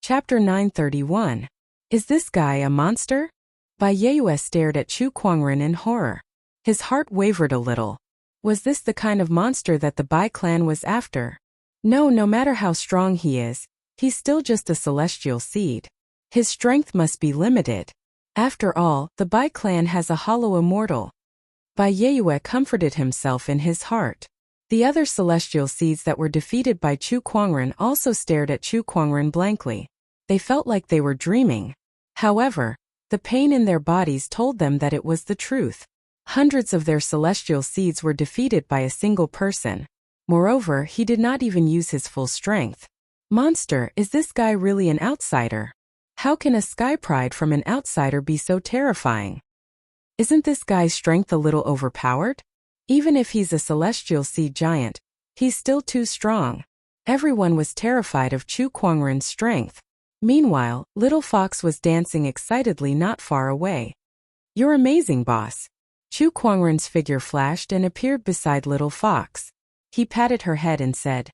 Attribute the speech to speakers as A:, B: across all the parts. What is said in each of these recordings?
A: Chapter 931. Is this guy a monster? Bai Yue stared at Chu Kuangren in horror. His heart wavered a little. Was this the kind of monster that the Bai clan was after? No matter how strong he is, he's still just a celestial seed. His strength must be limited. After all, the Bai clan has a hollow immortal. Bai Yue comforted himself in his heart. The other celestial seeds that were defeated by Chu Kuangren also stared at Chu Kuangren blankly. They felt like they were dreaming. However, the pain in their bodies told them that it was the truth. Hundreds of their celestial seeds were defeated by a single person. Moreover, he did not even use his full strength. Monster, is this guy really an outsider? How can a sky pride from an outsider be so terrifying? Isn't this guy's strength a little overpowered? Even if he's a celestial seed giant, he's still too strong. Everyone was terrified of Chu Kuangren's strength. Meanwhile, Little Fox was dancing excitedly not far away. You're amazing, boss. Chu Kuangren's figure flashed and appeared beside Little Fox. He patted her head and said,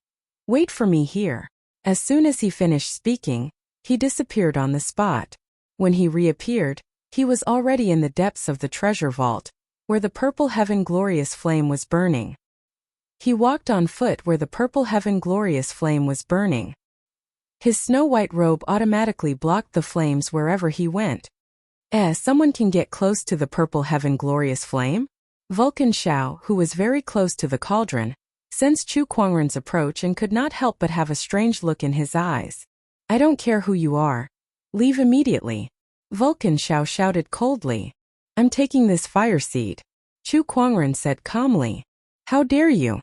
A: "Wait for me here." As soon as he finished speaking, he disappeared on the spot. When he reappeared, he was already in the depths of the treasure vault, where the purple heaven glorious flame was burning. He walked on foot where the purple heaven glorious flame was burning. His snow-white robe automatically blocked the flames wherever he went. Someone can get close to the purple heaven glorious flame? Vulcan Xiao, who was very close to the cauldron, sensed Chu Kuangren's approach and could not help but have a strange look in his eyes. I don't care who you are. Leave immediately. Vulcan Xiao shouted coldly. I'm taking this fire seed. Chu Kuangren said calmly. How dare you?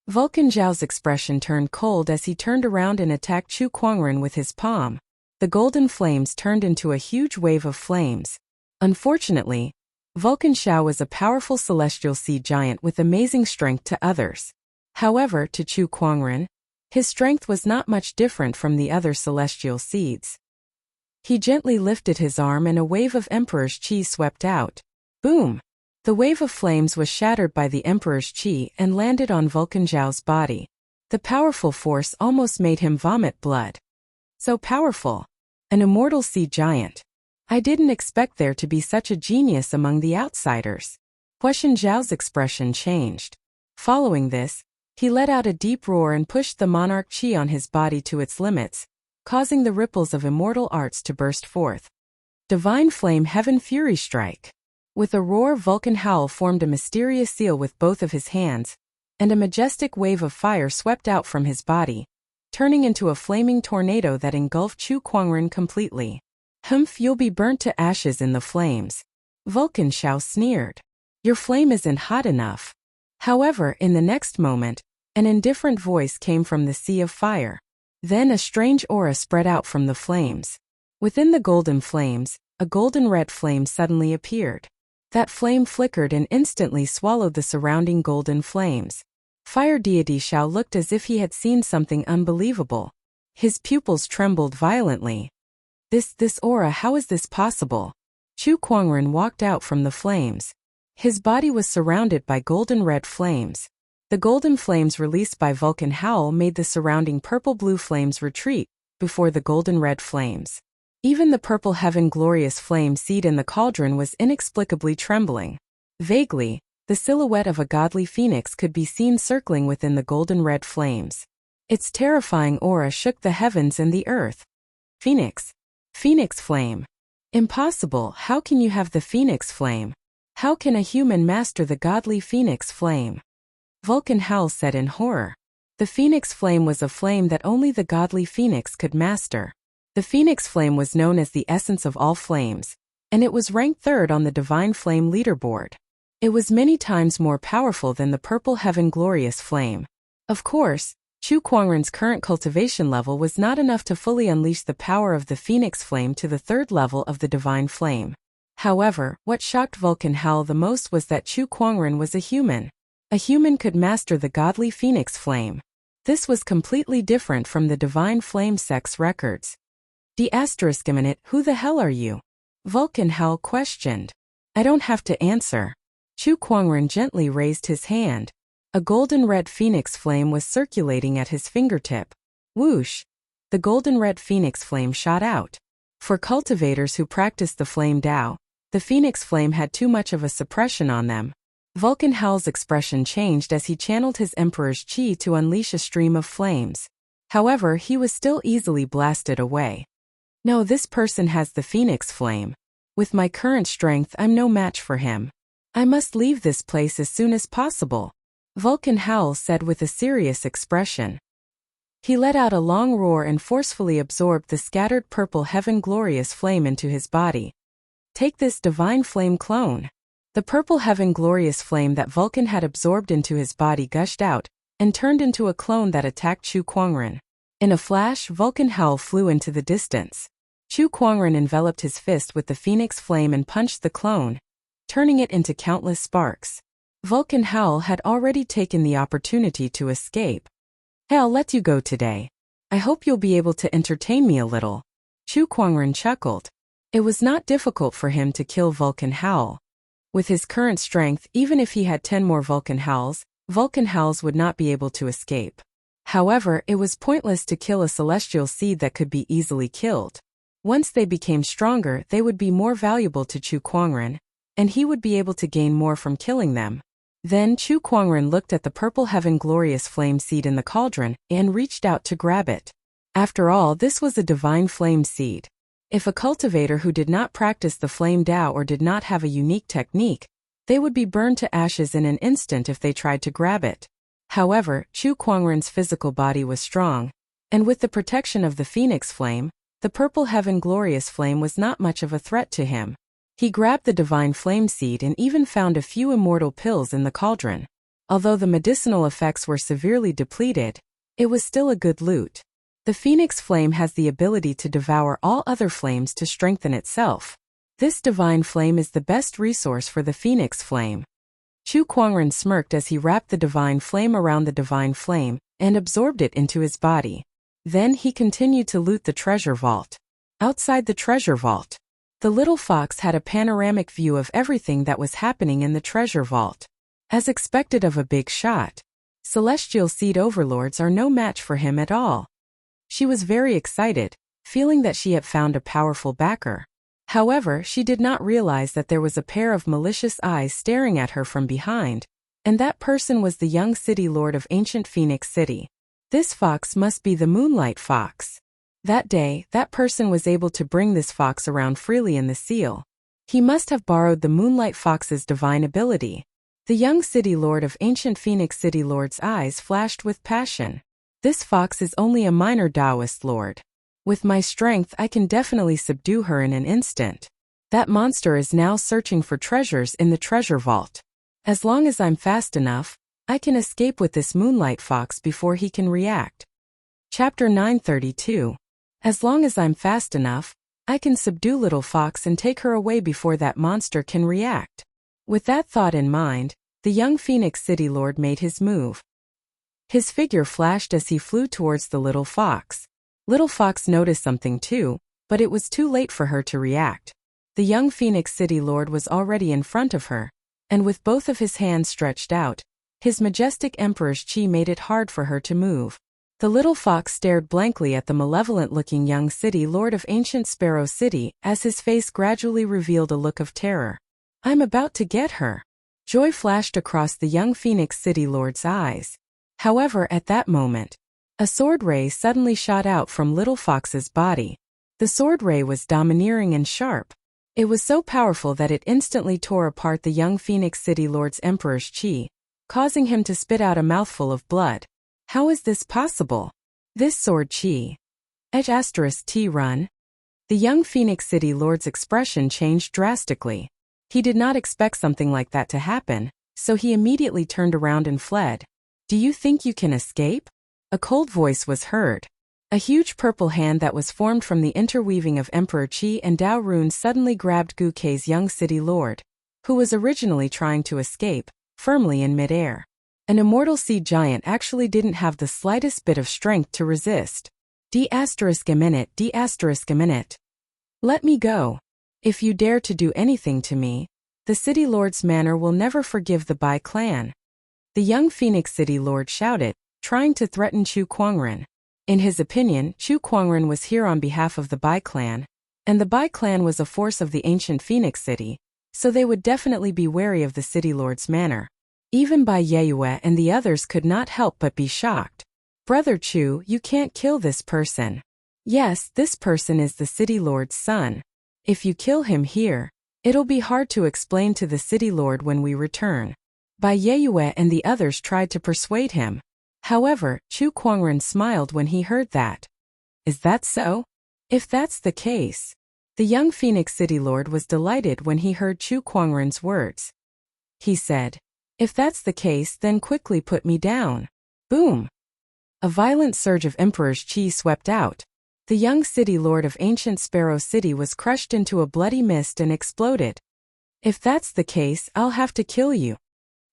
A: Vulcan Xiao's expression turned cold as he turned around and attacked Chu Kuangren with his palm. The golden flames turned into a huge wave of flames. Unfortunately, Vulcan Xiao was a powerful celestial seed giant with amazing strength to others. However, to Chu Kuangren, his strength was not much different from the other celestial seeds. He gently lifted his arm and a wave of Emperor's Qi swept out. Boom! The wave of flames was shattered by the Emperor's Qi and landed on Vulcan Xiao's body. The powerful force almost made him vomit blood. So powerful. An immortal sea giant. I didn't expect there to be such a genius among the outsiders. Huashan Zhao's expression changed. Following this, he let out a deep roar and pushed the monarch Qi on his body to its limits, causing the ripples of immortal arts to burst forth. Divine Flame Heaven Fury Strike. With a roar, Vulcan Howl formed a mysterious seal with both of his hands, and a majestic wave of fire swept out from his body, turning into a flaming tornado that engulfed Chu Kuangren completely. Humph, you'll be burnt to ashes in the flames. Vulcan Xiao sneered. Your flame isn't hot enough. However, in the next moment, an indifferent voice came from the sea of fire. Then a strange aura spread out from the flames. Within the golden flames, a golden red flame suddenly appeared. That flame flickered and instantly swallowed the surrounding golden flames. Fire deity Xiao looked as if he had seen something unbelievable. His pupils trembled violently. This aura, how is this possible? Chu Kuangren walked out from the flames. His body was surrounded by golden red flames. The golden flames released by Vulcan Howl made the surrounding purple-blue flames retreat before the golden red flames. Even the purple heaven glorious flame seed in the cauldron was inexplicably trembling. Vaguely, the silhouette of a godly phoenix could be seen circling within the golden red flames. Its terrifying aura shook the heavens and the earth. Phoenix. Phoenix flame. Impossible, how can you have the phoenix flame? How can a human master the godly phoenix flame? Vulcan Howl said in horror. The phoenix flame was a flame that only the godly phoenix could master. The phoenix flame was known as the essence of all flames, and it was ranked third on the divine flame leaderboard. It was many times more powerful than the purple heaven glorious flame. Of course, Chu Kuangren's current cultivation level was not enough to fully unleash the power of the phoenix flame to the third level of the divine flame. However, what shocked Vulcan Howl the most was that Chu Kuangren was a human. A human could master the godly phoenix flame. This was completely different from the divine flame sex records. **, who the hell are you? Vulcan Howl questioned. I don't have to answer. Chu Kuangren gently raised his hand. A golden red phoenix flame was circulating at his fingertip. Whoosh! the golden red phoenix flame shot out. For cultivators who practiced the flame Tao, the phoenix flame had too much of a suppression on them. Vulcan Howl's expression changed as he channeled his emperor's chi to unleash a stream of flames. However, he was still easily blasted away. No, this person has the phoenix flame. With my current strength, I'm no match for him. I must leave this place as soon as possible, Vulcan Howl said with a serious expression. He let out a long roar and forcefully absorbed the scattered purple heaven glorious flame into his body. Take this divine flame clone. The purple heaven glorious flame that Vulcan had absorbed into his body gushed out and turned into a clone that attacked Chu Kuangren. In a flash, Vulcan Howl flew into the distance. Chu Kuangren enveloped his fist with the phoenix flame and punched the clone, turning it into countless sparks. Vulcan Howl had already taken the opportunity to escape. Hey, I'll let you go today. I hope you'll be able to entertain me a little. Chu Kuangren chuckled. It was not difficult for him to kill Vulcan Howl. With his current strength, even if he had 10 more Vulcan Howls would not be able to escape. However, it was pointless to kill a celestial seed that could be easily killed. Once they became stronger, they would be more valuable to Chu Kuangren, and he would be able to gain more from killing them. Then Chu Kuangren looked at the purple heaven glorious flame seed in the cauldron and reached out to grab it. After all, this was a divine flame seed. If a cultivator who did not practice the flame Tao or did not have a unique technique, they would be burned to ashes in an instant if they tried to grab it. However, Chu Kuangren's physical body was strong, and with the protection of the phoenix flame, the purple heaven glorious flame was not much of a threat to him. He grabbed the divine flame seed and even found a few immortal pills in the cauldron. Although the medicinal effects were severely depleted, it was still a good loot. The phoenix flame has the ability to devour all other flames to strengthen itself. This divine flame is the best resource for the phoenix flame. Chu Kuangren smirked as he wrapped the divine flame around the divine flame and absorbed it into his body. Then he continued to loot the treasure vault. Outside the treasure vault, the little fox had a panoramic view of everything that was happening in the treasure vault. As expected of a big shot, celestial seed overlords are no match for him at all. She was very excited, feeling that she had found a powerful backer. However, she did not realize that there was a pair of malicious eyes staring at her from behind, and that person was the young city lord of ancient Phoenix City. This fox must be the Moonlight Fox. That day, that person was able to bring this fox around freely in the seal. He must have borrowed the Moonlight Fox's divine ability. The young city lord of ancient Phoenix City lord's eyes flashed with passion. This fox is only a minor Taoist lord. With my strength, I can definitely subdue her in an instant. That monster is now searching for treasures in the treasure vault. As long as I'm fast enough, I can escape with this Moonlight Fox before he can react. Chapter 932. As long as I'm fast enough, I can subdue Little Fox and take her away before that monster can react. With that thought in mind, the young Phoenix City Lord made his move. His figure flashed as he flew towards the Little Fox. Little Fox noticed something too, but it was too late for her to react. The young Phoenix City Lord was already in front of her, and with both of his hands stretched out, his majestic emperor's chi made it hard for her to move. The little fox stared blankly at the malevolent-looking young city lord of ancient Sparrow City as his face gradually revealed a look of terror. I'm about to get her. Joy flashed across the young Phoenix City lord's eyes. However, at that moment, a sword ray suddenly shot out from Little Fox's body. The sword ray was domineering and sharp. It was so powerful that it instantly tore apart the young Phoenix City lord's emperor's chi, causing him to spit out a mouthful of blood. How is this possible? This sword chi. T run. The young Phoenix City lord's expression changed drastically. He did not expect something like that to happen, so he immediately turned around and fled. Do you think you can escape? A cold voice was heard. A huge purple hand that was formed from the interweaving of Emperor Qi and Dao runes suddenly grabbed Gu Kei's young city lord, who was originally trying to escape, firmly in midair. An immortal sea giant actually didn't have the slightest bit of strength to resist. D***. Let me go. If you dare to do anything to me, the city lord's manor will never forgive the Bai clan. The young Phoenix City lord shouted, trying to threaten Chu Kuangren. In his opinion, Chu Kuangren was here on behalf of the Bai clan, and the Bai clan was a force of the ancient Phoenix City, so they would definitely be wary of the city lord's manner. Even Bai Yeyue and the others could not help but be shocked. Brother Chu, you can't kill this person. Yes, this person is the city lord's son. If you kill him here, it'll be hard to explain to the city lord when we return. Bai Yeyue and the others tried to persuade him. However, Chu Kuangren smiled when he heard that. Is that so? If that's the case. The young Phoenix City Lord was delighted when he heard Chu Kuangren's words. He said, if that's the case, then quickly put me down. Boom! A violent surge of Emperor's chi swept out. The young city lord of ancient Sparrow City was crushed into a bloody mist and exploded. If that's the case, I'll have to kill you.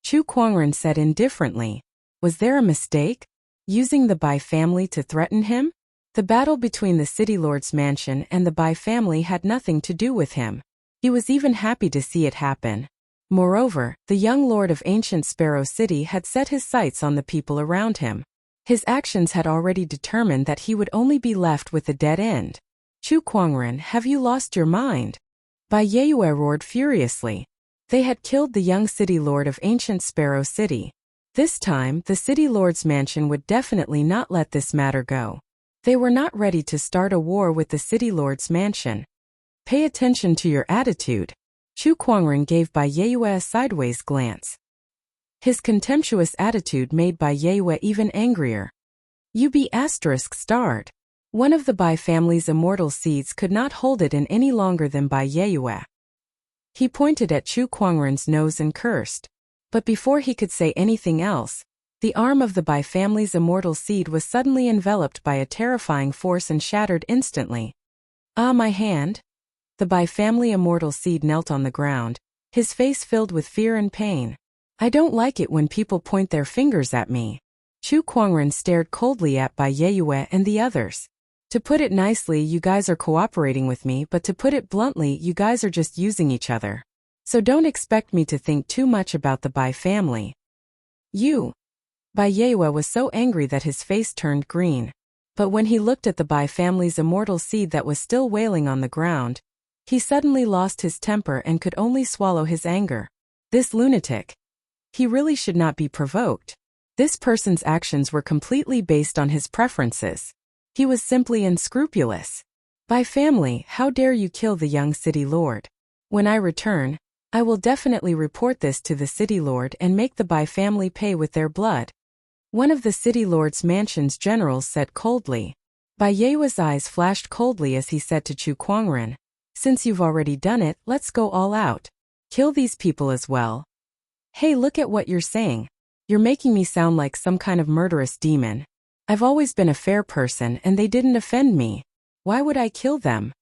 A: Chu Kuangren said indifferently. Was there a mistake? Using the Bai family to threaten him? The battle between the city lord's mansion and the Bai family had nothing to do with him. He was even happy to see it happen. Moreover, the young lord of ancient Sparrow City had set his sights on the people around him. His actions had already determined that he would only be left with a dead end. Chu Kuangren, have you lost your mind? Bai Yeyue roared furiously. They had killed the young city lord of ancient Sparrow City. This time, the city lord's mansion would definitely not let this matter go. They were not ready to start a war with the city lord's mansion. Pay attention to your attitude. Chu Kuangren gave Bai Yeyue a sideways glance. His contemptuous attitude made Bai Yeyue even angrier. You be **starred. One of the Bai family's immortal seeds could not hold it in any longer than Bai Yeyue. He pointed at Chu Kuangren's nose and cursed. But before he could say anything else, the arm of the Bai family's immortal seed was suddenly enveloped by a terrifying force and shattered instantly. Ah, my hand! The Bai family immortal seed knelt on the ground, his face filled with fear and pain. I don't like it when people point their fingers at me. Chu Kuangren stared coldly at Bai Yeyue and the others. To put it nicely, you guys are cooperating with me, but to put it bluntly, you guys are just using each other. So don't expect me to think too much about the Bai family. You! Bai Yeyue was so angry that his face turned green. But when he looked at the Bai family's immortal seed that was still wailing on the ground, he suddenly lost his temper and could only swallow his anger. This lunatic! He really should not be provoked. This person's actions were completely based on his preferences. He was simply unscrupulous. Bai family, how dare you kill the young city lord? When I return, I will definitely report this to the city lord and make the Bai family pay with their blood. One of the city lord's mansion's generals said coldly. Bai Yeyue's eyes flashed coldly as he said to Chu Kuangren, since you've already done it, let's go all out. Kill these people as well. Hey, look at what you're saying. You're making me sound like some kind of murderous demon. I've always been a fair person and they didn't offend me. Why would I kill them?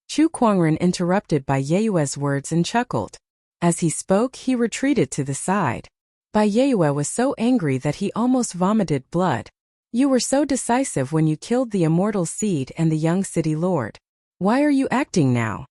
A: Chu Kuangren interrupted Bai Yeyue's words and chuckled. As he spoke, he retreated to the side. Bai Yeyue was so angry that he almost vomited blood. You were so decisive when you killed the immortal seed and the young city lord. Why are you acting now?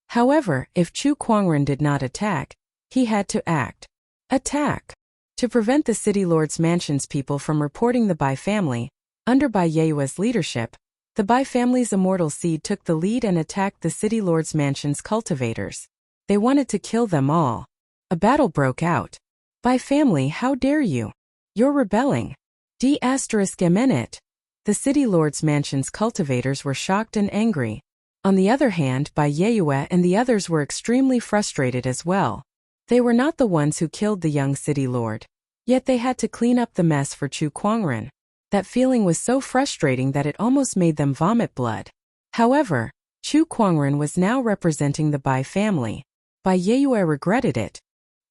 A: However, if Chu Kuangren did not attack, he had to act. Attack! To prevent the city lord's mansion's people from reporting the Bai family, under Bai Yeyue's leadership, the Bai family's immortal seed took the lead and attacked the city lord's mansion's cultivators. They wanted to kill them all. A battle broke out. Bai family, how dare you? You're rebelling. ***. The city lord's mansion's cultivators were shocked and angry. On the other hand, Bai Yeyue and the others were extremely frustrated as well. They were not the ones who killed the young city lord. Yet they had to clean up the mess for Chu Kuangren. That feeling was so frustrating that it almost made them vomit blood. However, Chu Kuangren was now representing the Bai family. Bai Yeyue regretted it.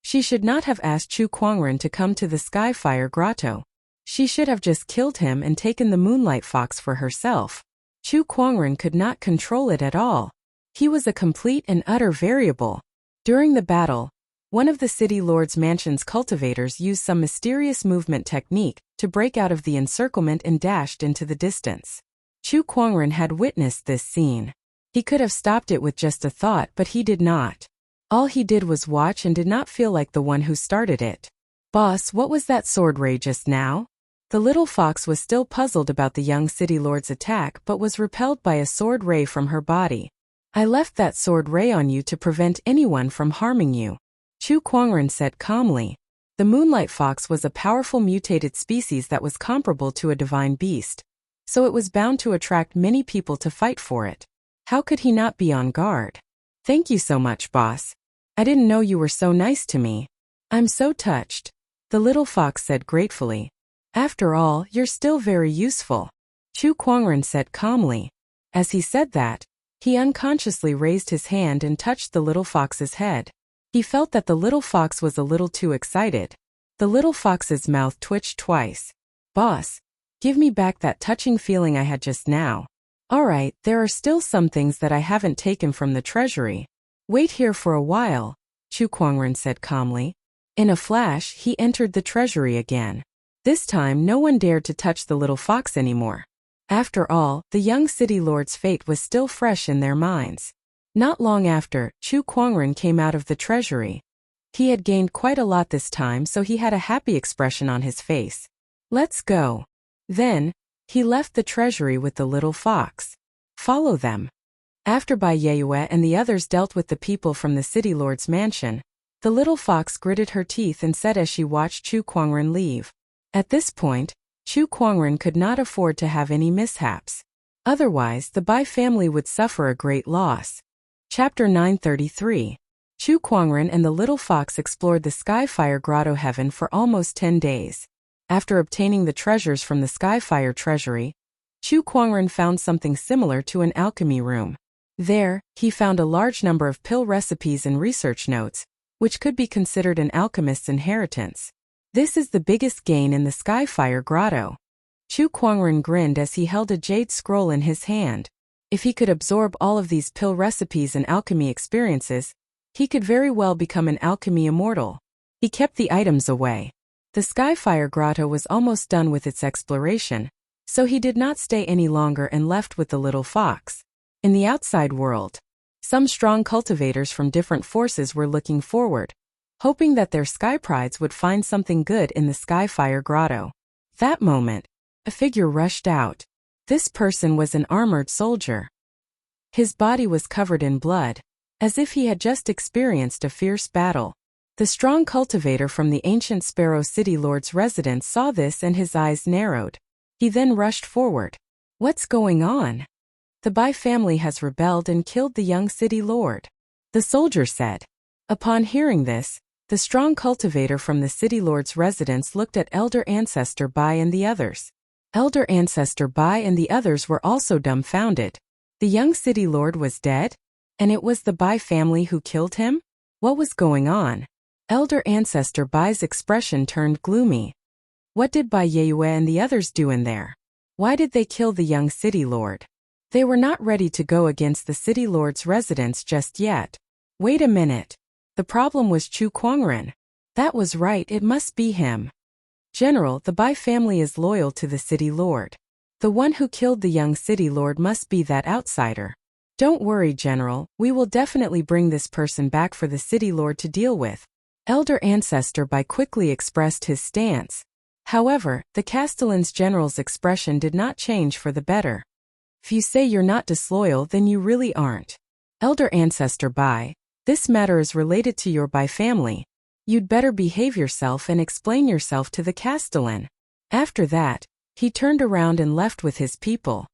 A: She should not have asked Chu Kuangren to come to the Skyfire Grotto. She should have just killed him and taken the Moonlight Fox for herself. Chu Kuangren could not control it at all. He was a complete and utter variable. During the battle, one of the city lord's mansion's cultivators used some mysterious movement technique to break out of the encirclement and dashed into the distance. Chu Kuangren had witnessed this scene. He could have stopped it with just a thought, but he did not. All he did was watch and did not feel like the one who started it. Boss, what was that sword ray just now? The little fox was still puzzled about the young city lord's attack but was repelled by a sword ray from her body. I left that sword ray on you to prevent anyone from harming you, Chu Kuangren said calmly. The moonlight fox was a powerful mutated species that was comparable to a divine beast, so it was bound to attract many people to fight for it. How could he not be on guard? Thank you so much, boss. I didn't know you were so nice to me. I'm so touched, the little fox said gratefully. After all, you're still very useful, Chu Kuangren said calmly. As he said that, he unconsciously raised his hand and touched the little fox's head. He felt that the little fox was a little too excited. The little fox's mouth twitched twice. Boss, give me back that touching feeling I had just now. Alright, there are still some things that I haven't taken from the treasury. Wait here for a while, Chu Kuangren said calmly. In a flash, he entered the treasury again. This time no one dared to touch the little fox anymore. After all, the young city lord's fate was still fresh in their minds. Not long after, Chu Kuangren came out of the treasury. He had gained quite a lot this time, so he had a happy expression on his face. Let's go. Then, he left the treasury with the little fox. Follow them. After Bai Yeyue and the others dealt with the people from the city lord's mansion, the little fox gritted her teeth and said as she watched Chu Kuangren leave. At this point, Chu Kuangren could not afford to have any mishaps. Otherwise, the Bai family would suffer a great loss. Chapter 933. Chu Kuangren and the little fox explored the Skyfire Grotto heaven for almost 10 days. After obtaining the treasures from the Skyfire treasury, Chu Kuangren found something similar to an alchemy room. There, he found a large number of pill recipes and research notes, which could be considered an alchemist's inheritance. This is the biggest gain in the Skyfire Grotto. Chu Kuangren grinned as he held a jade scroll in his hand. If he could absorb all of these pill recipes and alchemy experiences, he could very well become an alchemy immortal. He kept the items away. The Skyfire Grotto was almost done with its exploration, so he did not stay any longer and left with the little fox. In the outside world, some strong cultivators from different forces were looking forward, hoping that their sky prides would find something good in the Skyfire Grotto. That moment, a figure rushed out. This person was an armored soldier. His body was covered in blood, as if he had just experienced a fierce battle. The strong cultivator from the ancient Sparrow City Lord's residence saw this and his eyes narrowed. He then rushed forward. What's going on? The Bai family has rebelled and killed the young city lord, the soldier said. Upon hearing this, the strong cultivator from the city lord's residence looked at Elder Ancestor Bai and the others. Elder Ancestor Bai and the others were also dumbfounded. The young city lord was dead? And it was the Bai family who killed him? What was going on? Elder Ancestor Bai's expression turned gloomy. What did Bai Yeyue and the others do in there? Why did they kill the young city lord? They were not ready to go against the city lord's residence just yet. Wait a minute. The problem was Chu Kuangren. That was right, it must be him. General, the Bai family is loyal to the city lord. The one who killed the young city lord must be that outsider. Don't worry, General, we will definitely bring this person back for the city lord to deal with. Elder Ancestor Bai quickly expressed his stance. However, the Castellan's general's expression did not change for the better. If you say you're not disloyal, then you really aren't. Elder Ancestor Bai, this matter is related to your Bai family. You'd better behave yourself and explain yourself to the Castellan. After that, he turned around and left with his people.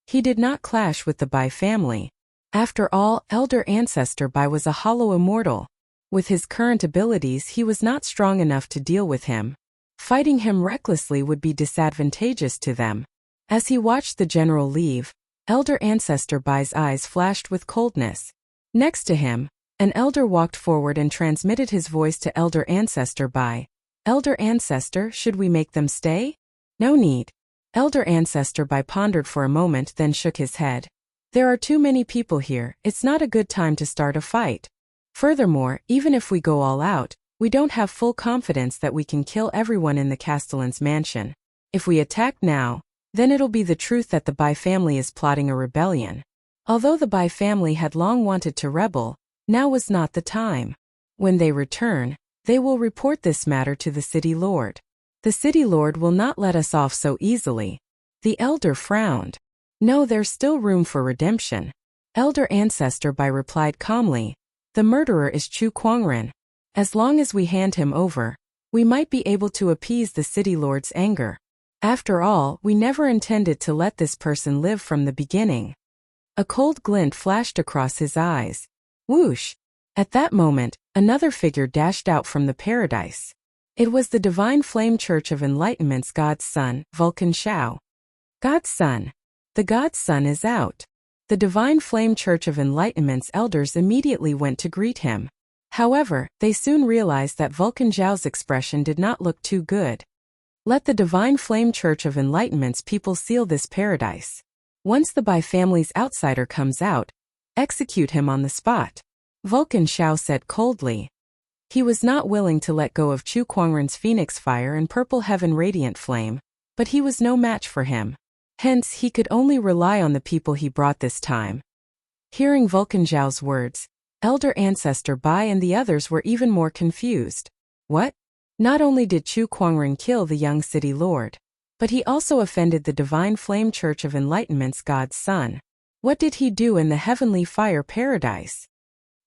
A: He did not clash with the Bai family. After all, Elder Ancestor Bai was a hollow immortal. With his current abilities, he was not strong enough to deal with him. Fighting him recklessly would be disadvantageous to them. As he watched the general leave, Elder Ancestor Bai's eyes flashed with coldness. Next to him, an elder walked forward and transmitted his voice to Elder Ancestor Bai. Elder Ancestor, should we make them stay? No need. Elder Ancestor Bai pondered for a moment, then shook his head. There are too many people here, it's not a good time to start a fight. Furthermore, even if we go all out, we don't have full confidence that we can kill everyone in the Castellan's mansion. If we attack now, then it'll be the truth that the Bai family is plotting a rebellion. Although the Bai family had long wanted to rebel, now was not the time. When they return, they will report this matter to the city lord. The city lord will not let us off so easily. The elder frowned. No, there's still room for redemption. Elder Ancestor Bai replied calmly. The murderer is Chu Kuangren. As long as we hand him over, we might be able to appease the city lord's anger. After all, we never intended to let this person live from the beginning. A cold glint flashed across his eyes. Whoosh! At that moment, another figure dashed out from the paradise. It was the Divine Flame Church of Enlightenment's God's Son, Vulcan Shao. God's Son. The God's Son is out. The Divine Flame Church of Enlightenment's elders immediately went to greet him. However, they soon realized that Vulcan Zhao's expression did not look too good. Let the Divine Flame Church of Enlightenment's people seal this paradise. Once the Bai family's outsider comes out, execute him on the spot. Vulcan Shao said coldly. He was not willing to let go of Chu Kuangren's Phoenix Fire and Purple Heaven Radiant Flame, but he was no match for him. Hence, he could only rely on the people he brought this time. Hearing Vulcan Zhao's words, Elder Ancestor Bai and the others were even more confused. What? Not only did Chu Kuangren kill the young city lord, but he also offended the Divine Flame Church of Enlightenment's God's Son. What did he do in the Heavenly Fire Paradise?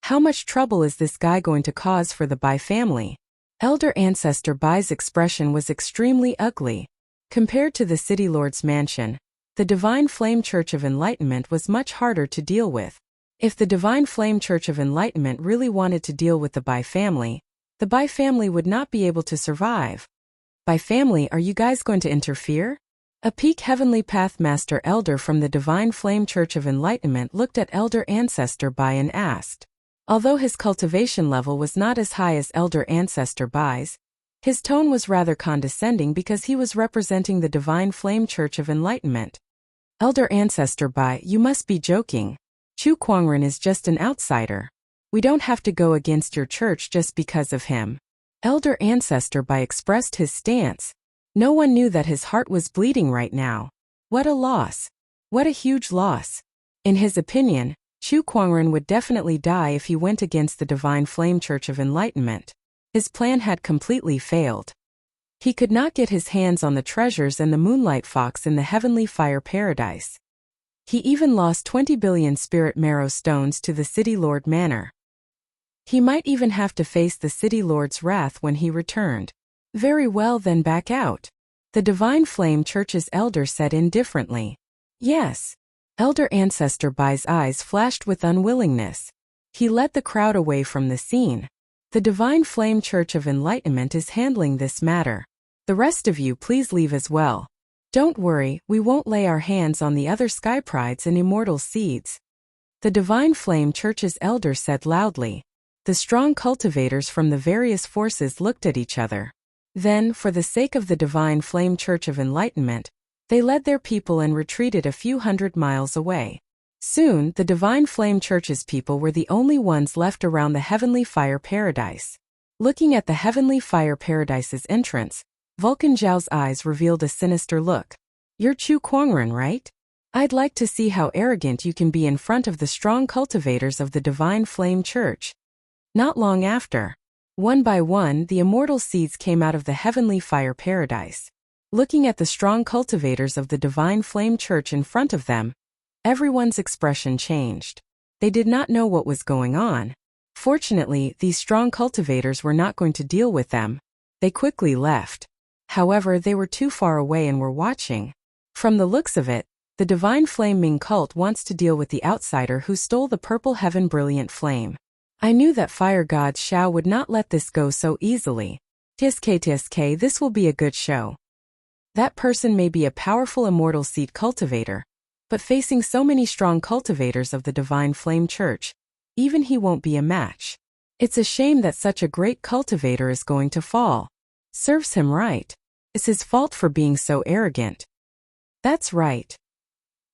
A: How much trouble is this guy going to cause for the Bai family? Elder Ancestor Bai's expression was extremely ugly. Compared to the City Lord's mansion, the Divine Flame Church of Enlightenment was much harder to deal with. If the Divine Flame Church of Enlightenment really wanted to deal with the Bai family would not be able to survive. Bai family, are you guys going to interfere? A Peak Heavenly Path Master Elder from the Divine Flame Church of Enlightenment looked at Elder Ancestor Bai and asked. Although his cultivation level was not as high as Elder Ancestor Bai's, his tone was rather condescending because he was representing the Divine Flame Church of Enlightenment. Elder Ancestor Bai, you must be joking. Chu Kuangren is just an outsider. We don't have to go against your church just because of him. Elder Ancestor Bai expressed his stance. No one knew that his heart was bleeding right now. What a loss. What a huge loss. In his opinion, Chu Kuangren would definitely die if he went against the Divine Flame Church of Enlightenment. His plan had completely failed. He could not get his hands on the treasures and the Moonlight Fox in the Heavenly Fire Paradise. He even lost 20 billion Spirit Marrow stones to the City Lord Manor. He might even have to face the City Lord's wrath when he returned. Very well, then back out. The Divine Flame Church's elder said indifferently. Yes. Elder Ancestor Bai's eyes flashed with unwillingness. He led the crowd away from the scene. The Divine Flame Church of Enlightenment is handling this matter. The rest of you please leave as well. Don't worry, we won't lay our hands on the other Sky Prides and Immortal Seeds. The Divine Flame Church's elder said loudly. The strong cultivators from the various forces looked at each other. Then, for the sake of the Divine Flame Church of Enlightenment, they led their people and retreated a few hundred miles away. Soon, the Divine Flame Church's people were the only ones left around the Heavenly Fire Paradise. Looking at the Heavenly Fire Paradise's entrance, Vulcan Zhao's eyes revealed a sinister look. You're Chu Kuangren, right? I'd like to see how arrogant you can be in front of the strong cultivators of the Divine Flame Church. Not long after, one by one, the immortal seeds came out of the Heavenly Fire Paradise. Looking at the strong cultivators of the Divine Flame Church in front of them, everyone's expression changed. They did not know what was going on. Fortunately, these strong cultivators were not going to deal with them. They quickly left. However, they were too far away and were watching. From the looks of it, the Divine Flame Ming cult wants to deal with the outsider who stole the Purple Heaven Brilliant Flame. I knew that Fire God Shao would not let this go so easily. TSK, this will be a good show. That person may be a powerful immortal seed cultivator, but facing so many strong cultivators of the Divine Flame Church, even he won't be a match. It's a shame that such a great cultivator is going to fall. Serves him right. It's his fault for being so arrogant. That's right.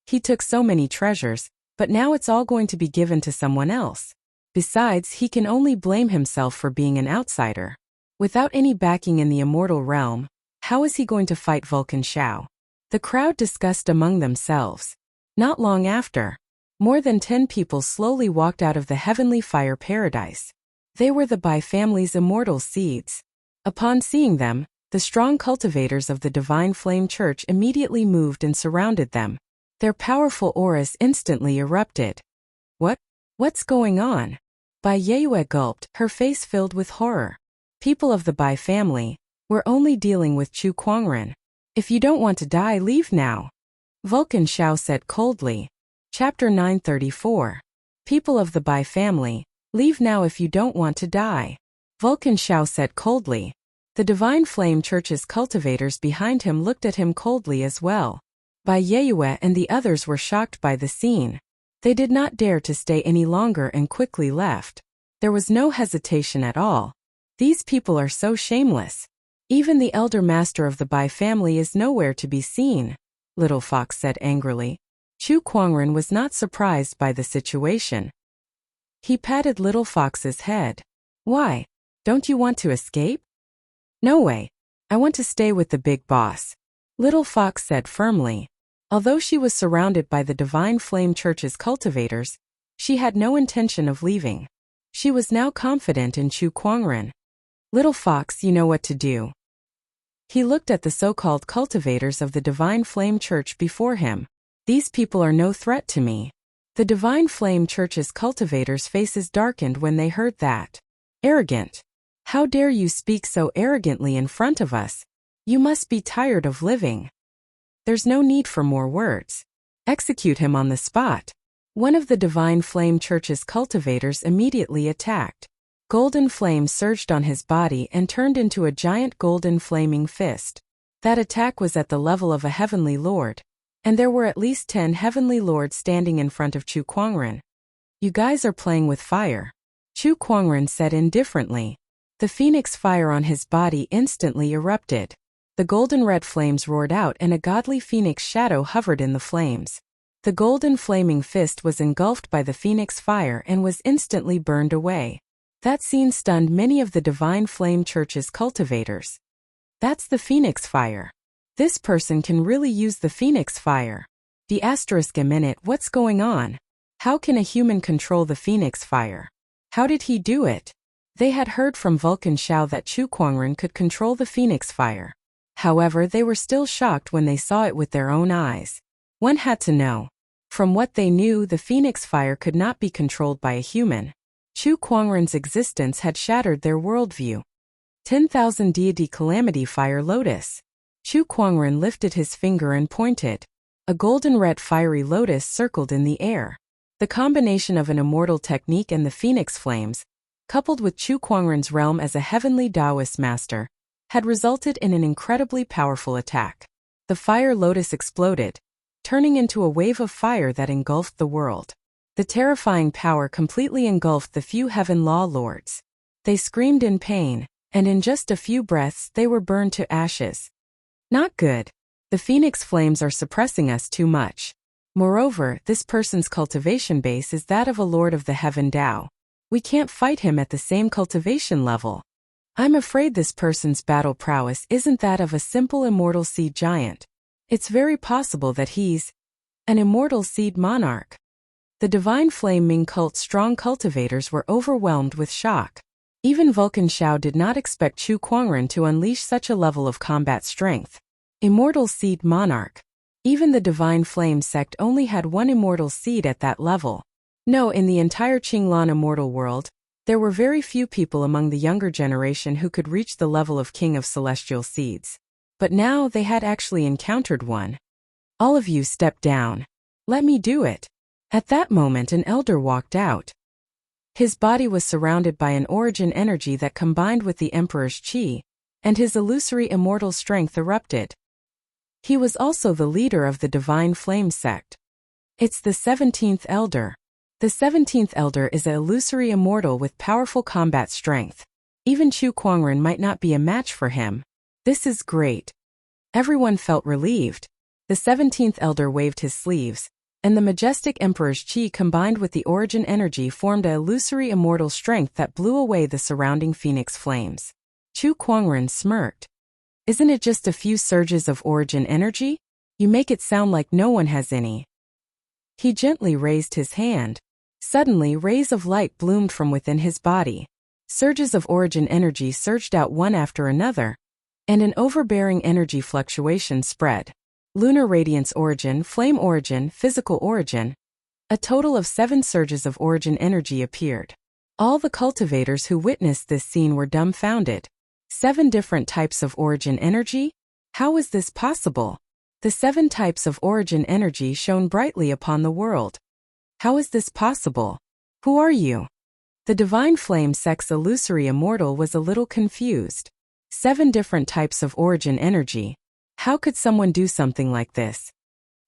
A: He took so many treasures, but now it's all going to be given to someone else. Besides, he can only blame himself for being an outsider. Without any backing in the immortal realm, how is he going to fight Vulcan Shao? The crowd discussed among themselves. Not long after, more than 10 people slowly walked out of the Heavenly Fire Paradise. They were the Bai family's immortal seeds. Upon seeing them, The strong cultivators of the Divine Flame Church immediately moved and surrounded them. Their powerful auras instantly erupted. What's going on? Bai Yue gulped, her face filled with horror. People of the Bai family, we're only dealing with Chu Kuangren. If you don't want to die, leave now. Vulcan Xiao said coldly. Chapter 934. People of the Bai family, leave now if you don't want to die. Vulcan Xiao said coldly. The Divine Flame Church's cultivators behind him looked at him coldly as well. Bai Yue and the others were shocked by the scene. They did not dare to stay any longer and quickly left. There was no hesitation at all. These people are so shameless. Even the elder master of the Bai family is nowhere to be seen, Little Fox said angrily. Chu Kuangren was not surprised by the situation. He patted Little Fox's head. Why? Don't you want to escape? No way. I want to stay with the big boss, Little Fox said firmly. Although she was surrounded by the Divine Flame Church's cultivators, she had no intention of leaving. She was now confident in Chu Kuangren. Little Fox, you know what to do. He looked at the so-called cultivators of the Divine Flame Church before him. These people are no threat to me. The Divine Flame Church's cultivators' faces darkened when they heard that. Arrogant. How dare you speak so arrogantly in front of us? You must be tired of living. There's no need for more words. Execute him on the spot. One of the Divine Flame Church's cultivators immediately attacked. Golden flame surged on his body and turned into a giant golden flaming fist. That attack was at the level of a heavenly lord, and there were at least 10 heavenly lords standing in front of Chu Kuangren. You guys are playing with fire, Chu Kuangren said indifferently. The phoenix fire on his body instantly erupted. The golden red flames roared out and a godly phoenix shadow hovered in the flames. The golden flaming fist was engulfed by the phoenix fire and was instantly burned away. That scene stunned many of the Divine Flame Church's cultivators. That's the phoenix fire. This person can really use the phoenix fire. A minute, what's going on? How can a human control the phoenix fire? How did he do it? They had heard from Vulcan Xiao that Chu Kuangren could control the phoenix fire. However, they were still shocked when they saw it with their own eyes. One had to know. From what they knew, the phoenix fire could not be controlled by a human. Chu Kuangren's existence had shattered their worldview. 10,000 deity calamity fire lotus. Chu Kuangren lifted his finger and pointed. A golden red fiery lotus circled in the air. The combination of an immortal technique and the phoenix flames, coupled with Chu Kuangren's realm as a heavenly Taoist master, had resulted in an incredibly powerful attack. The fire lotus exploded, turning into a wave of fire that engulfed the world. The terrifying power completely engulfed the few heaven law lords. They screamed in pain, and in just a few breaths they were burned to ashes. Not good. The phoenix flames are suppressing us too much. Moreover, this person's cultivation base is that of a lord of the heaven Tao. We can't fight him at the same cultivation level. I'm afraid this person's battle prowess isn't that of a simple immortal seed giant. It's very possible that he's an immortal seed monarch. The Divine Flame Ming cult's strong cultivators were overwhelmed with shock. Even Vulcan Xiao did not expect Chu Kuangren to unleash such a level of combat strength. Immortal seed monarch. Even the Divine Flame sect only had one immortal seed at that level. No, in the entire Qinglan immortal world, there were very few people among the younger generation who could reach the level of King of Celestial Seeds. But now they had actually encountered one. All of you step down. Let me do it. At that moment an elder walked out. His body was surrounded by an origin energy that combined with the Emperor's Qi, and his illusory immortal strength erupted. He was also the leader of the Divine Flame sect. It's the 17th Elder. The 17th Elder is an illusory immortal with powerful combat strength. Even Chu Kuangren might not be a match for him. This is great. Everyone felt relieved. The 17th Elder waved his sleeves, and the majestic Emperor's Qi combined with the origin energy formed an illusory immortal strength that blew away the surrounding phoenix flames. Chu Kuangren smirked. Isn't it just a few surges of origin energy? You make it sound like no one has any. He gently raised his hand. Suddenly, rays of light bloomed from within his body. Surges of origin energy surged out one after another. and an overbearing energy fluctuation spread. Lunar radiance origin, flame origin, physical origin. A total of 7 surges of origin energy appeared. All the cultivators who witnessed this scene were dumbfounded. 7 different types of origin energy? How is this possible? The 7 types of origin energy shone brightly upon the world. How is this possible? Who are you? The divine flame sex illusory immortal was a little confused. 7 different types of origin energy. How could someone do something like this?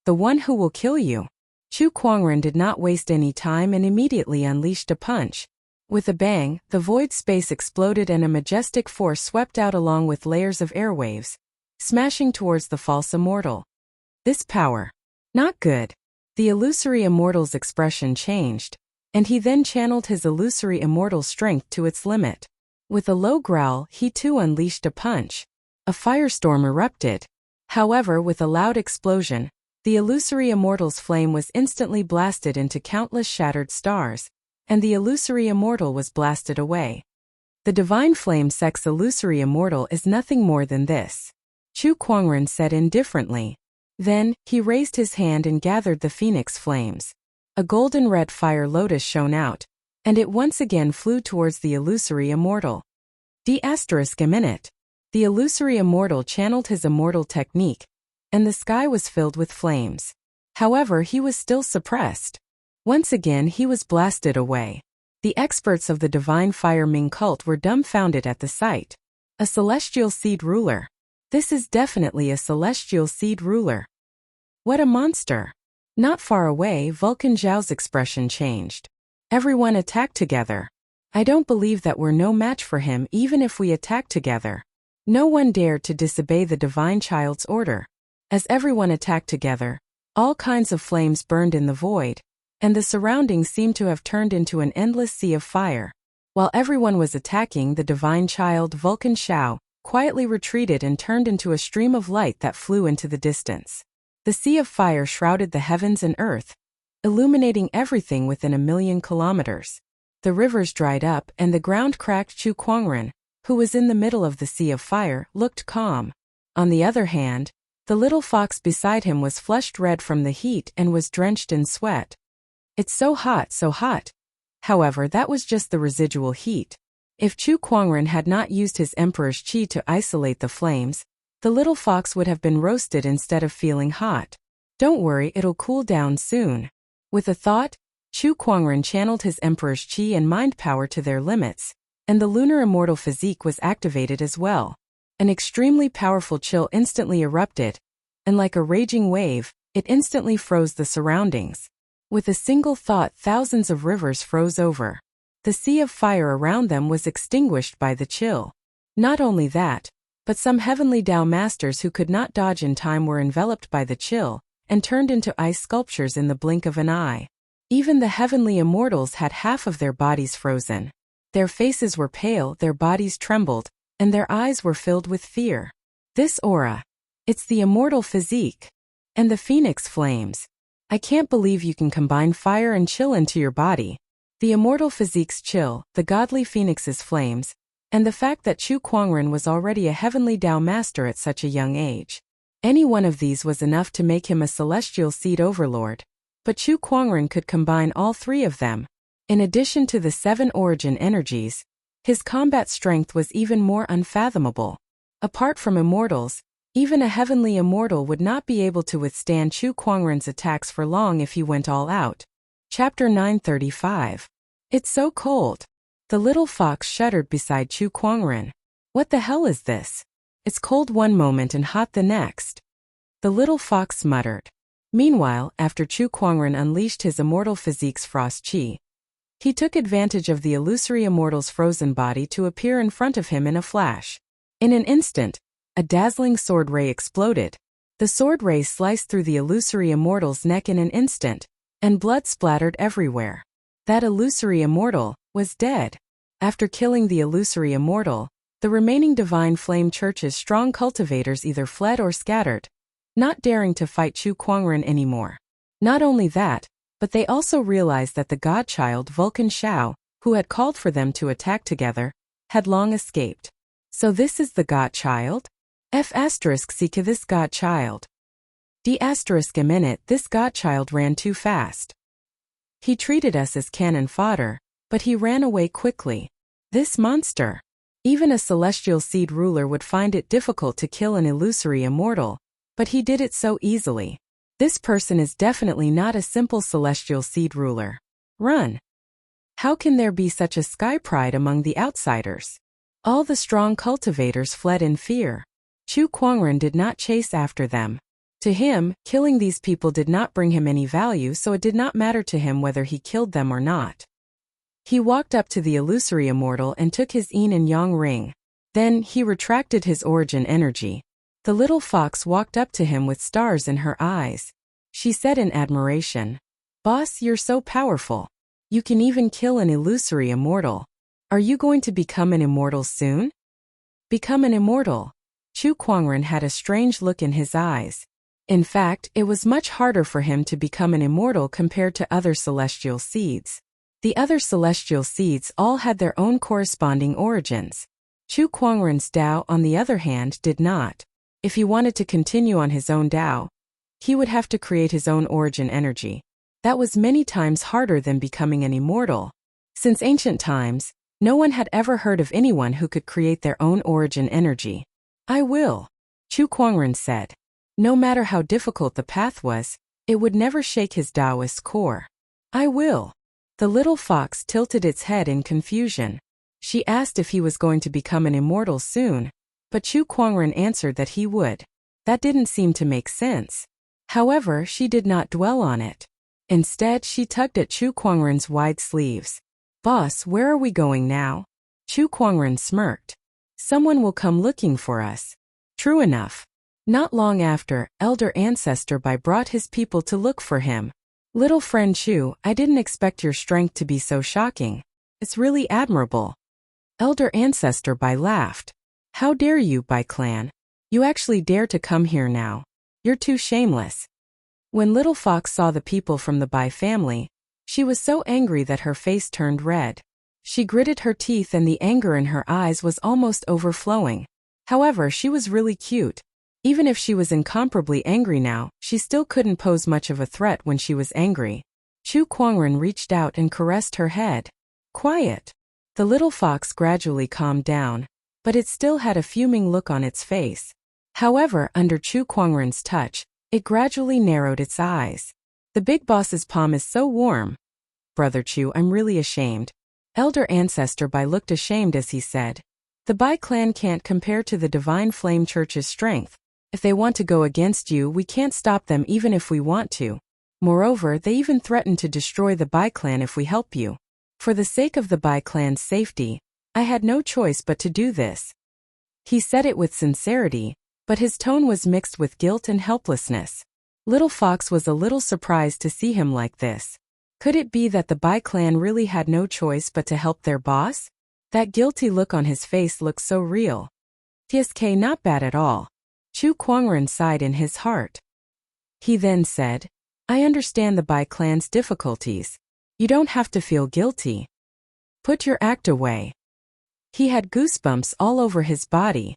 A: The one who will kill you. Chu Kuangren did not waste any time and immediately unleashed a punch. With a bang, the void space exploded and a majestic force swept out along with layers of airwaves, smashing towards the false immortal. This power. Not good. The illusory immortal's expression changed, and he then channeled his illusory immortal strength to its limit. With a low growl, he too unleashed a punch. A firestorm erupted. However, with a loud explosion, the illusory immortal's flame was instantly blasted into countless shattered stars, and the illusory immortal was blasted away. The divine flame sex illusory immortal is nothing more than this, Chu Kuangren said indifferently. Then, he raised his hand and gathered the phoenix flames. A golden red fire lotus shone out, and it once again flew towards the illusory immortal. A minute. The illusory immortal channeled his immortal technique, and the sky was filled with flames. However, he was still suppressed. Once again he was blasted away. The experts of the divine fire Ming cult were dumbfounded at the sight. A celestial seed ruler. This is definitely a celestial seed ruler. What a monster! Not far away, Vulcan Zhao's expression changed. Everyone attacked together. I don't believe that we're no match for him even if we attack together. No one dared to disobey the divine child's order. As everyone attacked together, all kinds of flames burned in the void, and the surroundings seemed to have turned into an endless sea of fire. While everyone was attacking, the divine child Vulcan Zhao quietly retreated and turned into a stream of light that flew into the distance. The sea of fire shrouded the heavens and earth, illuminating everything within 1,000,000 kilometers. The rivers dried up and the ground cracked. Chu Kuangren, who was in the middle of the sea of fire, looked calm. On the other hand, the little fox beside him was flushed red from the heat and was drenched in sweat. It's so hot, so hot. However, that was just the residual heat. If Chu Kuangren had not used his emperor's qi to isolate the flames, the little fox would have been roasted instead of feeling hot. Don't worry, it'll cool down soon. With a thought, Chu Kuangren channeled his emperor's qi and mind power to their limits, and the lunar immortal physique was activated as well. An extremely powerful chill instantly erupted, and like a raging wave, it instantly froze the surroundings. With a single thought, thousands of rivers froze over. The sea of fire around them was extinguished by the chill. Not only that, but some heavenly Dao masters who could not dodge in time were enveloped by the chill, and turned into ice sculptures in the blink of an eye. Even the heavenly immortals had half of their bodies frozen. Their faces were pale, their bodies trembled, and their eyes were filled with fear. This aura. It's the immortal physique. And the phoenix flames. I can't believe you can combine fire and chill into your body. The immortal physique's chill, the godly phoenix's flames, and the fact that Chu Kuangren was already a heavenly Dao master at such a young age. Any one of these was enough to make him a celestial seed overlord. But Chu Kuangren could combine all 3 of them. In addition to the 7 origin energies, his combat strength was even more unfathomable. Apart from immortals, even a heavenly immortal would not be able to withstand Chu Kuangren's attacks for long if he went all out. Chapter 935. It's so cold. The little fox shuddered beside Chu Kuangren. What the hell is this? It's cold one moment and hot the next. The little fox muttered. Meanwhile, after Chu Kuangren unleashed his immortal physique's frost qi, he took advantage of the illusory immortal's frozen body to appear in front of him in a flash. In an instant, a dazzling sword ray exploded. The sword ray sliced through the illusory immortal's neck in an instant, and blood splattered everywhere. That illusory immortal was dead. After killing the illusory immortal, the remaining divine flame church's strong cultivators either fled or scattered, not daring to fight Chu Kuangren anymore. Not only that, but they also realized that the godchild Vulcan Zhao, who had called for them to attack together, had long escaped. So this is the godchild? See this godchild. A minute this godchild ran too fast. He treated us as cannon fodder, but he ran away quickly. This monster. Even a celestial seed ruler would find it difficult to kill an illusory immortal, but he did it so easily. This person is definitely not a simple celestial seed ruler. Run. How can there be such a sky pride among the outsiders? All the strong cultivators fled in fear. Chu Kuangren did not chase after them. To him, killing these people did not bring him any value, so it did not matter to him whether he killed them or not. He walked up to the illusory immortal and took his yin and yang ring. Then, he retracted his origin energy. The little fox walked up to him with stars in her eyes. She said in admiration, "Boss, you're so powerful. You can even kill an illusory immortal. Are you going to become an immortal soon?" Become an immortal? Chu Kuangren had a strange look in his eyes. In fact, it was much harder for him to become an immortal compared to other celestial seeds. The other celestial seeds all had their own corresponding origins. Chu Kuangren's Tao, on the other hand, did not. If he wanted to continue on his own Tao, he would have to create his own origin energy. That was many times harder than becoming an immortal. Since ancient times, no one had ever heard of anyone who could create their own origin energy. "I will," Chu Kuangren said. No matter how difficult the path was, it would never shake his Taoist core. "I will." The little fox tilted its head in confusion. She asked if he was going to become an immortal soon, but Chu Kuangren answered that he would. That didn't seem to make sense. However, she did not dwell on it. Instead, she tugged at Chu Kuangren's wide sleeves. "Boss, where are we going now?" Chu Kuangren smirked. "Someone will come looking for us." True enough. Not long after, Elder Ancestor Bai brought his people to look for him. "Little friend Chu, I didn't expect your strength to be so shocking. It's really admirable." Elder Ancestor Bai laughed. "How dare you, Bai clan? You actually dare to come here now. You're too shameless." When Little Fox saw the people from the Bai family, she was so angry that her face turned red. She gritted her teeth and the anger in her eyes was almost overflowing. However, she was really cute. Even if she was incomparably angry now, she still couldn't pose much of a threat when she was angry. Chu Kuangren reached out and caressed her head. "Quiet." The little fox gradually calmed down, but it still had a fuming look on its face. However, under Chu Kuangren's touch, it gradually narrowed its eyes. "The big boss's palm is so warm." "Brother Chu, I'm really ashamed." Elder Ancestor Bai looked ashamed as he said, "The Bai clan can't compare to the Divine Flame Church's strength. If they want to go against you, we can't stop them even if we want to. Moreover, they even threaten to destroy the Bai clan if we help you. For the sake of the Bai clan's safety, I had no choice but to do this." He said it with sincerity, but his tone was mixed with guilt and helplessness. Little Fox was a little surprised to see him like this. Could it be that the Bai clan really had no choice but to help their boss? That guilty look on his face looked so real. "TSK, not bad at all." Chu Kuangren sighed in his heart. He then said, "I understand the Bai clan's difficulties. You don't have to feel guilty. Put your act away." He had goosebumps all over his body.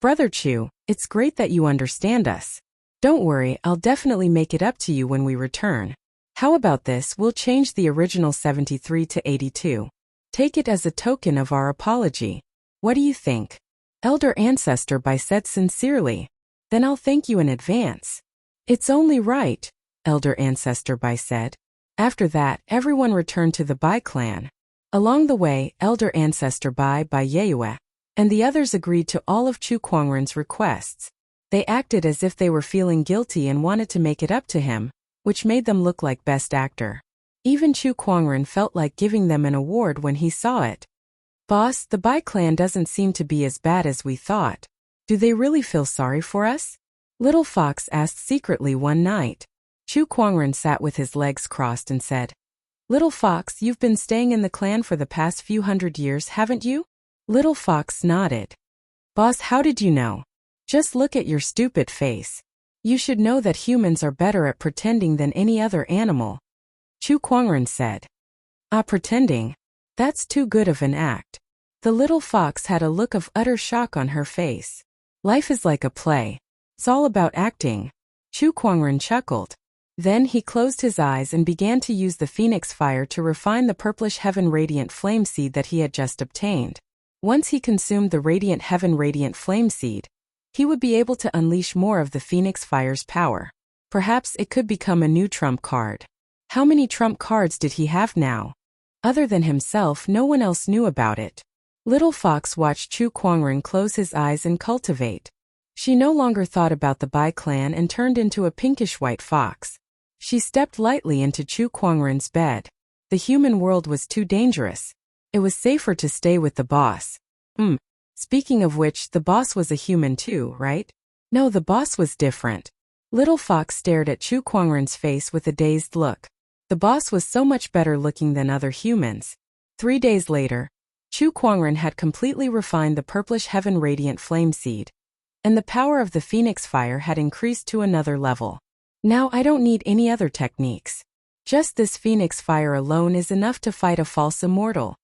A: "Brother Chu, it's great that you understand us. Don't worry, I'll definitely make it up to you when we return. How about this, we'll change the original 73 to 82. Take it as a token of our apology. What do you think?" Elder Ancestor Bai said sincerely. "Then I'll thank you in advance." "It's only right," Elder Ancestor Bai said. After that, everyone returned to the Bai clan. Along the way, Elder Ancestor Bai Yeyue, and the others agreed to all of Chu Kuangren's requests. They acted as if they were feeling guilty and wanted to make it up to him, which made them look like best actor. Even Chu Kuangren felt like giving them an award when he saw it. "Boss, the Bai clan doesn't seem to be as bad as we thought. Do they really feel sorry for us?" Little Fox asked secretly one night. Chu Kuangren sat with his legs crossed and said, "Little Fox, you've been staying in the clan for the past few hundred years, haven't you?" Little Fox nodded. "Boss, how did you know? Just look at your stupid face. You should know that humans are better at pretending than any other animal." Chu Kuangren said. "Ah, pretending? That's too good of an act." The little fox had a look of utter shock on her face. Life is like a play. It's all about acting. Chu Kuangren chuckled. Then he closed his eyes and began to use the phoenix fire to refine the purplish heaven radiant flame seed that he had just obtained. Once he consumed the radiant heaven radiant flame seed, he would be able to unleash more of the phoenix fire's power. Perhaps it could become a new trump card. How many trump cards did he have now? Other than himself, no one else knew about it. Little Fox watched Chu Kuangren close his eyes and cultivate. She no longer thought about the Bai clan and turned into a pinkish-white fox. She stepped lightly into Chu Kuangren's bed. The human world was too dangerous. It was safer to stay with the boss. Speaking of which, the boss was a human too, right? No, the boss was different. Little Fox stared at Chu Kuangren's face with a dazed look. The boss was so much better looking than other humans. 3 days later, Chu Kuangren had completely refined the purplish heaven radiant flame seed, and the power of the phoenix fire had increased to another level. Now I don't need any other techniques. Just this phoenix fire alone is enough to fight a false immortal.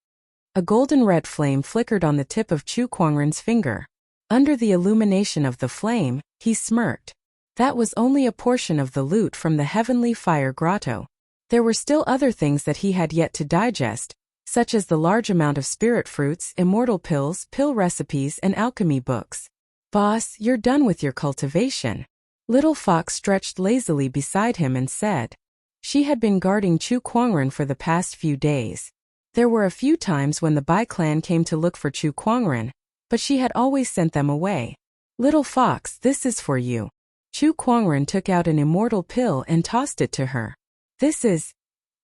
A: A golden red flame flickered on the tip of Chu Kuangren's finger. Under the illumination of the flame, he smirked. That was only a portion of the loot from the heavenly fire grotto. There were still other things that he had yet to digest, such as the large amount of spirit fruits, immortal pills, pill recipes, and alchemy books. Boss, you're done with your cultivation. Little Fox stretched lazily beside him and said. She had been guarding Chu Kuangren for the past few days. There were a few times when the Bai clan came to look for Chu Kuangren, but she had always sent them away. Little Fox, this is for you. Chu Kuangren took out an immortal pill and tossed it to her. This is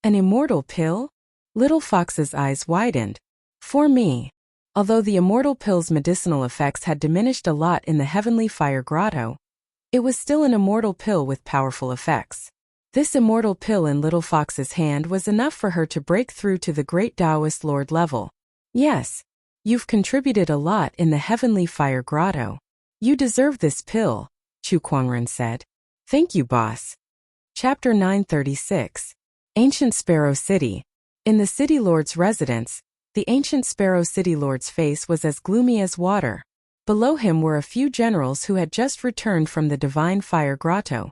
A: an immortal pill? Little Fox's eyes widened. For me. Although the immortal pill's medicinal effects had diminished a lot in the heavenly fire grotto, it was still an immortal pill with powerful effects. This immortal pill in Little Fox's hand was enough for her to break through to the great Taoist Lord level. Yes, you've contributed a lot in the heavenly fire grotto. You deserve this pill, Chu Kuangren said. Thank you, boss. Chapter 936. Ancient Sparrow City. In the city lord's residence, the ancient Sparrow City lord's face was as gloomy as water. Below him were a few generals who had just returned from the divine fire grotto.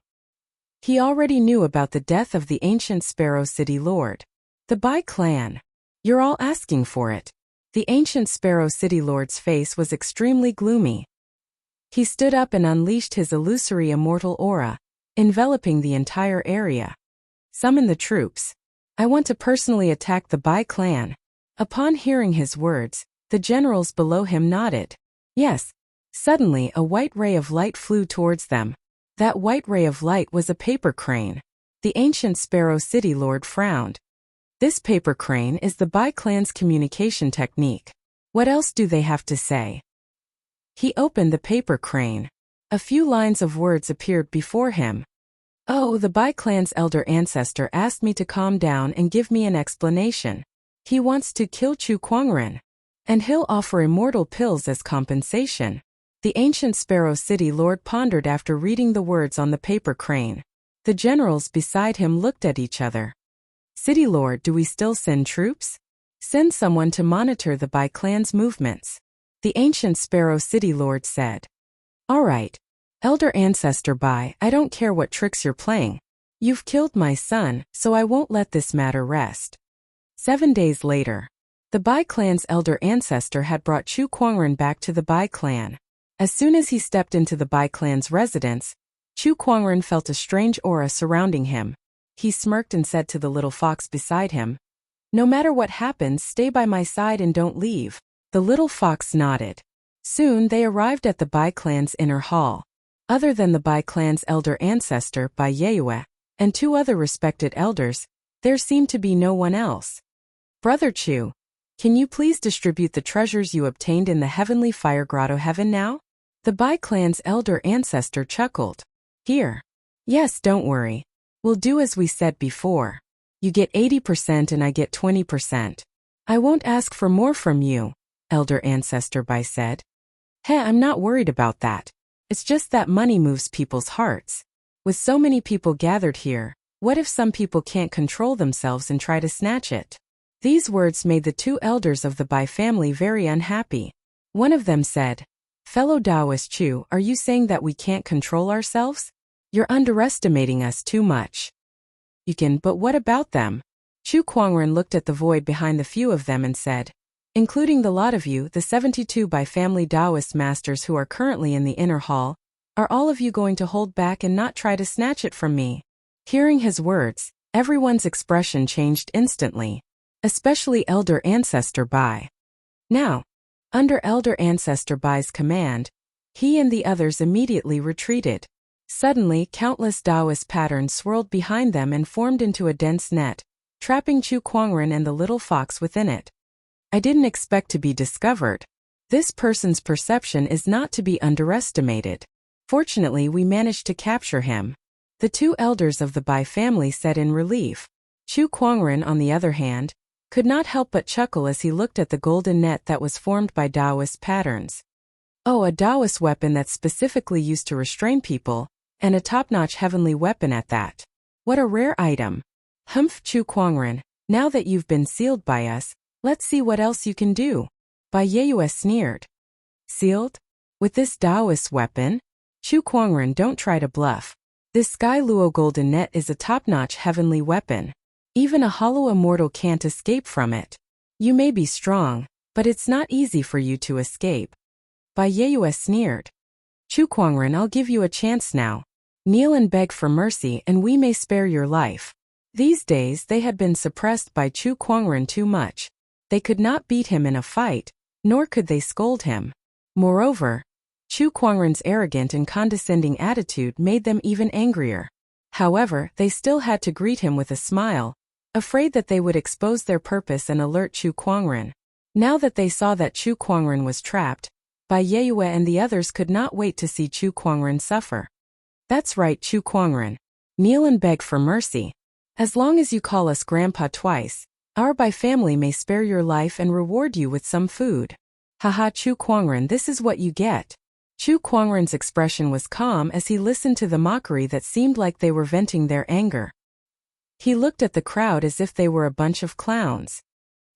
A: He already knew about the death of the ancient Sparrow City lord. The Bai clan. You're all asking for it. The ancient Sparrow City lord's face was extremely gloomy. He stood up and unleashed his illusory immortal aura, enveloping the entire area. Summon the troops. I want to personally attack the Bai clan. Upon hearing his words, the generals below him nodded. Yes. Suddenly a white ray of light flew towards them. That white ray of light was a paper crane. The ancient Sparrow City lord frowned. This paper crane is the Bai clan's communication technique. What else do they have to say? He opened the paper crane. A few lines of words appeared before him. Oh, the Bai clan's elder ancestor asked me to calm down and give me an explanation. He wants to kill Chu Kuangren, and he'll offer immortal pills as compensation. The ancient Sparrow City lord pondered after reading the words on the paper crane. The generals beside him looked at each other. City lord, do we still send troops? Send someone to monitor the Bai clan's movements. The ancient Sparrow City lord said. All right. Elder ancestor Bai, I don't care what tricks you're playing. You've killed my son, so I won't let this matter rest. 7 days later, the Bai clan's elder ancestor had brought Chu Kuangren back to the Bai clan. As soon as he stepped into the Bai clan's residence, Chu Kuangren felt a strange aura surrounding him. He smirked and said to the little fox beside him, No matter what happens, stay by my side and don't leave. The little fox nodded. Soon they arrived at the Bai clan's inner hall. Other than the Bai clan's elder ancestor, Bai Yue, and 2 other respected elders, there seemed to be no one else. Brother Chu, can you please distribute the treasures you obtained in the heavenly fire grotto heaven now? The Bai clan's elder ancestor chuckled. Here. Yes, don't worry. We'll do as we said before. You get 80% and I get 20%. I won't ask for more from you, elder ancestor Bai said. Hey, I'm not worried about that. It's just that money moves people's hearts. With so many people gathered here, what if some people can't control themselves and try to snatch it? These words made the 2 elders of the Bai family very unhappy. One of them said, Fellow Taoist Chu, are you saying that we can't control ourselves? You're underestimating us too much. You can, but what about them? Chu Kuangren looked at the void behind the few of them and said, including the lot of you, the 72 by family Taoist masters who are currently in the inner hall, are all of you going to hold back and not try to snatch it from me? Hearing his words, everyone's expression changed instantly, especially Elder Ancestor Bai. Now, under Elder Ancestor Bai's command, he and the others immediately retreated. Suddenly, countless Taoist patterns swirled behind them and formed into a dense net, trapping Chu Kuangren and the little fox within it. I didn't expect to be discovered. This person's perception is not to be underestimated. Fortunately, we managed to capture him. The two elders of the Bai family said in relief. Chu Kuangren, on the other hand, could not help but chuckle as he looked at the golden net that was formed by Taoist patterns. Oh, a Taoist weapon that's specifically used to restrain people, and a top-notch heavenly weapon at that. What a rare item. Humph, Chu Kuangren, now that you've been sealed by us, let's see what else you can do. Bai Yeyue sneered. Sealed? With this Taoist weapon? Chu Kuangren, don't try to bluff. This Sky Luo golden net is a top-notch heavenly weapon. Even a hollow immortal can't escape from it. You may be strong, but it's not easy for you to escape. Bai Yeyue sneered. Chu Kuangren, I'll give you a chance now. Kneel and beg for mercy and we may spare your life. These days they had been suppressed by Chu Kuangren too much. They could not beat him in a fight, nor could they scold him. Moreover, Chu Kuangren's arrogant and condescending attitude made them even angrier. However, they still had to greet him with a smile, afraid that they would expose their purpose and alert Chu Kuangren. Now that they saw that Chu Kuangren was trapped, Bai Yeyue and the others could not wait to see Chu Kuangren suffer. That's right, Chu Kuangren. Kneel and beg for mercy. As long as you call us Grandpa twice, our Bai family may spare your life and reward you with some food. Haha, Chu Kuangren, this is what you get. Chu Kuangren's expression was calm as he listened to the mockery that seemed like they were venting their anger. He looked at the crowd as if they were a bunch of clowns.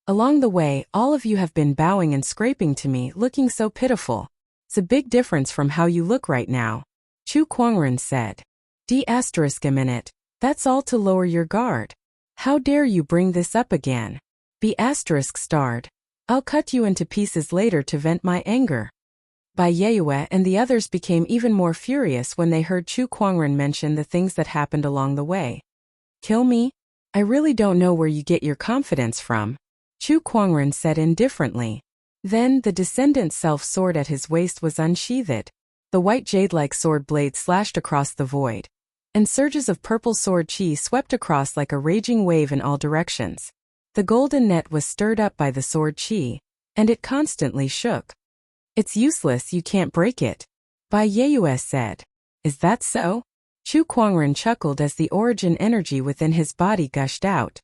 A: Along the way, all of you have been bowing and scraping to me, looking so pitiful. It's a big difference from how you look right now. Chu Kuangren said. D*a minute, that's all to lower your guard. How dare you bring this up again? B** starred. I'll cut you into pieces later to vent my anger. Bai Yeyue and the others became even more furious when they heard Chu Kuangren mention the things that happened along the way. Kill me? I really don't know where you get your confidence from. Chu Kuangren said indifferently. Then the descendant self-sword at his waist was unsheathed. The white jade-like sword blade slashed across the void, and surges of purple sword chi swept across like a raging wave in all directions. The golden net was stirred up by the sword chi, and it constantly shook. It's useless, you can't break it. Bai Yeyue said. Is that so? Chu Kuangren chuckled as the origin energy within his body gushed out.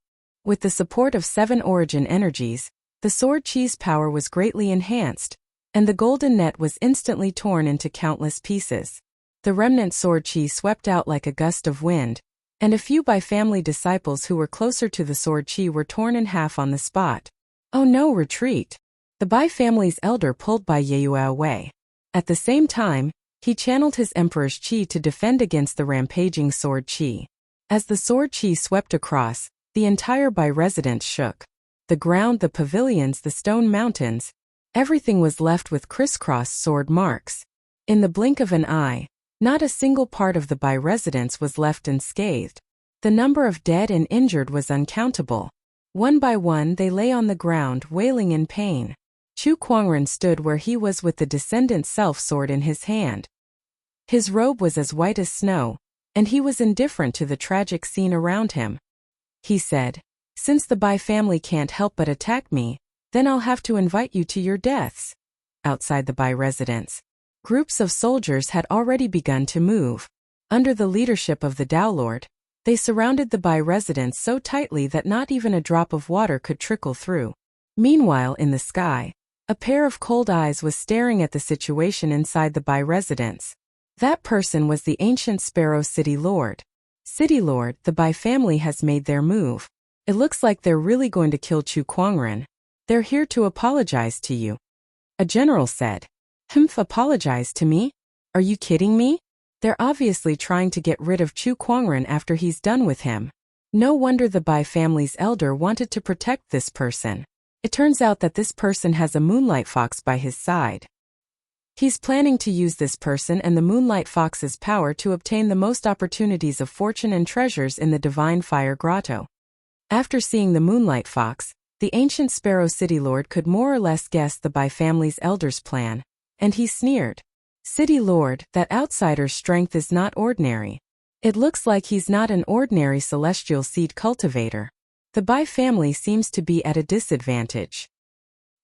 A: With the support of 7 origin energies, the sword chi's power was greatly enhanced, and the golden net was instantly torn into countless pieces. The remnant sword chi swept out like a gust of wind, and a few Bai family disciples who were closer to the sword chi were torn in half on the spot. Oh no, retreat! The Bai family's elder pulled Bai Yeyue away. At the same time, he channeled his emperor's chi to defend against the rampaging sword chi. As the sword chi swept across, the entire Bai residence shook. The ground, the pavilions, the stone mountains, everything was left with crisscross sword marks. In the blink of an eye, not a single part of the Bai residence was left unscathed. The number of dead and injured was uncountable. One by one they lay on the ground wailing in pain. Chu Kuangren stood where he was with the descendant self-sword in his hand. His robe was as white as snow, and he was indifferent to the tragic scene around him. He said, since the Bai family can't help but attack me, then I'll have to invite you to your deaths. Outside the Bai residence, groups of soldiers had already begun to move. Under the leadership of the Tao Lord, they surrounded the Bai residence so tightly that not even a drop of water could trickle through. Meanwhile, in the sky, a pair of cold eyes was staring at the situation inside the Bai residence. That person was the ancient Sparrow City Lord. City Lord, the Bai family has made their move. It looks like they're really going to kill Chu Kuangren. They're here to apologize to you. A general said. Apologize to me? Are you kidding me? They're obviously trying to get rid of Chu Kuangren after he's done with him. No wonder the Bai family's elder wanted to protect this person. It turns out that this person has a Moonlight Fox by his side. He's planning to use this person and the Moonlight Fox's power to obtain the most opportunities of fortune and treasures in the Divine Fire Grotto. After seeing the Moonlight Fox, the ancient Sparrow City Lord could more or less guess the Bai family's elder's plan, and he sneered. City Lord, that outsider's strength is not ordinary. It looks like he's not an ordinary celestial seed cultivator. The Bai family seems to be at a disadvantage.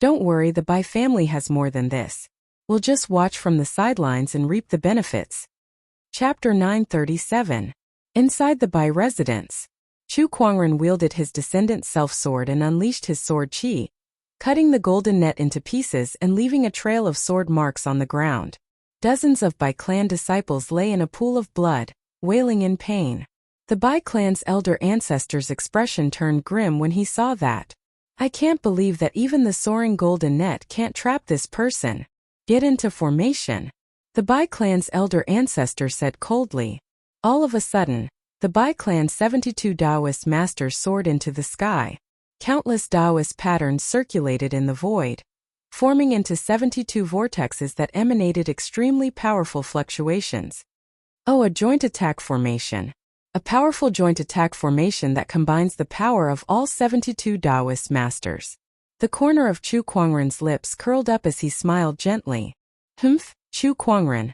A: Don't worry, the Bai family has more than this. We'll just watch from the sidelines and reap the benefits. Chapter 937. Inside the Bai residence, Chu Kuangren wielded his descendant self-sword and unleashed his sword chi, cutting the golden net into pieces and leaving a trail of sword marks on the ground. Dozens of Bai clan disciples lay in a pool of blood, wailing in pain. The Bai clan's elder ancestor's expression turned grim when he saw that. I can't believe that even the soaring golden net can't trap this person. Get into formation. The Bai clan's elder ancestor said coldly. All of a sudden, the Bai clan's 72 Taoist masters soared into the sky. Countless Taoist patterns circulated in the void, forming into 72 vortexes that emanated extremely powerful fluctuations. Oh, a joint attack formation. A powerful joint attack formation that combines the power of all 72 Taoist masters. The corner of Chu Kuangren's lips curled up as he smiled gently. Chu Kuangren.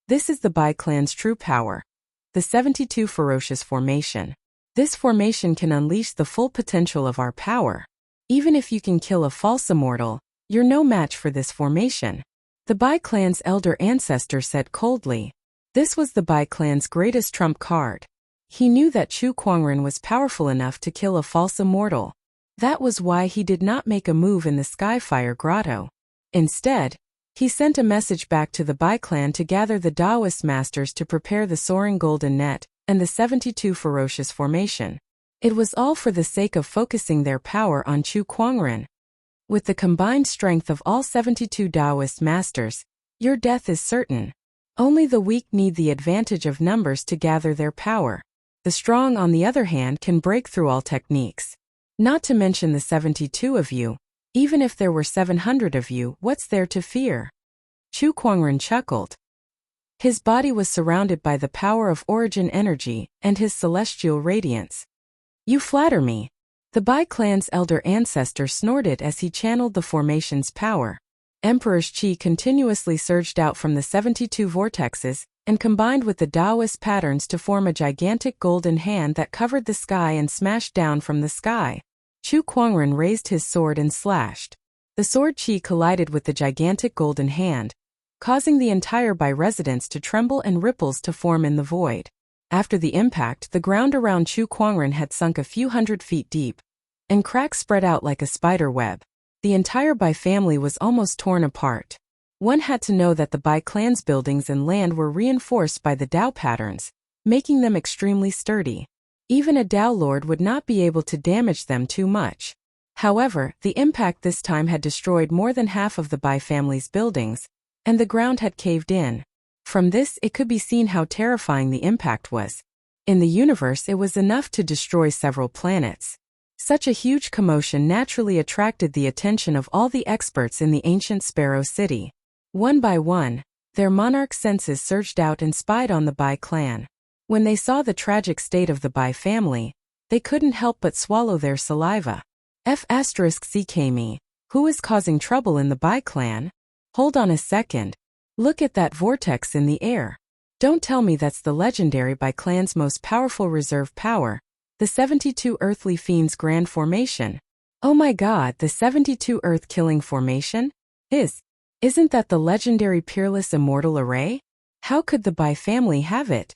A: This is the Bai clan's true power. The 72 ferocious formation. This formation can unleash the full potential of our power. Even if you can kill a false immortal, you're no match for this formation. The Bai clan's elder ancestor said coldly. This was the Bai clan's greatest trump card. He knew that Chu Kuangren was powerful enough to kill a false immortal. That was why he did not make a move in the Skyfire Grotto. Instead, he sent a message back to the Bai clan to gather the Taoist masters to prepare the soaring golden net and the 72 ferocious formation. It was all for the sake of focusing their power on Chu Kuangren. With the combined strength of all 72 Taoist masters, your death is certain. Only the weak need the advantage of numbers to gather their power. The strong, on the other hand, can break through all techniques. Not to mention the 72 of you. Even if there were 700 of you, what's there to fear? Chu Kuangren chuckled. His body was surrounded by the power of origin energy and his celestial radiance. You flatter me. The Bai clan's elder ancestor snorted as he channeled the formation's power. Emperor's chi continuously surged out from the 72 vortexes and combined with the Taoist patterns to form a gigantic golden hand that covered the sky and smashed down from the sky. Chu Kuangren raised his sword and slashed. The sword chi collided with the gigantic golden hand, causing the entire Bai residence to tremble and ripples to form in the void. After the impact, the ground around Chu Kuangren had sunk a few hundred feet deep, and cracks spread out like a spider web. The entire Bai family was almost torn apart. One had to know that the Bai clan's buildings and land were reinforced by the Tao patterns, making them extremely sturdy. Even a Tao lord would not be able to damage them too much. However, the impact this time had destroyed more than half of the Bai family's buildings, and the ground had caved in. From this, it could be seen how terrifying the impact was. In the universe, it was enough to destroy several planets. Such a huge commotion naturally attracted the attention of all the experts in the ancient Sparrow City. One by one, their monarch senses surged out and spied on the Bai clan. When they saw the tragic state of the Bai family, they couldn't help but swallow their saliva. CKMe, who is causing trouble in the Bai clan? Hold on a second. Look at that vortex in the air. Don't tell me that's the legendary Bai clan's most powerful reserve power, the 72 Earthly Fiends Grand Formation. Oh my god, the 72 Earth-killing formation? Isn't that the legendary Peerless Immortal Array? How could the Bai family have it?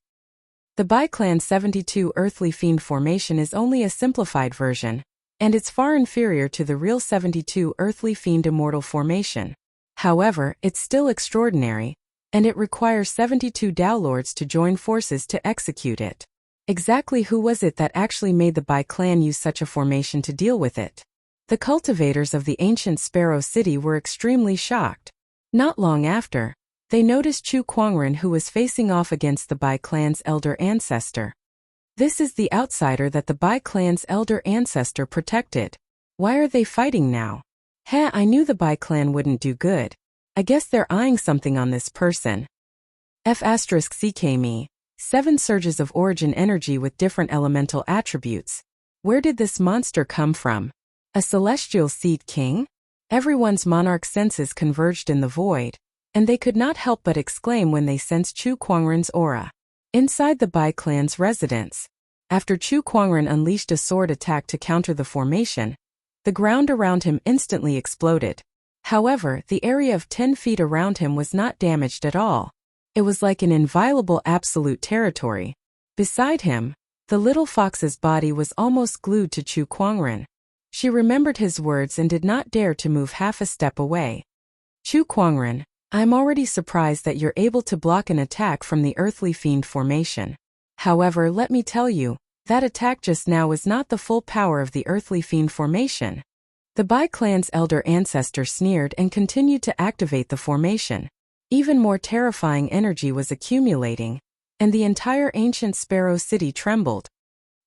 A: The Bai clan's 72 Earthly Fiend Formation is only a simplified version, and it's far inferior to the real 72 Earthly Fiend Immortal Formation. However, it's still extraordinary, and it requires 72 Tao lords to join forces to execute it. Exactly who was it that actually made the Bai clan use such a formation to deal with it? The cultivators of the ancient Sparrow City were extremely shocked. Not long after, they noticed Chu Kuangren, who was facing off against the Bai clan's elder ancestor. This is the outsider that the Bai clan's elder ancestor protected. Why are they fighting now? Heh, I knew the Bai clan wouldn't do good. I guess they're eyeing something on this person. F***CK 7 surges of origin energy with different elemental attributes. Where did this monster come from? A celestial seed king? Everyone's monarch senses converged in the void, and they could not help but exclaim when they sensed Chu Kuangren's aura. Inside the Bai clan's residence, after Chu Kuangren unleashed a sword attack to counter the formation, the ground around him instantly exploded. However, the area of 10 feet around him was not damaged at all. It was like an inviolable absolute territory. Beside him, the little fox's body was almost glued to Chu Kuangren. She remembered his words and did not dare to move half a step away. Chu Kuangren, I'm already surprised that you're able to block an attack from the earthly fiend formation. However, let me tell you, that attack just now was not the full power of the earthly fiend formation. The Bai clan's elder ancestor sneered and continued to activate the formation. Even more terrifying energy was accumulating, and the entire ancient Sparrow City trembled.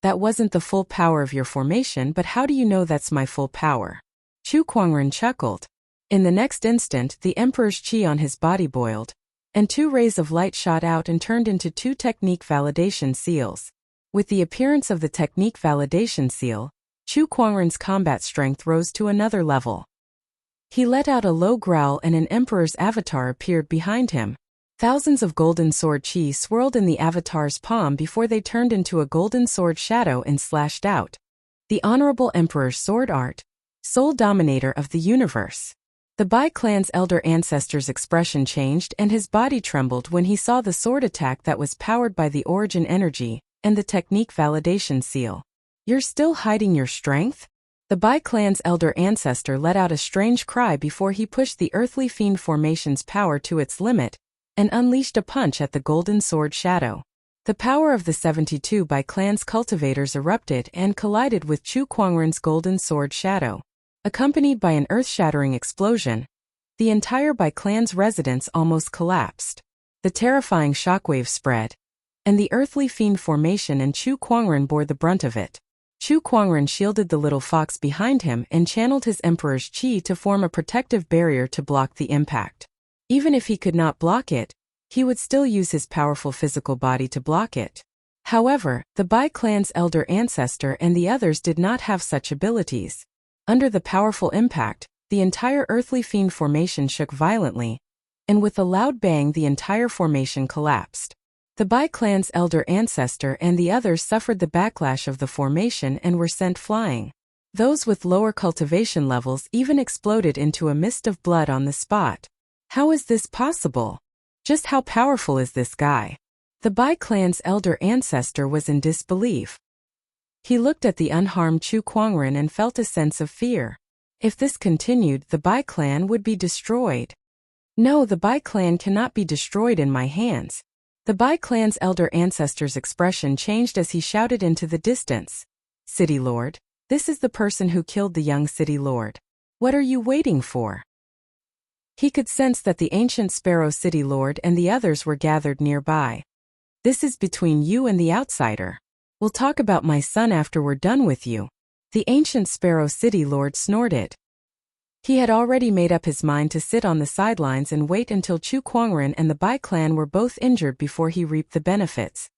A: That wasn't the full power of your formation, but how do you know that's my full power? Chu Kuangren chuckled. In the next instant, the Emperor's chi on his body boiled, and 2 rays of light shot out and turned into 2 technique validation seals. With the appearance of the technique validation seal, Chu Kuangren's combat strength rose to another level. He let out a low growl and an Emperor's avatar appeared behind him. Thousands of golden sword chi swirled in the avatar's palm before they turned into a golden sword shadow and slashed out. The Honorable Emperor's sword art, sole dominator of the universe. The Bai clan's elder ancestor's expression changed and his body trembled when he saw the sword attack that was powered by the origin energy and the technique validation seal. You're still hiding your strength? The Bai clan's elder ancestor let out a strange cry before he pushed the earthly fiend formation's power to its limit and unleashed a punch at the golden sword shadow. The power of the 72 Bai clan's cultivators erupted and collided with Chu Kuangren's golden sword shadow. Accompanied by an earth-shattering explosion, the entire Bai clan's residence almost collapsed. The terrifying shockwave spread, and the earthly fiend formation and Chu Kuangren bore the brunt of it. Chu Kuangren shielded the little fox behind him and channeled his Emperor's chi to form a protective barrier to block the impact. Even if he could not block it, he would still use his powerful physical body to block it. However, the Bai clan's elder ancestor and the others did not have such abilities. Under the powerful impact, the entire earthly fiend formation shook violently, and with a loud bang the entire formation collapsed. The Bai clan's elder ancestor and the others suffered the backlash of the formation and were sent flying. Those with lower cultivation levels even exploded into a mist of blood on the spot. How is this possible? Just how powerful is this guy? The Bai clan's elder ancestor was in disbelief. He looked at the unharmed Chu Kuangren and felt a sense of fear. If this continued, the Bai clan would be destroyed. No, the Bai clan cannot be destroyed in my hands. The Bai clan's elder ancestor's expression changed as he shouted into the distance. City Lord, this is the person who killed the young City Lord. What are you waiting for? He could sense that the ancient Sparrow City Lord and the others were gathered nearby. This is between you and the outsider. We'll talk about my son after we're done with you. The ancient Sparrow City Lord snorted. He had already made up his mind to sit on the sidelines and wait until Chu Kuangren and the Bai clan were both injured before he reaped the benefits.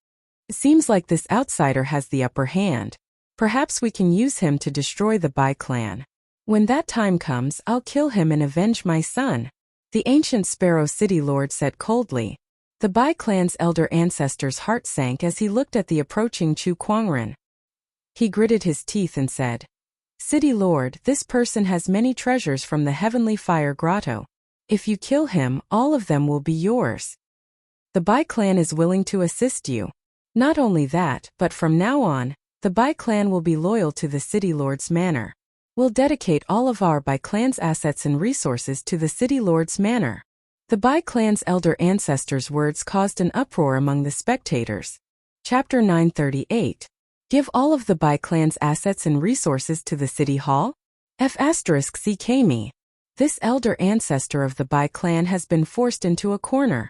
A: It seems like this outsider has the upper hand. Perhaps we can use him to destroy the Bai clan. When that time comes, I'll kill him and avenge my son. The ancient Sparrow City Lord said coldly. The Bai clan's elder ancestor's heart sank as he looked at the approaching Chu Kuangren. He gritted his teeth and said, City Lord, this person has many treasures from the heavenly fire grotto. If you kill him, all of them will be yours. The Bai clan is willing to assist you. Not only that, but from now on, the Bai clan will be loyal to the City Lord's manor. We'll dedicate all of our Bai clan's assets and resources to the City Lord's manor. The Bai clan's elder ancestors' words caused an uproar among the spectators. Chapter 938. Give all of the Bai clan's assets and resources to the City Hall? F***CK. This elder ancestor of the Bai clan has been forced into a corner.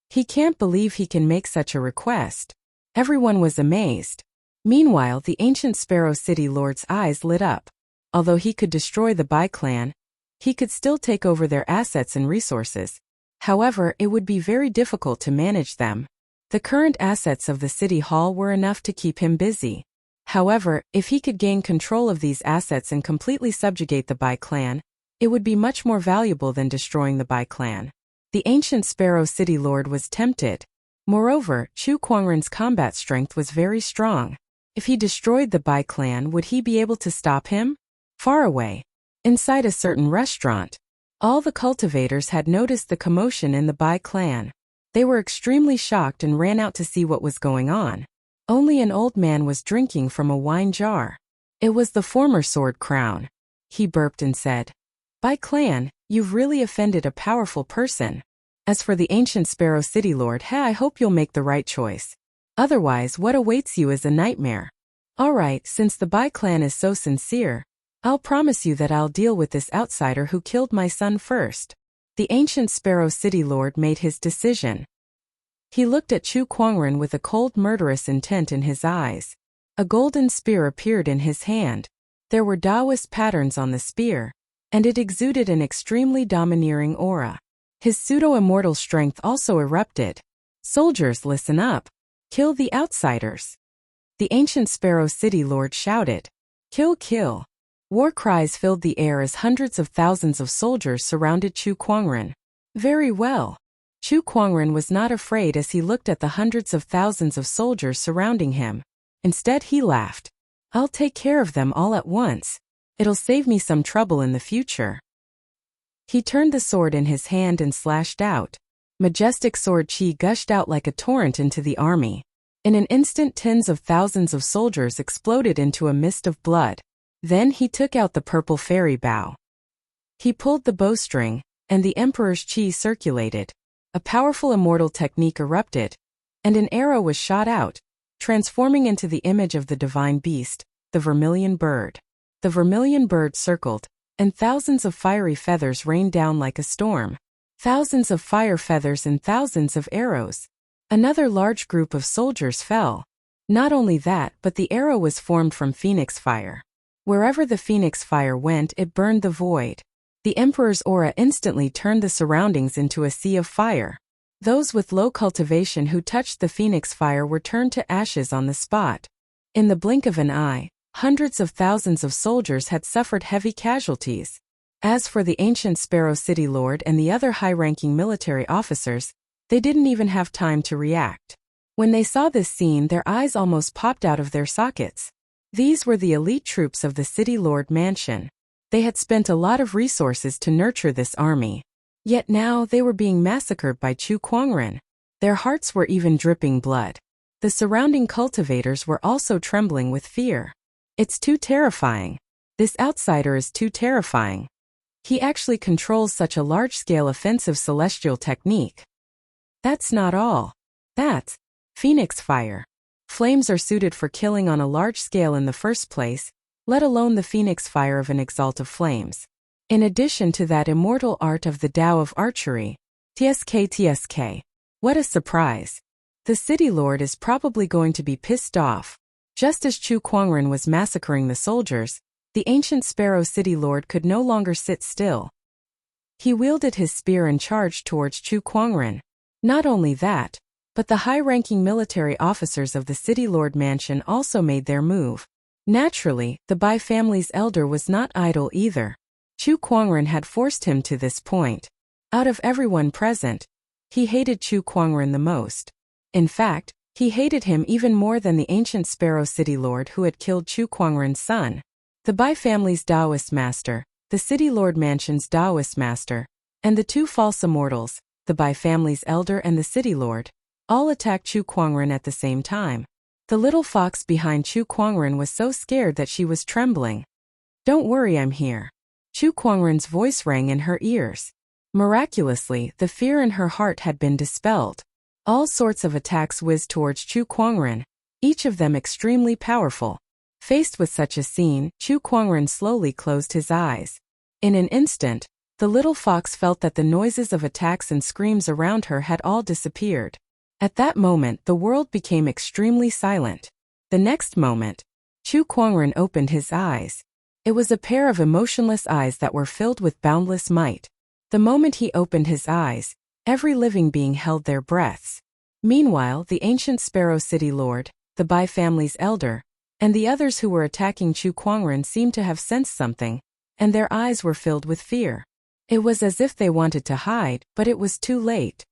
A: He can't believe he can make such a request. Everyone was amazed. Meanwhile, the ancient Sparrow City Lord's eyes lit up. Although he could destroy the Bai clan, he could still take over their assets and resources. However, it would be very difficult to manage them. The current assets of the city hall were enough to keep him busy. However, if he could gain control of these assets and completely subjugate the Bai clan, it would be much more valuable than destroying the Bai clan. The ancient Sparrow City Lord was tempted. Moreover, Chu Kuangren's combat strength was very strong. If he destroyed the Bai clan, would he be able to stop him? Far away, inside a certain restaurant, all the cultivators had noticed the commotion in the Bai clan. They were extremely shocked and ran out to see what was going on. Only an old man was drinking from a wine jar. It was the former Sword Crown. He burped and said, "Bai clan, you've really offended a powerful person. As for the ancient Sparrow City Lord, I hope you'll make the right choice. Otherwise, what awaits you is a nightmare. Alright, since the Bai clan is so sincere, I'll promise you that I'll deal with this outsider who killed my son first." The ancient Sparrow City Lord made his decision. He looked at Chu Kuangren with a cold murderous intent in his eyes. A golden spear appeared in his hand. There were Taoist patterns on the spear, and it exuded an extremely domineering aura. His pseudo-immortal strength also erupted. "Soldiers, listen up. Kill the outsiders." The ancient Sparrow City Lord shouted, "Kill, kill." War cries filled the air as hundreds of thousands of soldiers surrounded Chu Kuangren. Very well. Chu Kuangren was not afraid as he looked at the hundreds of thousands of soldiers surrounding him. Instead, he laughed. "I'll take care of them all at once. It'll save me some trouble in the future." He turned the sword in his hand and slashed out. Majestic sword chi gushed out like a torrent into the army. In an instant, tens of thousands of soldiers exploded into a mist of blood. Then he took out the purple fairy bow. He pulled the bowstring, and the Emperor's chi circulated. A powerful immortal technique erupted, and an arrow was shot out, transforming into the image of the divine beast, the vermilion bird. The vermilion bird circled, and thousands of fiery feathers rained down like a storm. Thousands of fire feathers and thousands of arrows. Another large group of soldiers fell. Not only that, but the arrow was formed from phoenix fire. Wherever the phoenix fire went, it burned the void. The Emperor's aura instantly turned the surroundings into a sea of fire. Those with low cultivation who touched the phoenix fire were turned to ashes on the spot. In the blink of an eye, hundreds of thousands of soldiers had suffered heavy casualties. As for the ancient Sparrow City Lord and the other high-ranking military officers, they didn't even have time to react. When they saw this scene, their eyes almost popped out of their sockets. These were the elite troops of the City Lord Mansion. They had spent a lot of resources to nurture this army. Yet now they were being massacred by Chu Kuangren. Their hearts were even dripping blood. The surrounding cultivators were also trembling with fear. It's too terrifying. This outsider is too terrifying. He actually controls such a large-scale offensive celestial technique. That's not all. That's phoenix fire. Flames are suited for killing on a large scale in the first place, let alone the phoenix fire of an exalt of flames. In addition to that immortal art of the Tao of archery, TSK. What a surprise. The City Lord is probably going to be pissed off. Just as Chu Kuangren was massacring the soldiers, the ancient Sparrow City Lord could no longer sit still. He wielded his spear and charged towards Chu Kuangren. Not only that, but the high-ranking military officers of the City Lord Mansion also made their move. Naturally, the Bai family's elder was not idle either. Chu Kuangren had forced him to this point. Out of everyone present, he hated Chu Kuangren the most. In fact, he hated him even more than the ancient Sparrow City Lord who had killed Chu Kuangren's son. The Bai family's Taoist master, the City Lord Mansion's Taoist master, and the two false immortals, the Bai family's elder and the City Lord, all attacked Chu Kuangren at the same time. The little fox behind Chu Kuangren was so scared that she was trembling. "Don't worry, I'm here." Chu Kuangren's voice rang in her ears. Miraculously, the fear in her heart had been dispelled. All sorts of attacks whizzed towards Chu Kuangren, each of them extremely powerful. Faced with such a scene, Chu Kuangren slowly closed his eyes. In an instant, the little fox felt that the noises of attacks and screams around her had all disappeared. At that moment, the world became extremely silent. The next moment, Chu Kuangren opened his eyes. It was a pair of emotionless eyes that were filled with boundless might. The moment he opened his eyes, every living being held their breaths. Meanwhile, the ancient Sparrow City Lord, the Bai family's elder, and the others who were attacking Chu Kuangren seemed to have sensed something, and their eyes were filled with fear. It was as if they wanted to hide, but it was too late.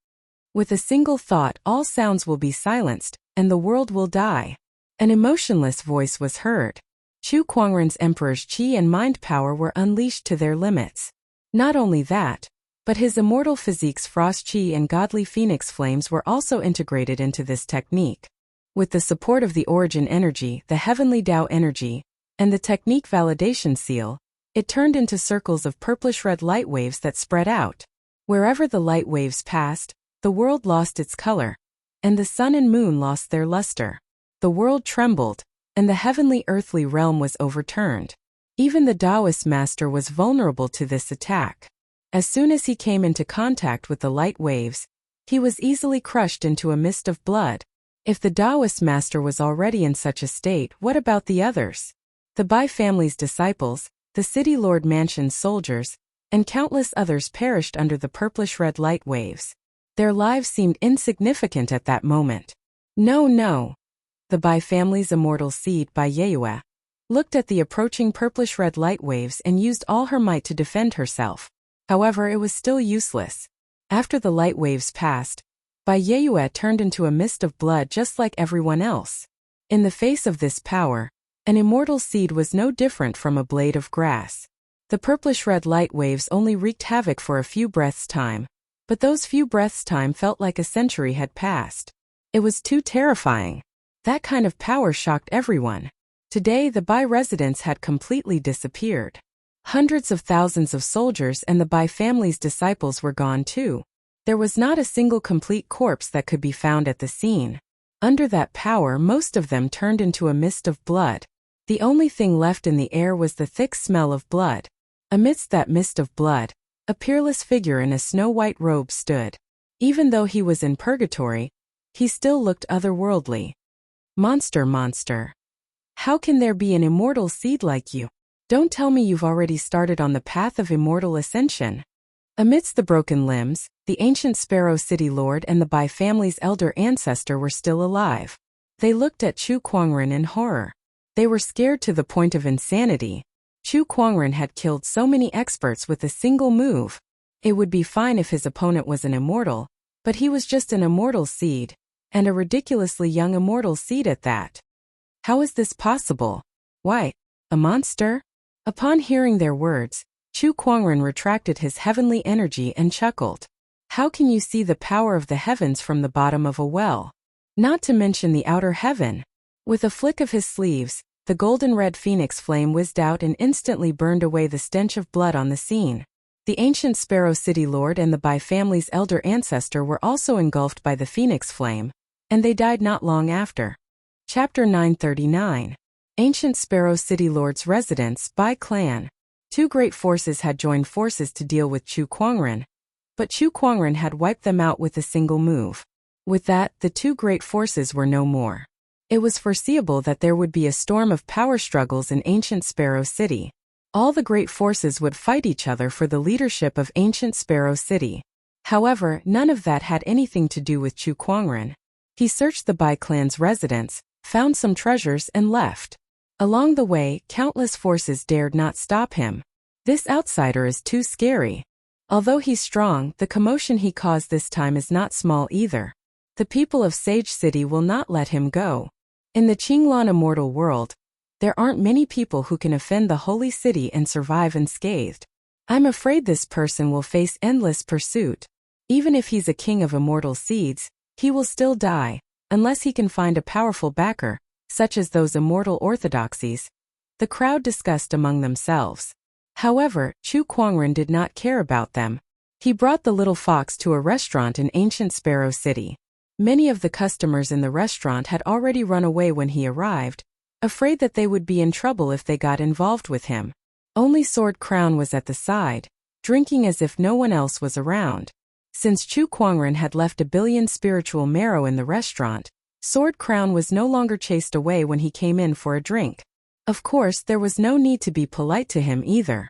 A: With a single thought, all sounds will be silenced, and the world will die. An emotionless voice was heard. Chu Kuangren's emperor's qi and mind power were unleashed to their limits. Not only that, but his immortal physique's frost qi and godly phoenix flames were also integrated into this technique. With the support of the origin energy, the heavenly Tao energy, and the technique validation seal, it turned into circles of purplish-red light waves that spread out. Wherever the light waves passed, the world lost its color, and the sun and moon lost their luster. The world trembled, and the heavenly earthly realm was overturned. Even the Taoist master was vulnerable to this attack. As soon as he came into contact with the light waves, he was easily crushed into a mist of blood. If the Taoist master was already in such a state, what about the others? The Bai family's disciples, the City Lord Mansion's soldiers, and countless others perished under the purplish-red light waves. Their lives seemed insignificant at that moment. No. The Bai family's immortal seed, Bai Yeyue, looked at the approaching purplish-red light waves and used all her might to defend herself. However, it was still useless. After the light waves passed, Bai Yeyue turned into a mist of blood just like everyone else. In the face of this power, an immortal seed was no different from a blade of grass. The purplish-red light waves only wreaked havoc for a few breaths' time, but those few breaths' time felt like a century had passed. It was too terrifying. That kind of power shocked everyone. Today, the Bai residents had completely disappeared. Hundreds of thousands of soldiers and the Bai family's disciples were gone too. There was not a single complete corpse that could be found at the scene. Under that power, most of them turned into a mist of blood. The only thing left in the air was the thick smell of blood. Amidst that mist of blood, a peerless figure in a snow-white robe stood. Even though he was in purgatory, he still looked otherworldly. Monster. How can there be an immortal seed like you? Don't tell me you've already started on the path of immortal ascension. Amidst the broken limbs, the ancient Sparrow City Lord and the Bai family's elder ancestor were still alive. They looked at Chu Kuangren in horror. They were scared to the point of insanity. Chu Kuangren had killed so many experts with a single move. It would be fine if his opponent was an immortal, but he was just an immortal seed, and a ridiculously young immortal seed at that. How is this possible? Why, a monster? Upon hearing their words, Chu Kuangren retracted his heavenly energy and chuckled. How can you see the power of the heavens from the bottom of a well? Not to mention the outer heaven. With a flick of his sleeves, the golden-red phoenix flame whizzed out and instantly burned away the stench of blood on the scene. The ancient Sparrow City Lord and the Bai family's elder ancestor were also engulfed by the phoenix flame, and they died not long after. Chapter 939. Ancient Sparrow City Lord's residence, Bai clan. Two great forces had joined forces to deal with Chu Kuangren, but Chu Kuangren had wiped them out with a single move. With that, the two great forces were no more. It was foreseeable that there would be a storm of power struggles in ancient Sparrow City. All the great forces would fight each other for the leadership of ancient Sparrow City. However, none of that had anything to do with Chu Kuangren. He searched the Bai clan's residence, found some treasures and left. Along the way, countless forces dared not stop him. This outsider is too scary. Although he's strong, the commotion he caused this time is not small either. The people of Sage City will not let him go. In the Qinglan immortal world, there aren't many people who can offend the holy city and survive unscathed. I'm afraid this person will face endless pursuit. Even if he's a king of immortal seeds, he will still die, unless he can find a powerful backer, such as those immortal orthodoxies. The crowd discussed among themselves. However, Chu Kuangren did not care about them. He brought the little fox to a restaurant in ancient Sparrow City. Many of the customers in the restaurant had already run away when he arrived, afraid that they would be in trouble if they got involved with him. Only Sword Crown was at the side, drinking as if no one else was around. Since Chu Kuangren had left 1 billion spiritual marrow in the restaurant, Sword Crown was no longer chased away when he came in for a drink. Of course, there was no need to be polite to him either.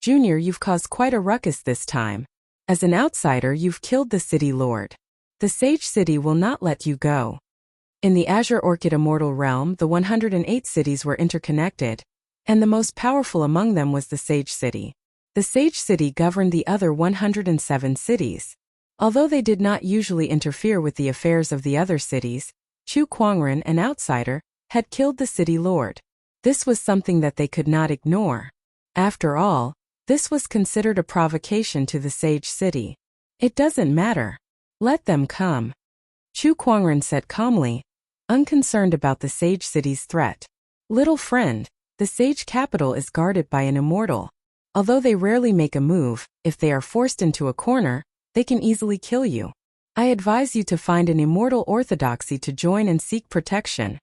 A: Junior, you've caused quite a ruckus this time. As an outsider, you've killed the city lord. The Sage City will not let you go. In the Azure Orchid Immortal Realm, the 108 cities were interconnected, and the most powerful among them was the Sage City. The Sage City governed the other 107 cities. Although they did not usually interfere with the affairs of the other cities, Chu Kuangren, an outsider, had killed the city lord. This was something that they could not ignore. After all, this was considered a provocation to the Sage City. It doesn't matter. Let them come. Chu Kuangren said calmly, unconcerned about the Sage City's threat. Little friend, the Sage capital is guarded by an immortal. Although they rarely make a move, if they are forced into a corner, they can easily kill you. I advise you to find an immortal orthodoxy to join and seek protection.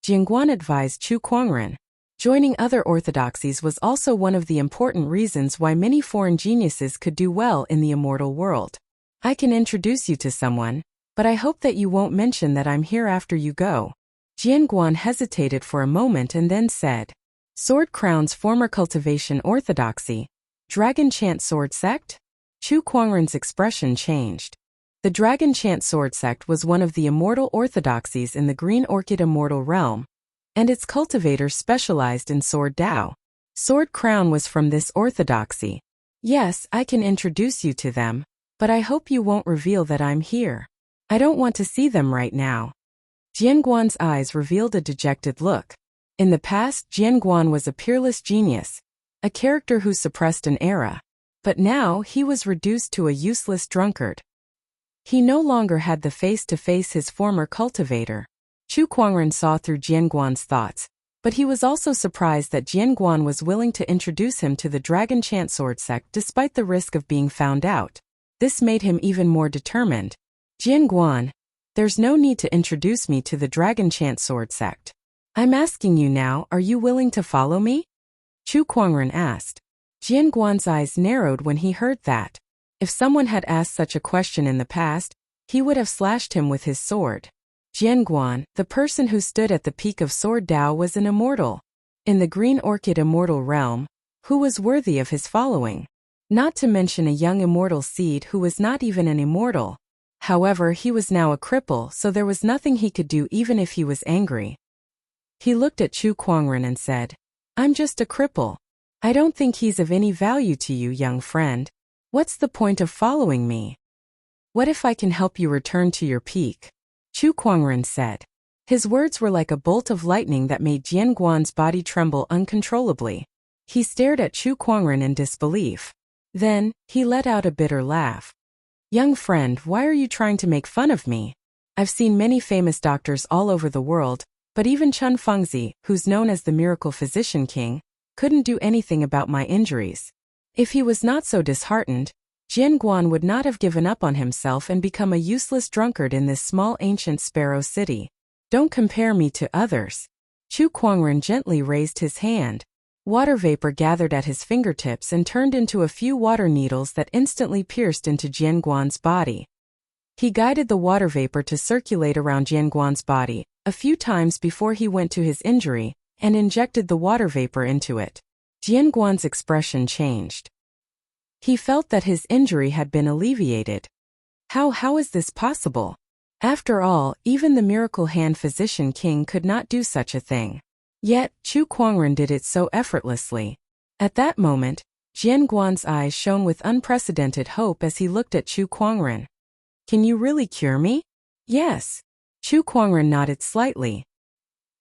A: Jianguan advised Chu Kuangren. Joining other orthodoxies was also one of the important reasons why many foreign geniuses could do well in the immortal world. I can introduce you to someone, but I hope that you won't mention that I'm here after you go. Jianguan hesitated for a moment and then said, Sword Crown's former cultivation orthodoxy, Dragon Chant Sword Sect? Chu Kuangren's expression changed. The Dragon Chant Sword Sect was one of the immortal orthodoxies in the Green Orchid Immortal Realm, and its cultivators specialized in Sword Dao. Sword Crown was from this orthodoxy. Yes, I can introduce you to them, but I hope you won't reveal that I'm here. I don't want to see them right now. Jianguan's eyes revealed a dejected look. In the past, Jianguan was a peerless genius, a character who suppressed an era. But now he was reduced to a useless drunkard. He no longer had the face to face his former cultivator. Chu Kuangren saw through Jianguan's thoughts, but he was also surprised that Jianguan was willing to introduce him to the Dragon Chant Sword Sect despite the risk of being found out. This made him even more determined. Jianguan, there's no need to introduce me to the Dragon Chant Sword Sect. I'm asking you now, are you willing to follow me? Chu Kuangren asked. Jianguan's eyes narrowed when he heard that. If someone had asked such a question in the past, he would have slashed him with his sword. Jianguan, the person who stood at the peak of Sword Dao, was an immortal. In the Green Orchid Immortal Realm, who was worthy of his following? Not to mention a young immortal seed who was not even an immortal. However, he was now a cripple, so there was nothing he could do even if he was angry. He looked at Chu Kuangren and said, I'm just a cripple. I don't think he's of any value to you, young friend. What's the point of following me? What if I can help you return to your peak? Chu Kuangren said. His words were like a bolt of lightning that made Jianguan's body tremble uncontrollably. He stared at Chu Kuangren in disbelief. Then, he let out a bitter laugh. Young friend, why are you trying to make fun of me? I've seen many famous doctors all over the world, but even Chun Fengzi, who's known as the Miracle Physician King, couldn't do anything about my injuries. If he was not so disheartened, Jianguan would not have given up on himself and become a useless drunkard in this small ancient sparrow city. Don't compare me to others. Chu Kuangren gently raised his hand. Water vapor gathered at his fingertips and turned into a few water needles that instantly pierced into Jianguan's body. He guided the water vapor to circulate around Jianguan's body a few times before he went to his injury and injected the water vapor into it. Jianguan's expression changed. He felt that his injury had been alleviated. How is this possible? After all, even the Miracle Hand Physician King could not do such a thing. Yet, Chu Kuangren did it so effortlessly. At that moment, Jianguan's eyes shone with unprecedented hope as he looked at Chu Kuangren. Can you really cure me? Yes. Chu Kuangren nodded slightly.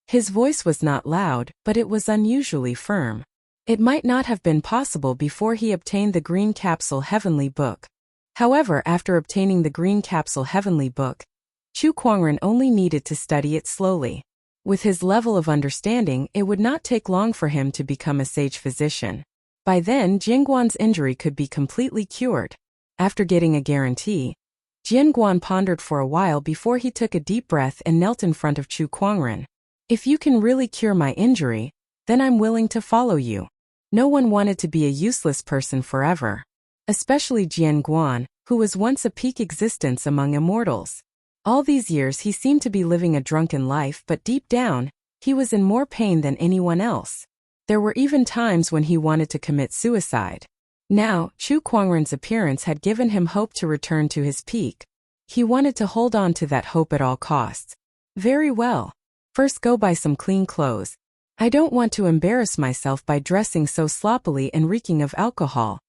A: His voice was not loud, but it was unusually firm. It might not have been possible before he obtained the Green Capsule Heavenly Book. However, after obtaining the Green Capsule Heavenly Book, Chu Kuangren only needed to study it slowly. With his level of understanding, it would not take long for him to become a sage physician. By then, Jianguan's injury could be completely cured. After getting a guarantee, Jianguan pondered for a while before he took a deep breath and knelt in front of Chu Kuangren. If you can really cure my injury, then I'm willing to follow you. No one wanted to be a useless person forever. Especially Jian Guan, who was once a peak existence among immortals. All these years he seemed to be living a drunken life, but deep down, he was in more pain than anyone else. There were even times when he wanted to commit suicide. Now, Chu Kuangren's appearance had given him hope to return to his peak. He wanted to hold on to that hope at all costs. Very well. First go buy some clean clothes. I don't want to embarrass myself by dressing so sloppily and reeking of alcohol.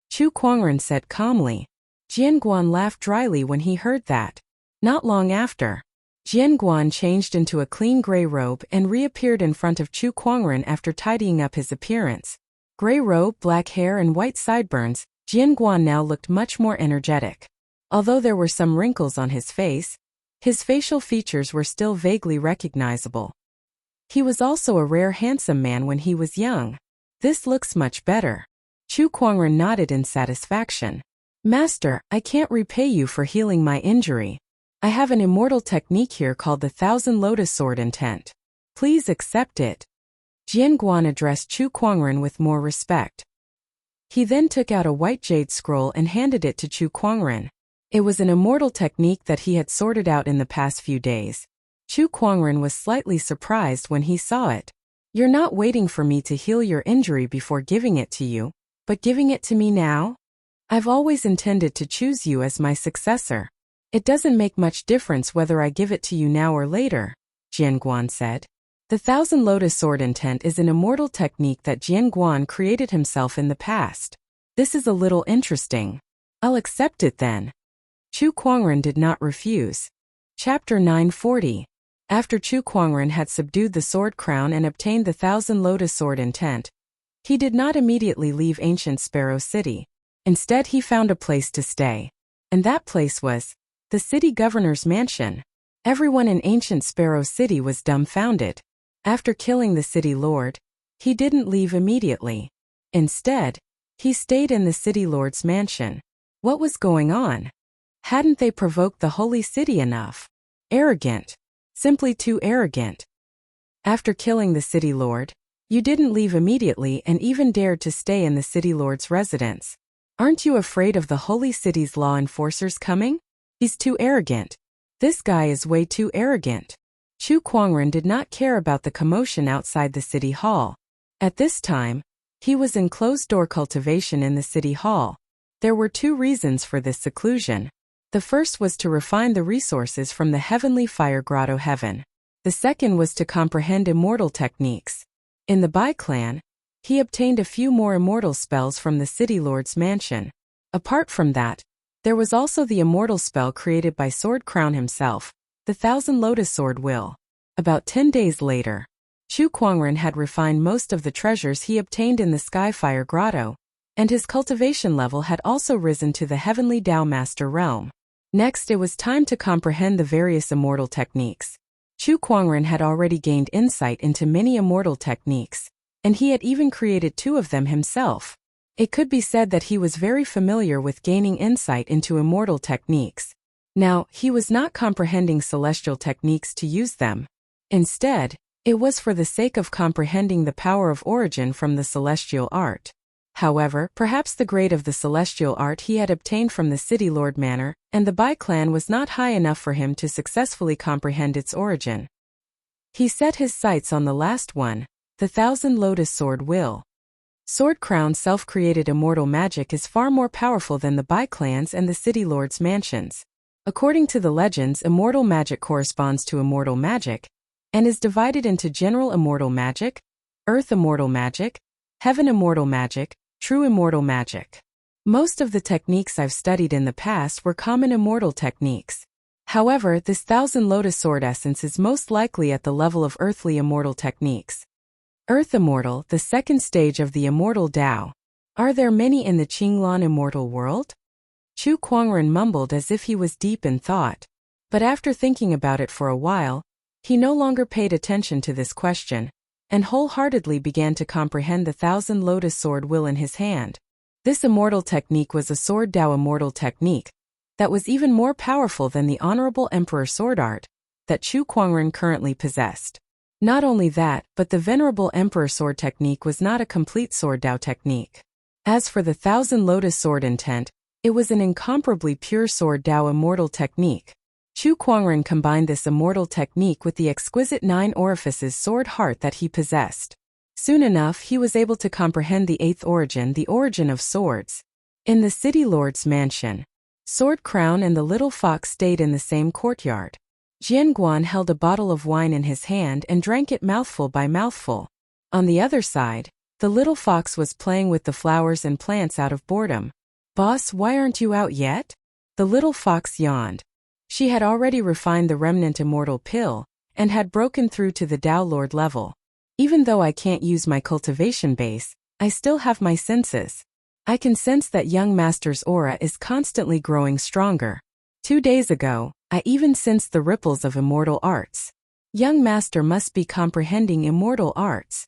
A: Chu Kuangren said calmly. Jian Guan laughed dryly when he heard that. Not long after, Jian Guan changed into a clean gray robe and reappeared in front of Chu Kuangren after tidying up his appearance. Gray robe, black hair and white sideburns, Jian Guan now looked much more energetic. Although there were some wrinkles on his face, his facial features were still vaguely recognizable. He was also a rare handsome man when he was young. This looks much better. Chu Kuangren nodded in satisfaction. Master, I can't repay you for healing my injury. I have an immortal technique here called the Thousand Lotus Sword Intent. Please accept it. Jian Guan addressed Chu Kuangren with more respect. He then took out a white jade scroll and handed it to Chu Kuangren. It was an immortal technique that he had sorted out in the past few days. Chu Kuangren was slightly surprised when he saw it. You're not waiting for me to heal your injury before giving it to you, but giving it to me now? I've always intended to choose you as my successor. It doesn't make much difference whether I give it to you now or later, Jian Guan said. The Thousand Lotus Sword Intent is an immortal technique that Jian Guan created himself in the past. This is a little interesting. I'll accept it then. Chu Kuangren did not refuse. Chapter 940. After Chu Kuangren had subdued the sword crown and obtained the Thousand Lotus Sword Intent, he did not immediately leave ancient Sparrow City. Instead he found a place to stay. And that place was the city governor's mansion. Everyone in ancient Sparrow City was dumbfounded. After killing the city lord, he didn't leave immediately. Instead, he stayed in the city lord's mansion. What was going on? Hadn't they provoked the holy city enough? Arrogant. Simply too arrogant. After killing the city lord, you didn't leave immediately and even dared to stay in the city lord's residence. Aren't you afraid of the holy city's law enforcers coming? He's too arrogant. This guy is way too arrogant. Chu Kuangren did not care about the commotion outside the city hall. At this time, he was in closed-door cultivation in the city hall. There were two reasons for this seclusion. The first was to refine the resources from the heavenly fire grotto heaven. The second was to comprehend immortal techniques. In the Bai clan, he obtained a few more immortal spells from the city lord's mansion. Apart from that, there was also the immortal spell created by Sword Crown himself, the Thousand Lotus Sword Will. About 10 days later, Chu Kuangren had refined most of the treasures he obtained in the Skyfire Grotto, and his cultivation level had also risen to the Heavenly Tao Master realm. Next, it was time to comprehend the various immortal techniques. Chu Kuangren had already gained insight into many immortal techniques, and he had even created 2 of them himself. It could be said that he was very familiar with gaining insight into immortal techniques. Now, he was not comprehending celestial techniques to use them. Instead, it was for the sake of comprehending the power of origin from the celestial art. However, perhaps the grade of the celestial art he had obtained from the City Lord Manor and the Bai clan was not high enough for him to successfully comprehend its origin. He set his sights on the last one, the Thousand Lotus Sword Will. Sword Crown's self-created immortal magic is far more powerful than the Bai clans and the City Lord's mansions. According to the legends, immortal magic corresponds to immortal magic, and is divided into general immortal magic, earth immortal magic, heaven immortal magic, true immortal magic. Most of the techniques I've studied in the past were common immortal techniques. However, this Thousand Lotus Sword essence is most likely at the level of earthly immortal techniques. Earth immortal, the second stage of the immortal Tao. Are there many in the Qinglan immortal world? Chu Kuangren mumbled as if he was deep in thought. But after thinking about it for a while, he no longer paid attention to this question, and wholeheartedly began to comprehend the Thousand Lotus Sword Will in his hand. This immortal technique was a Sword Tao immortal technique that was even more powerful than the Honorable Emperor Sword Art that Chu Kuangren currently possessed. Not only that, but the venerable emperor sword technique was not a complete sword Dao technique. As for the Thousand Lotus sword intent, it was an incomparably pure sword Dao immortal technique. Chu Kuangren combined this immortal technique with the exquisite 9 orifices sword heart that he possessed. Soon enough he was able to comprehend the 8th origin, the origin of swords. In the city lord's mansion, Sword Crown and the little fox stayed in the same courtyard. Jian Guan held a bottle of wine in his hand and drank it mouthful by mouthful. On the other side, the little fox was playing with the flowers and plants out of boredom. "Boss, why aren't you out yet?" The little fox yawned. She had already refined the remnant immortal pill, and had broken through to the Dao Lord level. "Even though I can't use my cultivation base, I still have my senses. I can sense that young master's aura is constantly growing stronger. 2 days ago, I even sensed the ripples of immortal arts. Young master must be comprehending immortal arts,"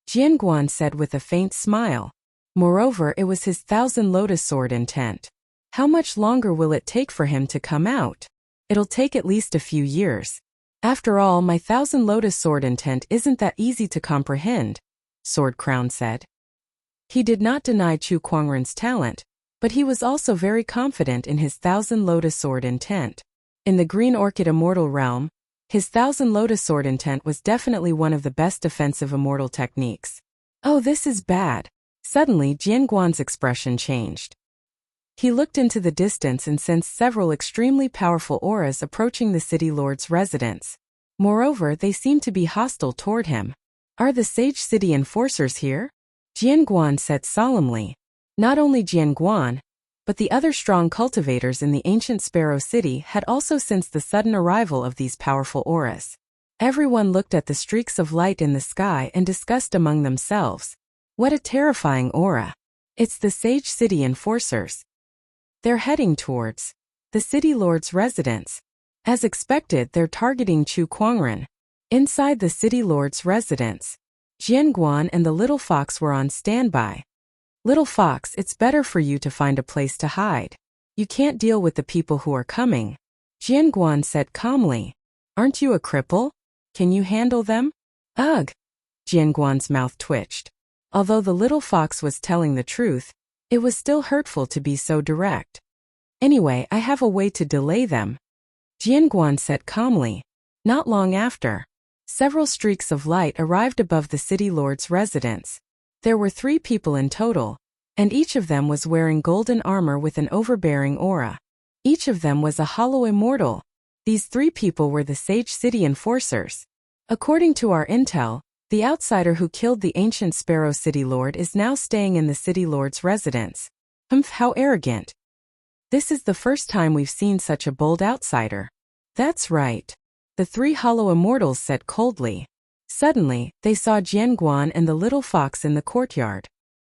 A: Jian Guan said with a faint smile. Moreover, it was his Thousand Lotus sword intent. How much longer will it take for him to come out? It'll take at least a few years. After all, my Thousand Lotus sword intent isn't that easy to comprehend, Sword Crown said. He did not deny Chu Kuangren's talent, but he was also very confident in his Thousand Lotus sword intent. In the Green Orchid immortal realm, his Thousand Lotus sword intent was definitely one of the best defensive immortal techniques. "Oh, this is bad." Suddenly, Jian Guan's expression changed. He looked into the distance and sensed several extremely powerful auras approaching the city lord's residence. Moreover, they seemed to be hostile toward him. "Are the Sage City enforcers here?" Jian Guan said solemnly. Not only Jian Guan, but the other strong cultivators in the ancient Sparrow City had also sensed the sudden arrival of these powerful auras. Everyone looked at the streaks of light in the sky and discussed among themselves. What a terrifying aura. It's the Sage City enforcers. They're heading towards the city lord's residence. As expected, they're targeting Chu Kuangren. Inside the city lord's residence, Jian Guan and the little fox were on standby. "Little fox, it's better for you to find a place to hide. You can't deal with the people who are coming," Jian Guan said calmly. "Aren't you a cripple? Can you handle them?" "Ugh." Jian Guan's mouth twitched. Although the little fox was telling the truth, it was still hurtful to be so direct. "Anyway, I have a way to delay them," Jian Guan said calmly. Not long after, several streaks of light arrived above the city lord's residence. There were 3 people in total, and each of them was wearing golden armor with an overbearing aura. Each of them was a hollow immortal. These 3 people were the Sage City enforcers. According to our intel, the outsider who killed the ancient Sparrow City Lord is now staying in the City Lord's residence. Humph, how arrogant. This is the first time we've seen such a bold outsider. That's right, the 3 hollow immortals said coldly. Suddenly, they saw Jian Guan and the little fox in the courtyard.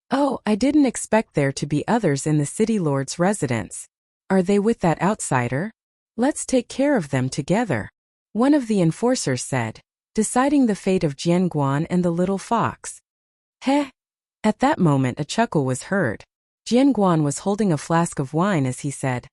A: "Oh, I didn't expect there to be others in the City Lord's residence. Are they with that outsider? Let's take care of them together," one of the enforcers said, deciding the fate of Jian Guan and the little fox. Heh! At that moment a chuckle was heard. Jian Guan was holding a flask of wine as he said,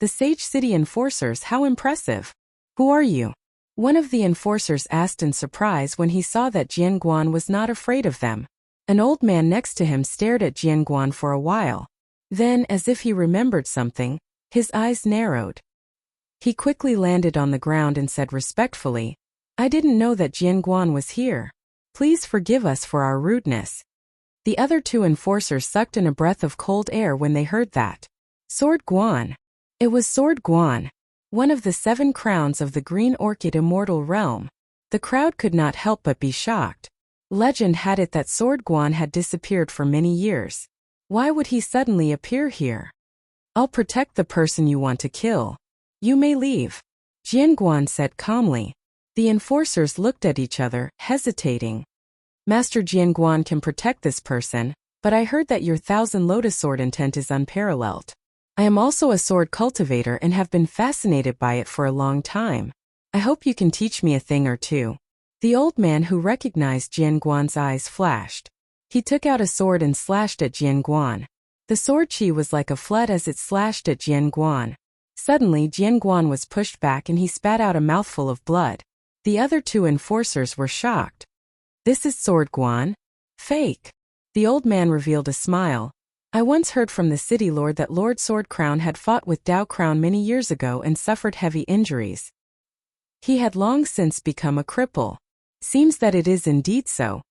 A: "The Sage City enforcers, how impressive. Who are you?" One of the enforcers asked in surprise when he saw that Jian Guan was not afraid of them. An old man next to him stared at Jian Guan for a while. Then, as if he remembered something, his eyes narrowed. He quickly landed on the ground and said respectfully, "I didn't know that Jian Guan was here. Please forgive us for our rudeness." The other 2 enforcers sucked in a breath of cold air when they heard that. Sword Guan. It was Sword Guan, one of the 7 crowns of the Green Orchid immortal realm. The crowd could not help but be shocked. Legend had it that Sword Guan had disappeared for many years. Why would he suddenly appear here? "I'll protect the person you want to kill. You may leave," Jian Guan said calmly. The enforcers looked at each other, hesitating. "Master Jian Guan can protect this person, but I heard that your Thousand Lotus sword intent is unparalleled. I am also a sword cultivator and have been fascinated by it for a long time. I hope you can teach me a thing or two." The old man who recognized Jian Guan's eyes flashed. He took out a sword and slashed at Jian Guan. The sword chi was like a flood as it slashed at Jian Guan. Suddenly, Jian Guan was pushed back and he spat out a mouthful of blood. The other two enforcers were shocked. This is Sword Guan? Fake. The old man revealed a smile. I once heard from the city lord that Lord Sword Crown had fought with Dao Crown many years ago and suffered heavy injuries. He had long since become a cripple. Seems that it is indeed so.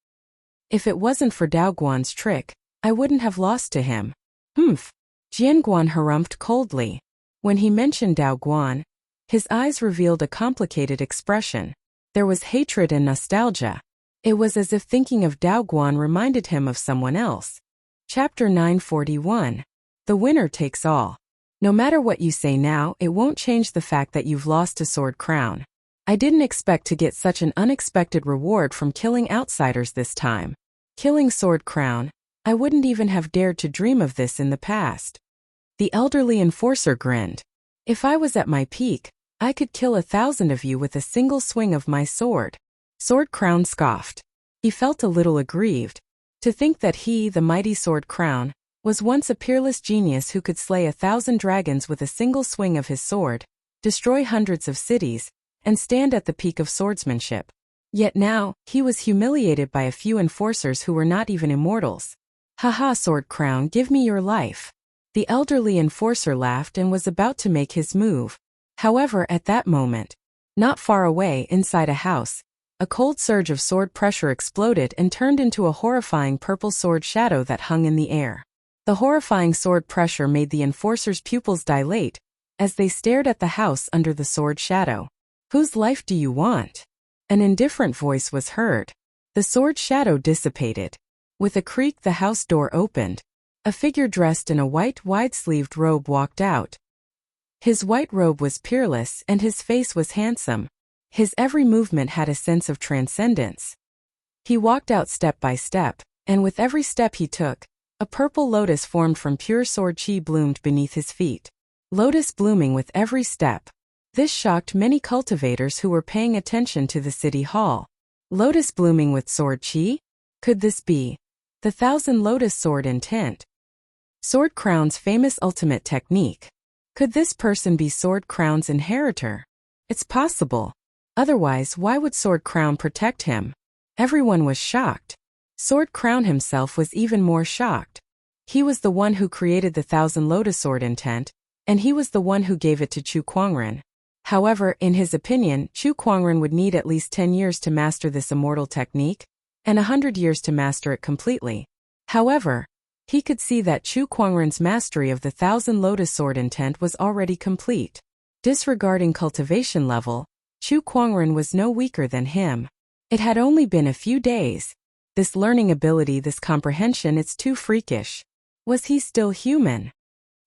A: If it wasn't for Dao Guan's trick, I wouldn't have lost to him. Humph. Jian Guan harumphed coldly. When he mentioned Dao Guan, his eyes revealed a complicated expression. There was hatred and nostalgia. It was as if thinking of Dao Guan reminded him of someone else. Chapter 941. The winner takes all. No matter what you say now, it won't change the fact that you've lost to Sword Crown. I didn't expect to get such an unexpected reward from killing outsiders this time. Killing Sword Crown, I wouldn't even have dared to dream of this in the past. The elderly enforcer grinned. If I was at my peak, I could kill 1,000 of you with a single swing of my sword. Sword Crown scoffed. He felt a little aggrieved. To think that he, the mighty Sword Crown, was once a peerless genius who could slay 1,000 dragons with a single swing of his sword, destroy hundreds of cities, and stand at the peak of swordsmanship. Yet now, he was humiliated by a few enforcers who were not even immortals. Haha, Sword Crown, give me your life. The elderly enforcer laughed and was about to make his move. However, at that moment, not far away inside a house, a cold surge of sword pressure exploded and turned into a horrifying purple sword shadow that hung in the air. The horrifying sword pressure made the enforcer's pupils dilate as they stared at the house under the sword shadow. Whose life do you want? An indifferent voice was heard. The sword shadow dissipated. With a creak, the house door opened. A figure dressed in a white, wide-sleeved robe walked out. His white robe was peerless and his face was handsome. His every movement had a sense of transcendence. He walked out step by step, and with every step he took, a purple lotus formed from pure sword chi bloomed beneath his feet. Lotus blooming with every step. This shocked many cultivators who were paying attention to the city hall. Lotus blooming with sword chi? Could this be the 1,000 lotus sword intent? Sword Crown's famous ultimate technique. Could this person be Sword Crown's inheritor? It's possible. Otherwise, why would Sword Crown protect him? Everyone was shocked. Sword Crown himself was even more shocked. He was the one who created the 1,000 lotus sword intent, and he was the one who gave it to Chu Kuangren. However, in his opinion, Chu Kuangren would need at least 10 years to master this immortal technique, and 100 years to master it completely. However, he could see that Chu Kuangren's mastery of the 1,000 lotus sword intent was already complete. Disregarding cultivation level, Chu Kuangren was no weaker than him. It had only been a few days. This learning ability, this comprehension, it's too freakish. Was he still human?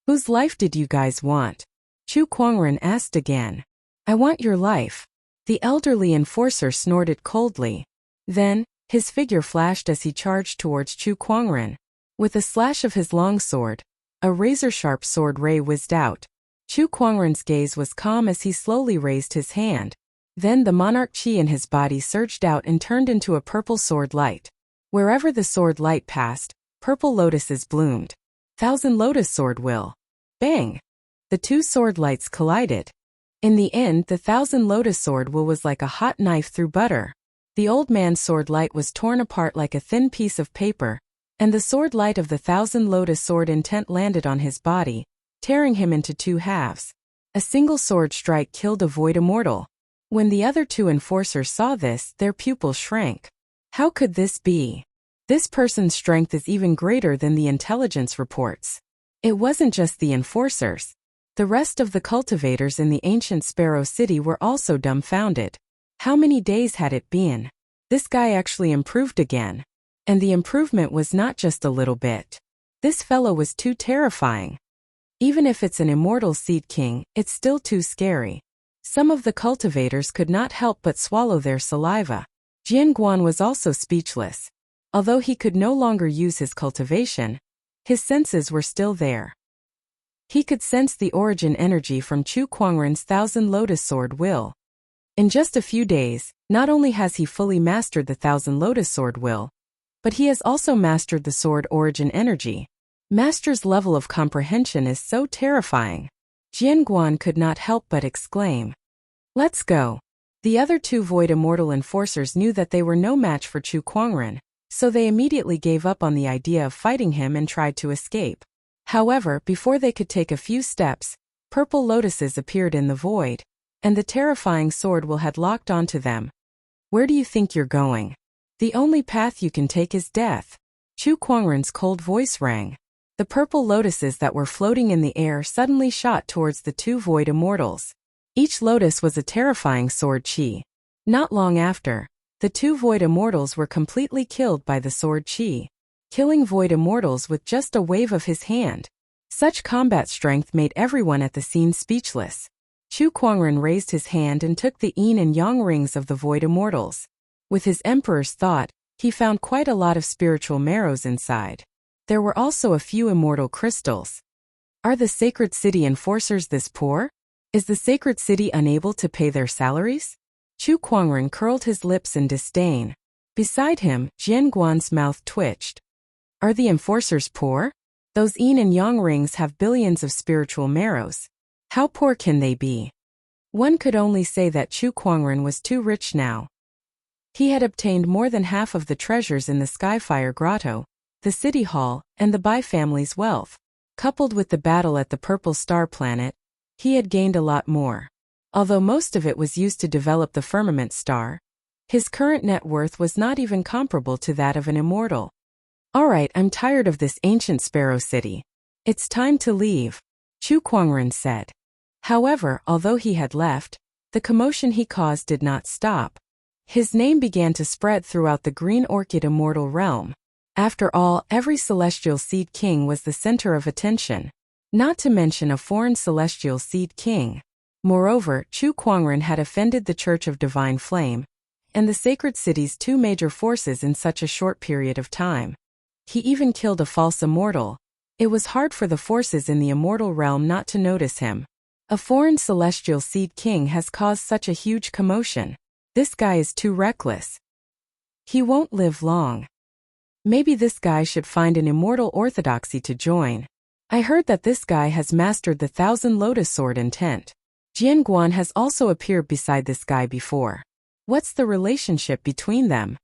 A: Whose life did you guys want? Chu Kuangren asked again. I want your life. The elderly enforcer snorted coldly. Then, his figure flashed as he charged towards Chu Kuangren. With a slash of his long sword, a razor-sharp sword ray whizzed out. Chu Kuangren's gaze was calm as he slowly raised his hand. Then the monarch chi in his body surged out and turned into a purple sword light. Wherever the sword light passed, purple lotuses bloomed. 1,000 lotus sword will. Bang! The two sword lights collided. In the end, the 1,000 lotus sword will was like a hot knife through butter. The old man's sword light was torn apart like a thin piece of paper, and the sword light of the 1,000 lotus sword intent landed on his body, tearing him into two halves. A single sword strike killed a void immortal. When the other two enforcers saw this, their pupils shrank. How could this be? This person's strength is even greater than the intelligence reports. It wasn't just the enforcers. The rest of the cultivators in the ancient Sparrow City were also dumbfounded. How many days had it been? This guy actually improved again. And the improvement was not just a little bit. This fellow was too terrifying. Even if it's an immortal Seed King, it's still too scary. Some of the cultivators could not help but swallow their saliva. Jian Guan was also speechless. Although he could no longer use his cultivation, his senses were still there. He could sense the origin energy from Chu Kuangren's 1,000 lotus sword will. In just a few days, not only has he fully mastered the 1,000 lotus sword will, but he has also mastered the sword origin energy. Master's level of comprehension is so terrifying. Jian Guan could not help but exclaim. Let's go. The other two Void Immortal enforcers knew that they were no match for Chu Kuangren, so they immediately gave up on the idea of fighting him and tried to escape. However, before they could take a few steps, purple lotuses appeared in the void, and the terrifying sword will had locked onto them. Where do you think you're going? The only path you can take is death. Chu Kuangren's cold voice rang. The purple lotuses that were floating in the air suddenly shot towards the two Void Immortals. Each lotus was a terrifying sword chi. Not long after, the two Void Immortals were completely killed by the sword chi, killing Void Immortals with just a wave of his hand. Such combat strength made everyone at the scene speechless. Chu Kuangren raised his hand and took the yin and yang rings of the Void Immortals. With his emperor's thought, he found quite a lot of spiritual marrows inside. There were also a few immortal crystals. Are the sacred city enforcers this poor? Is the sacred city unable to pay their salaries? Chu Kuangren curled his lips in disdain. Beside him, Jian Guan's mouth twitched. Are the enforcers poor? Those yin and yang rings have billions of spiritual marrows. How poor can they be? One could only say that Chu Kuangren was too rich now. He had obtained more than half of the treasures in the Skyfire Grotto, the City Hall, and the Bai family's wealth. Coupled with the battle at the Purple Star Planet, he had gained a lot more. Although most of it was used to develop the Firmament Star, his current net worth was not even comparable to that of an immortal. Alright, I'm tired of this ancient Sparrow City. It's time to leave, Chu Kuangren said. However, although he had left, the commotion he caused did not stop. His name began to spread throughout the Green Orchid Immortal Realm. After all, every Celestial Seed King was the center of attention. Not to mention a foreign Celestial Seed King. Moreover, Chu Kuangren had offended the Church of Divine Flame, and the Sacred City's two major forces in such a short period of time. He even killed a false immortal. It was hard for the forces in the immortal realm not to notice him. A foreign Celestial Seed King has caused such a huge commotion. This guy is too reckless. He won't live long. Maybe this guy should find an immortal orthodoxy to join. I heard that this guy has mastered the Thousand Lotus Sword intent. Jian Guan has also appeared beside this guy before. What's the relationship between them?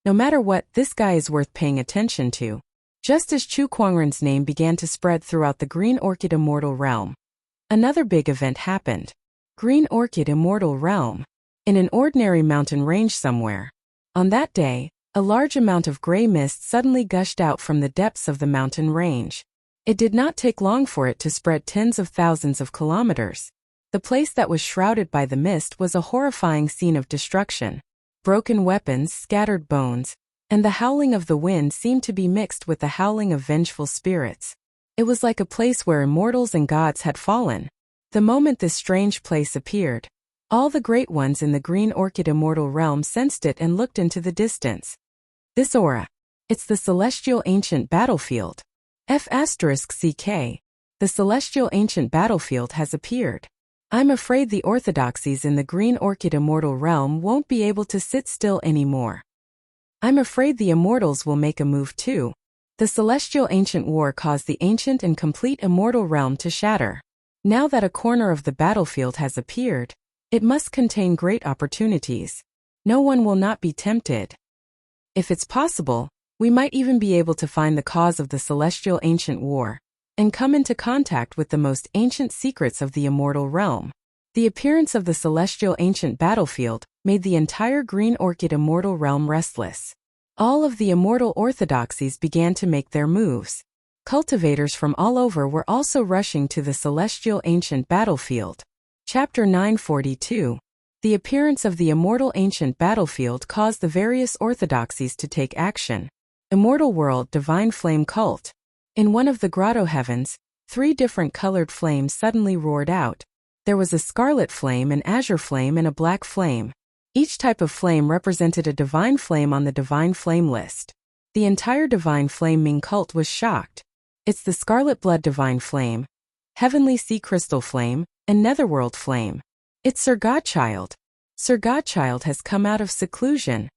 A: No matter what, this guy is worth paying attention to. Just as Chu Kuangren's name began to spread throughout the Green Orchid Immortal Realm, another big event happened. Green Orchid Immortal Realm. In an ordinary mountain range somewhere. On that day, a large amount of gray mist suddenly gushed out from the depths of the mountain range. It did not take long for it to spread tens of thousands of kilometers. The place that was shrouded by the mist was a horrifying scene of destruction. Broken weapons, scattered bones, and the howling of the wind seemed to be mixed with the howling of vengeful spirits. It was like a place where immortals and gods had fallen. The moment this strange place appeared, all the great ones in the Green Orchid Immortal Realm sensed it and looked into the distance. This aura. It's the Celestial Ancient Battlefield. F*CK. The Celestial Ancient Battlefield has appeared. I'm afraid the orthodoxies in the Green Orchid Immortal Realm won't be able to sit still anymore. I'm afraid the immortals will make a move too. The Celestial Ancient War caused the ancient and complete immortal realm to shatter. Now that a corner of the battlefield has appeared, it must contain great opportunities. No one will not be tempted. If it's possible, we might even be able to find the cause of the Celestial Ancient War, and come into contact with the most ancient secrets of the immortal realm. The appearance of the Celestial Ancient Battlefield made the entire Green Orchid Immortal Realm restless. All of the immortal orthodoxies began to make their moves. Cultivators from all over were also rushing to the Celestial Ancient Battlefield. Chapter 942. The appearance of the Immortal Ancient Battlefield caused the various orthodoxies to take action. Immortal World Divine Flame Cult. In one of the grotto heavens, 3 different colored flames suddenly roared out. There was a scarlet flame, an azure flame, and a black flame. Each type of flame represented a divine flame on the divine flame list. The entire divine flame Ming cult was shocked. It's the Scarlet Blood Divine Flame, Heavenly Sea Crystal Flame, and Netherworld Flame. It's Sir Godchild. Sir Godchild has come out of seclusion.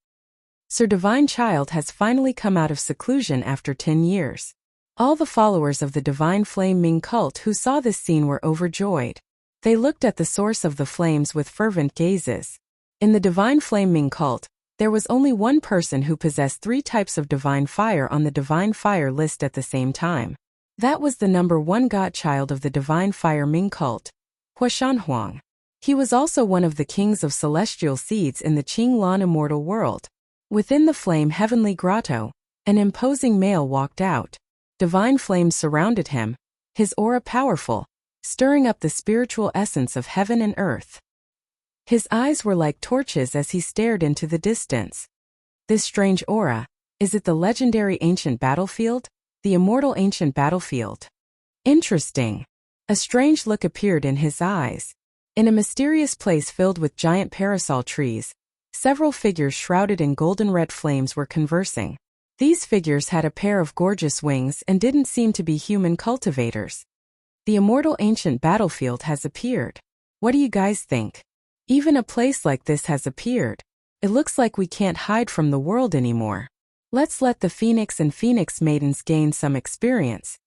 A: Sir Divine Child has finally come out of seclusion after 10 years. All the followers of the Divine Flame Ming cult who saw this scene were overjoyed. They looked at the source of the flames with fervent gazes. In the Divine Flame Ming cult, there was only one person who possessed 3 types of divine fire on the divine fire list at the same time. That was the number 1 godchild of the Divine Fire Ming cult, Huashanhuang. He was also one of the kings of celestial seeds in the Qinglan immortal world. Within the flame heavenly grotto, an imposing male walked out. Divine flames surrounded him, his aura powerful, stirring up the spiritual essence of heaven and earth. His eyes were like torches as he stared into the distance. This strange aura, is it the legendary ancient battlefield? The immortal ancient battlefield? Interesting. A strange look appeared in his eyes. In a mysterious place filled with giant parasol trees, several figures shrouded in golden red flames were conversing. These figures had a pair of gorgeous wings and didn't seem to be human cultivators. The immortal ancient battlefield has appeared. What do you guys think? Even a place like this has appeared. It looks like we can't hide from the world anymore. Let's let the Phoenix and Phoenix Maidens gain some experience.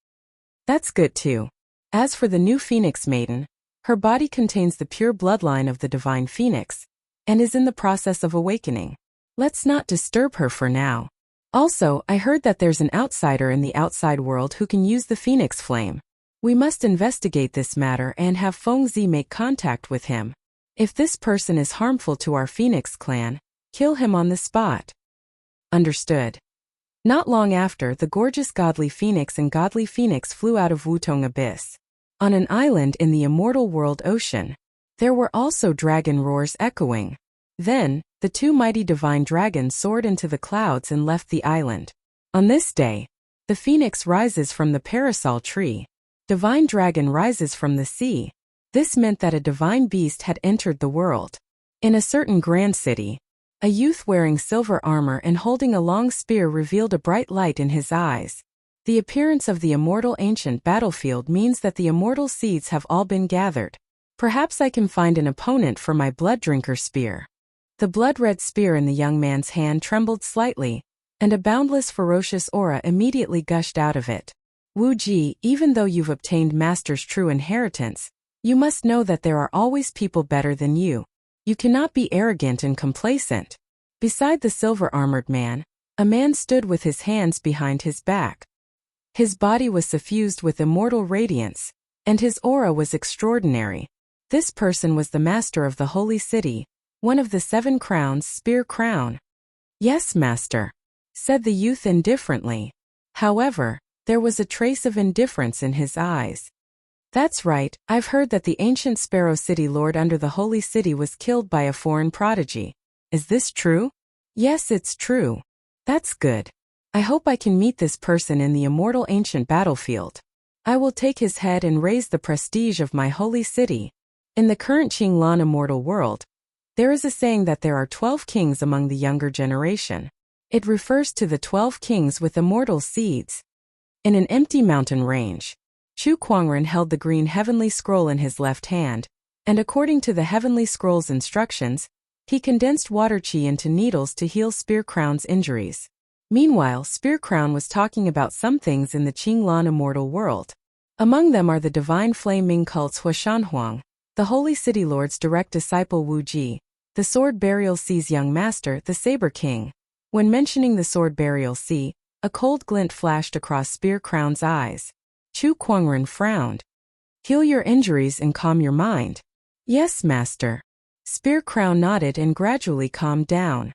A: That's good too. As for the new Phoenix Maiden, her body contains the pure bloodline of the Divine Phoenix, and is in the process of awakening. Let's not disturb her for now. Also, I heard that there's an outsider in the outside world who can use the Phoenix Flame. We must investigate this matter and have Fengzi make contact with him. If this person is harmful to our Phoenix clan, kill him on the spot. Understood. Not long after, the gorgeous Godly Phoenix and Godly Phoenix flew out of Wutong Abyss. On an island in the immortal world ocean, there were also dragon roars echoing. Then, the 2 mighty divine dragons soared into the clouds and left the island. On this day, the phoenix rises from the parasol tree. Divine dragon rises from the sea. This meant that a divine beast had entered the world. In a certain grand city, a youth wearing silver armor and holding a long spear revealed a bright light in his eyes. The appearance of the immortal ancient battlefield means that the immortal seeds have all been gathered. Perhaps I can find an opponent for my blood drinker spear. The blood-red spear in the young man's hand trembled slightly, and a boundless ferocious aura immediately gushed out of it. Wu Ji, even though you've obtained Master's true inheritance, you must know that there are always people better than you. You cannot be arrogant and complacent. Beside the silver-armored man, a man stood with his hands behind his back. His body was suffused with immortal radiance, and his aura was extraordinary. This person was the master of the holy city, one of the 7 crowns, Spear Crown. Yes, master, said the youth indifferently. However, there was a trace of indifference in his eyes. That's right, I've heard that the ancient Sparrow City Lord under the Holy City was killed by a foreign prodigy. Is this true? Yes, it's true. That's good. I hope I can meet this person in the immortal ancient battlefield. I will take his head and raise the prestige of my holy city. In the current Qinglan immortal world, there is a saying that there are 12 kings among the younger generation. It refers to the 12 kings with immortal seeds. In an empty mountain range, Chu Kuangren held the green heavenly scroll in his left hand, and according to the heavenly scroll's instructions, he condensed water qi into needles to heal Spear Crown's injuries. Meanwhile, Spear Crown was talking about some things in the Qinglan immortal world. Among them are the Divine Flame Ming cult's Huashanhuang, the Holy City Lord's direct disciple Wu Ji, the Sword Burial Sea's young master, the Saber King. When mentioning the Sword Burial Sea, a cold glint flashed across Spear Crown's eyes. Chu Kuangren frowned. Heal your injuries and calm your mind. Yes, master. Spear Crown nodded and gradually calmed down.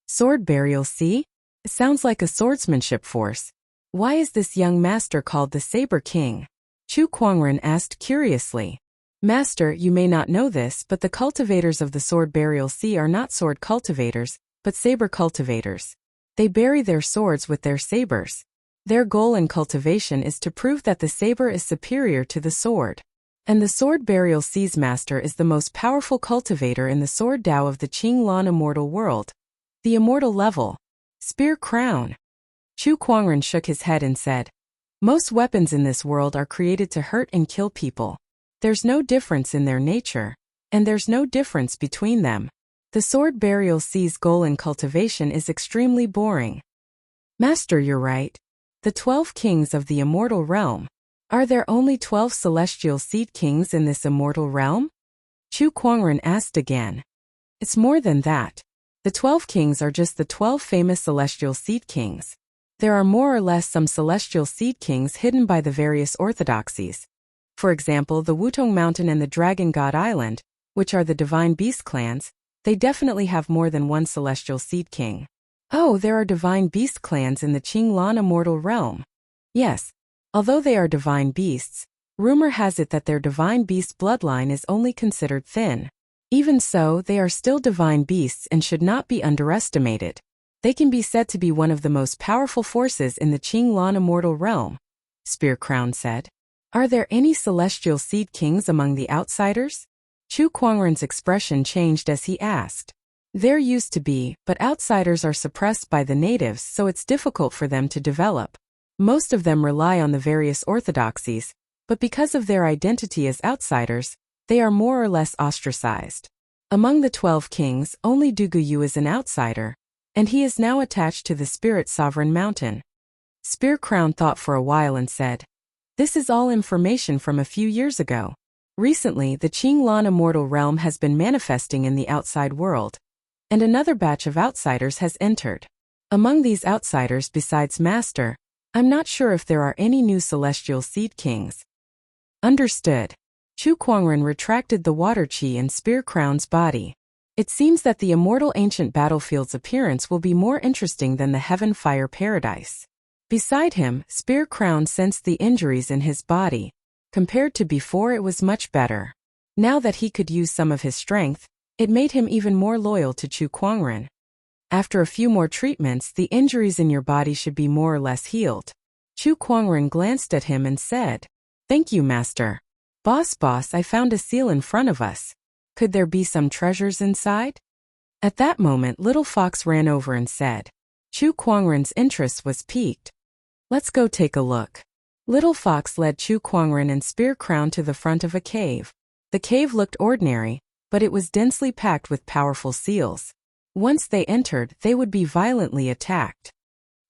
A: Sword Burial Sea? It sounds like a swordsmanship force. Why is this young master called the Saber King? Chu Kuangren asked curiously. Master, you may not know this, but the cultivators of the Sword Burial Sea are not sword cultivators, but saber cultivators. They bury their swords with their sabers. Their goal in cultivation is to prove that the saber is superior to the sword. And the Sword Burial Sea's master is the most powerful cultivator in the Sword Dao of the Qinglan immortal world. The immortal level. Spear Crown. Chu Kuangren shook his head and said, most weapons in this world are created to hurt and kill people. There's no difference in their nature, and there's no difference between them. The Sword Burial Sea's goal in cultivation is extremely boring. Master, you're right. The 12 kings of the immortal realm. Are there only 12 celestial seed kings in this immortal realm? Chu Kuangren asked again. It's more than that. The 12 kings are just the 12 famous celestial seed kings. There are more or less some celestial seed kings hidden by the various orthodoxies. For example, the Wutong Mountain and the Dragon God Island, which are the divine beast clans, they definitely have more than one celestial seed king. Oh, there are divine beast clans in the Qinglan immortal realm. Yes, although they are divine beasts, rumor has it that their divine beast bloodline is only considered thin. Even so, they are still divine beasts and should not be underestimated. They can be said to be one of the most powerful forces in the Qinglan immortal realm, Spear Crown said. Are there any celestial seed kings among the outsiders? Chu Kuangren's expression changed as he asked. There used to be, but outsiders are suppressed by the natives, so it's difficult for them to develop. Most of them rely on the various orthodoxies, but because of their identity as outsiders, they are more or less ostracized. Among the 12 kings, only Duguyu is an outsider, and he is now attached to the Spirit Sovereign Mountain. Spear Crown thought for a while and said, "This is all information from a few years ago. Recently, the Qinglan immortal realm has been manifesting in the outside world, and another batch of outsiders has entered. Among these outsiders besides Master, I'm not sure if there are any new celestial seed kings." Understood. Chu Kuangren retracted the water chi in Spear Crown's body. It seems that the immortal ancient battlefield's appearance will be more interesting than the Heaven Fire Paradise. Beside him, Spear Crown sensed the injuries in his body. Compared to before, it was much better. Now that he could use some of his strength, it made him even more loyal to Chu Kuangren. After a few more treatments, the injuries in your body should be more or less healed. Chu Kuangren glanced at him and said, "Thank you, Master. Boss, I found a seal in front of us. Could there be some treasures inside?" At that moment, Little Fox ran over and said. Chu Kuangren's interest was piqued. "Let's go take a look." Little Fox led Chu Kuangren and Spear Crown to the front of a cave. The cave looked ordinary, but it was densely packed with powerful seals. Once they entered, they would be violently attacked.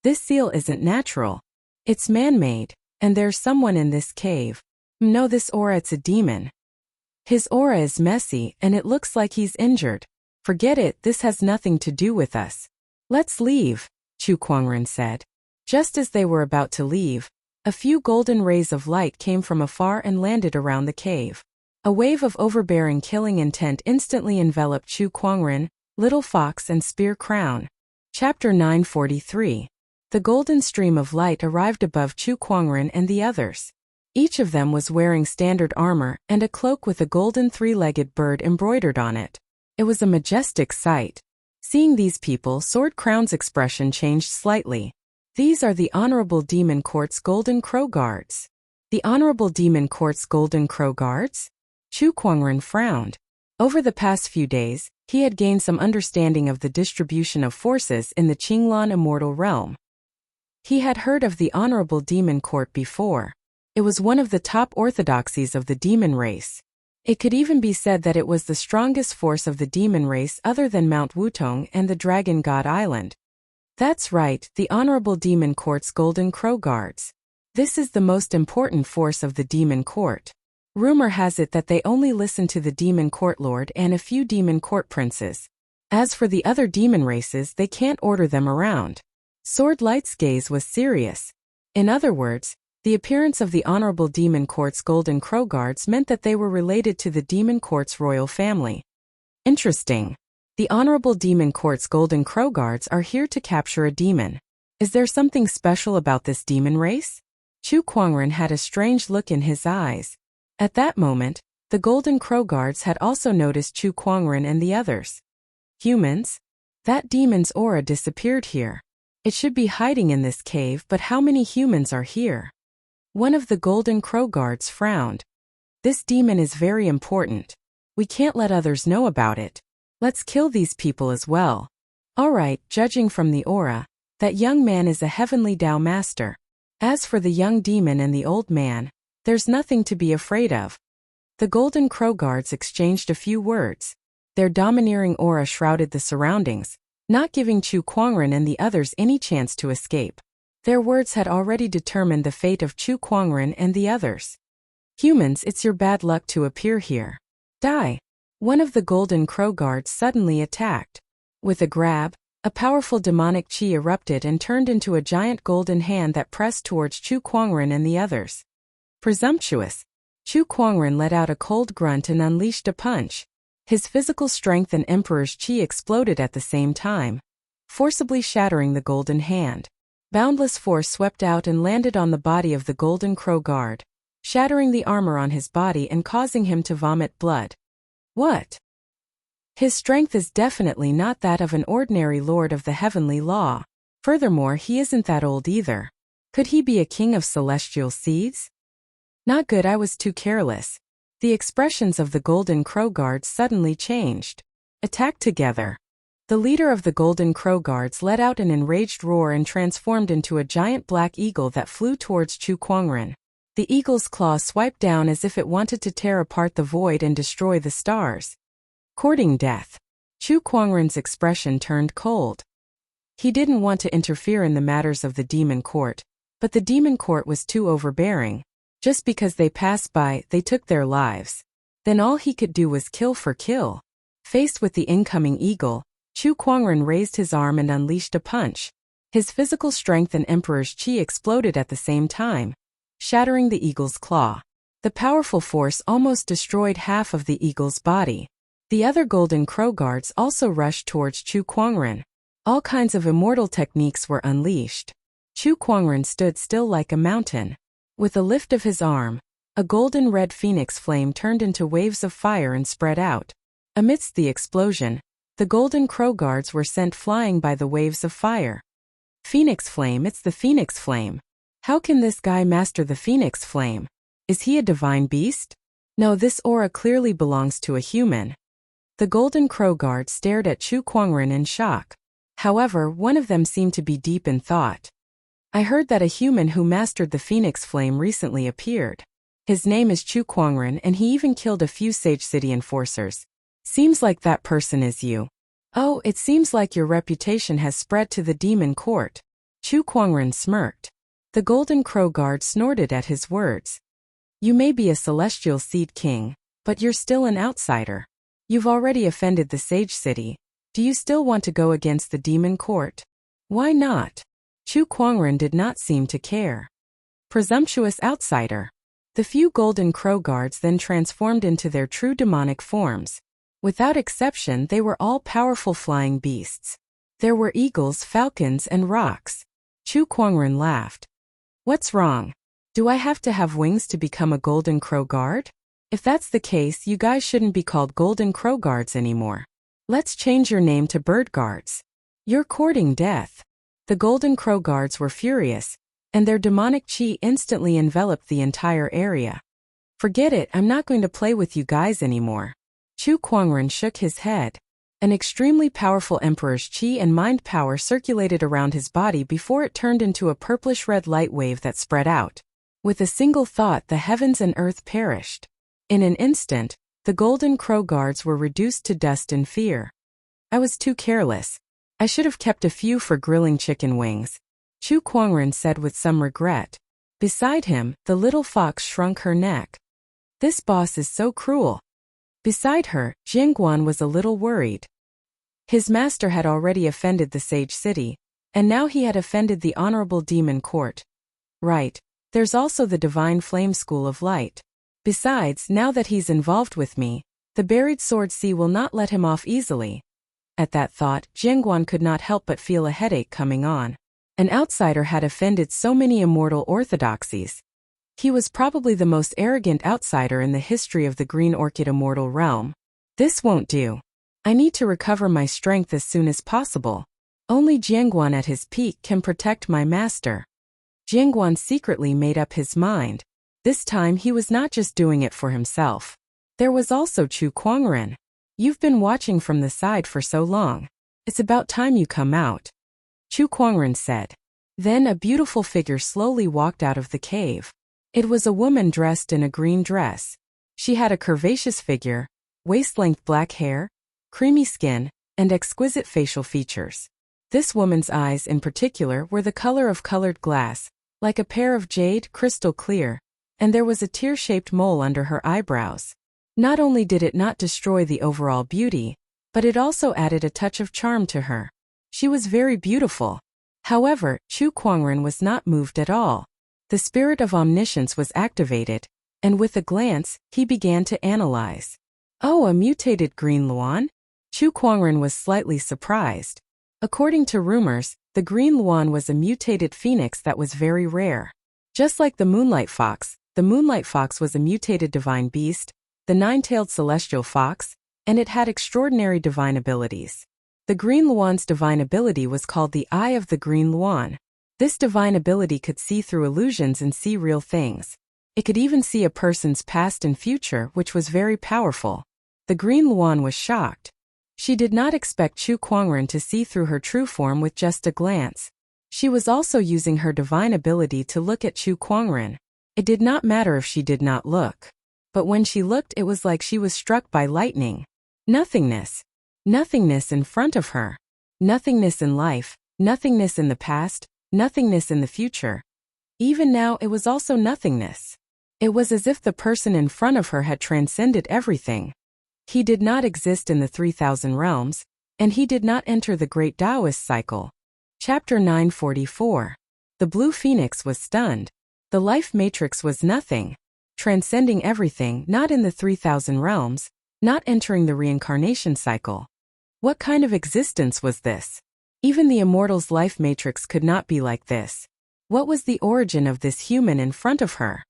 A: This seal isn't natural. It's man-made, and there's someone in this cave. No, this aura, it's a demon. His aura is messy, and it looks like he's injured. Forget it, this has nothing to do with us. Let's leave, Chu Kuangren said. Just as they were about to leave, a few golden rays of light came from afar and landed around the cave. A wave of overbearing killing intent instantly enveloped Chu Kuangren, Little Fox and Spear Crown. Chapter 943. The golden stream of light arrived above Chu Kuangren and the others. Each of them was wearing standard armor and a cloak with a golden three-legged bird embroidered on it. It was a majestic sight. Seeing these people, Sword Crown's expression changed slightly. These are the Honorable Demon Court's Golden Crow Guards. The Honorable Demon Court's Golden Crow Guards? Chu Kuangren frowned. Over the past few days, he had gained some understanding of the distribution of forces in the Qinglan immortal realm. He had heard of the Honorable Demon Court before. It was one of the top orthodoxies of the demon race. It could even be said that it was the strongest force of the demon race other than Mount Wutong and the Dragon God Island. That's right, the Honorable Demon Court's Golden Crow Guards. This is the most important force of the Demon Court. Rumor has it that they only listen to the Demon Court Lord and a few Demon Court Princes. As for the other demon races, they can't order them around. Sword Light's gaze was serious. In other words, the appearance of the Honorable Demon Court's Golden Crow Guards meant that they were related to the Demon Court's royal family. Interesting. The Honorable Demon Court's Golden Crow Guards are here to capture a demon. Is there something special about this demon race? Chu Kuangren had a strange look in his eyes. At that moment, the Golden Crow Guards had also noticed Chu Kuangren and the others. Humans? That demon's aura disappeared here. It should be hiding in this cave, but how many humans are here? One of the Golden Crow Guards frowned. This demon is very important. We can't let others know about it. Let's kill these people as well. Alright, judging from the aura, that young man is a heavenly Dao master. As for the young demon and the old man, there's nothing to be afraid of. The Golden Crow Guards exchanged a few words. Their domineering aura shrouded the surroundings, not giving Chu Kuangren and the others any chance to escape. Their words had already determined the fate of Chu Kuangren and the others. Humans, it's your bad luck to appear here. Die. One of the Golden Crow guards suddenly attacked. With a grab, a powerful demonic chi erupted and turned into a giant golden hand that pressed towards Chu Kuangren and the others. Presumptuous! Chu Kuangren let out a cold grunt and unleashed a punch. His physical strength and Emperor's chi exploded at the same time, forcibly shattering the golden hand. Boundless force swept out and landed on the body of the Golden Crow guard, shattering the armor on his body and causing him to vomit blood. What? His strength is definitely not that of an ordinary lord of the heavenly law. Furthermore, he isn't that old either. Could he be a king of celestial seeds? Not good, I was too careless. The expressions of the Golden Crow guards suddenly changed. Attack together. The leader of the Golden Crow guards let out an enraged roar and transformed into a giant black eagle that flew towards Chu Kuangren. The eagle's claws swiped down as if it wanted to tear apart the void and destroy the stars. Courting death. Chu Kuangren's expression turned cold. He didn't want to interfere in the matters of the demon court, but the demon court was too overbearing. Just because they passed by, they took their lives. Then all he could do was kill for kill. Faced with the incoming eagle, Chu Kuangren raised his arm and unleashed a punch. His physical strength and Emperor's chi exploded at the same time, shattering the eagle's claw. The powerful force almost destroyed half of the eagle's body. The other Golden Crow guards also rushed towards Chu Kuangren. All kinds of immortal techniques were unleashed. Chu Kuangren stood still like a mountain. With a lift of his arm, a golden red phoenix flame turned into waves of fire and spread out. Amidst the explosion, the Golden Crow guards were sent flying by the waves of fire. Phoenix flame, it's the Phoenix flame. How can this guy master the Phoenix flame? Is he a divine beast? No, this aura clearly belongs to a human. The Golden Crow guard stared at Chu Kuangren in shock. However, one of them seemed to be deep in thought. I heard that a human who mastered the Phoenix flame recently appeared. His name is Chu Kuangren and he even killed a few Sage City enforcers. Seems like that person is you. Oh, it seems like your reputation has spread to the demon court. Chu Kuangren smirked. The Golden Crow guard snorted at his words. You may be a celestial seed king, but you're still an outsider. You've already offended the Sage City. Do you still want to go against the demon court? Why not? Chu Kuangren did not seem to care. Presumptuous outsider. The few Golden Crow guards then transformed into their true demonic forms. Without exception, they were all powerful flying beasts. There were eagles, falcons, and rocks. Chu Kuangren laughed. What's wrong? Do I have to have wings to become a Golden Crow guard? If that's the case, you guys shouldn't be called Golden Crow guards anymore. Let's change your name to Bird guards. You're courting death. The Golden Crow guards were furious, and their demonic chi instantly enveloped the entire area. Forget it, I'm not going to play with you guys anymore. Chu Kuangren shook his head. An extremely powerful Emperor's chi and mind power circulated around his body before it turned into a purplish-red light wave that spread out. With a single thought, the heavens and earth perished. In an instant, the Golden Crow guards were reduced to dust in fear. I was too careless. I should have kept a few for grilling chicken wings, Chu Kuangren said with some regret. Beside him, the little fox shrunk her neck. This boss is so cruel. Beside her, Jingguan was a little worried. His master had already offended the Sage City, and now he had offended the Honorable Demon Court. Right, there's also the Divine Flame School of Light. Besides, now that he's involved with me, the Buried Sword Sea will not let him off easily. At that thought, Jingguan could not help but feel a headache coming on. An outsider had offended so many immortal orthodoxies. He was probably the most arrogant outsider in the history of the Green Orchid Immortal Realm. This won't do. I need to recover my strength as soon as possible. Only Jingguan at his peak can protect my master. Jingguan secretly made up his mind. This time he was not just doing it for himself. There was also Chu Kuangren. You've been watching from the side for so long. It's about time you come out, Chu Kuangren said. Then a beautiful figure slowly walked out of the cave. It was a woman dressed in a green dress. She had a curvaceous figure, waist-length black hair, creamy skin, and exquisite facial features. This woman's eyes in particular were the color of colored glass, like a pair of jade, crystal clear, and there was a tear-shaped mole under her eyebrows. Not only did it not destroy the overall beauty, but it also added a touch of charm to her. She was very beautiful. However, Chu Kuangren was not moved at all. The spirit of omniscience was activated, and with a glance, he began to analyze. Oh, a mutated green luan? Chu Kuangren was slightly surprised. According to rumors, the green luan was a mutated phoenix that was very rare. Just like the moonlight fox was a mutated divine beast, the nine-tailed celestial fox, and it had extraordinary divine abilities. The green luan's divine ability was called the Eye of the Green Luan. This divine ability could see through illusions and see real things. It could even see a person's past and future, which was very powerful. The green luan was shocked. She did not expect Chu Kuangren to see through her true form with just a glance. She was also using her divine ability to look at Chu Kuangren. It did not matter if she did not look. But when she looked, it was like she was struck by lightning. Nothingness. Nothingness in front of her. Nothingness in life, nothingness in the past, nothingness in the future. Even now, it was also nothingness. It was as if the person in front of her had transcended everything. He did not exist in the 3,000 realms, and he did not enter the great Taoist cycle. Chapter 944. The blue phoenix was stunned. The life matrix was nothing. Transcending everything, not in the 3,000 realms, not entering the reincarnation cycle. What kind of existence was this? Even the immortal's life matrix could not be like this. What was the origin of this human in front of her?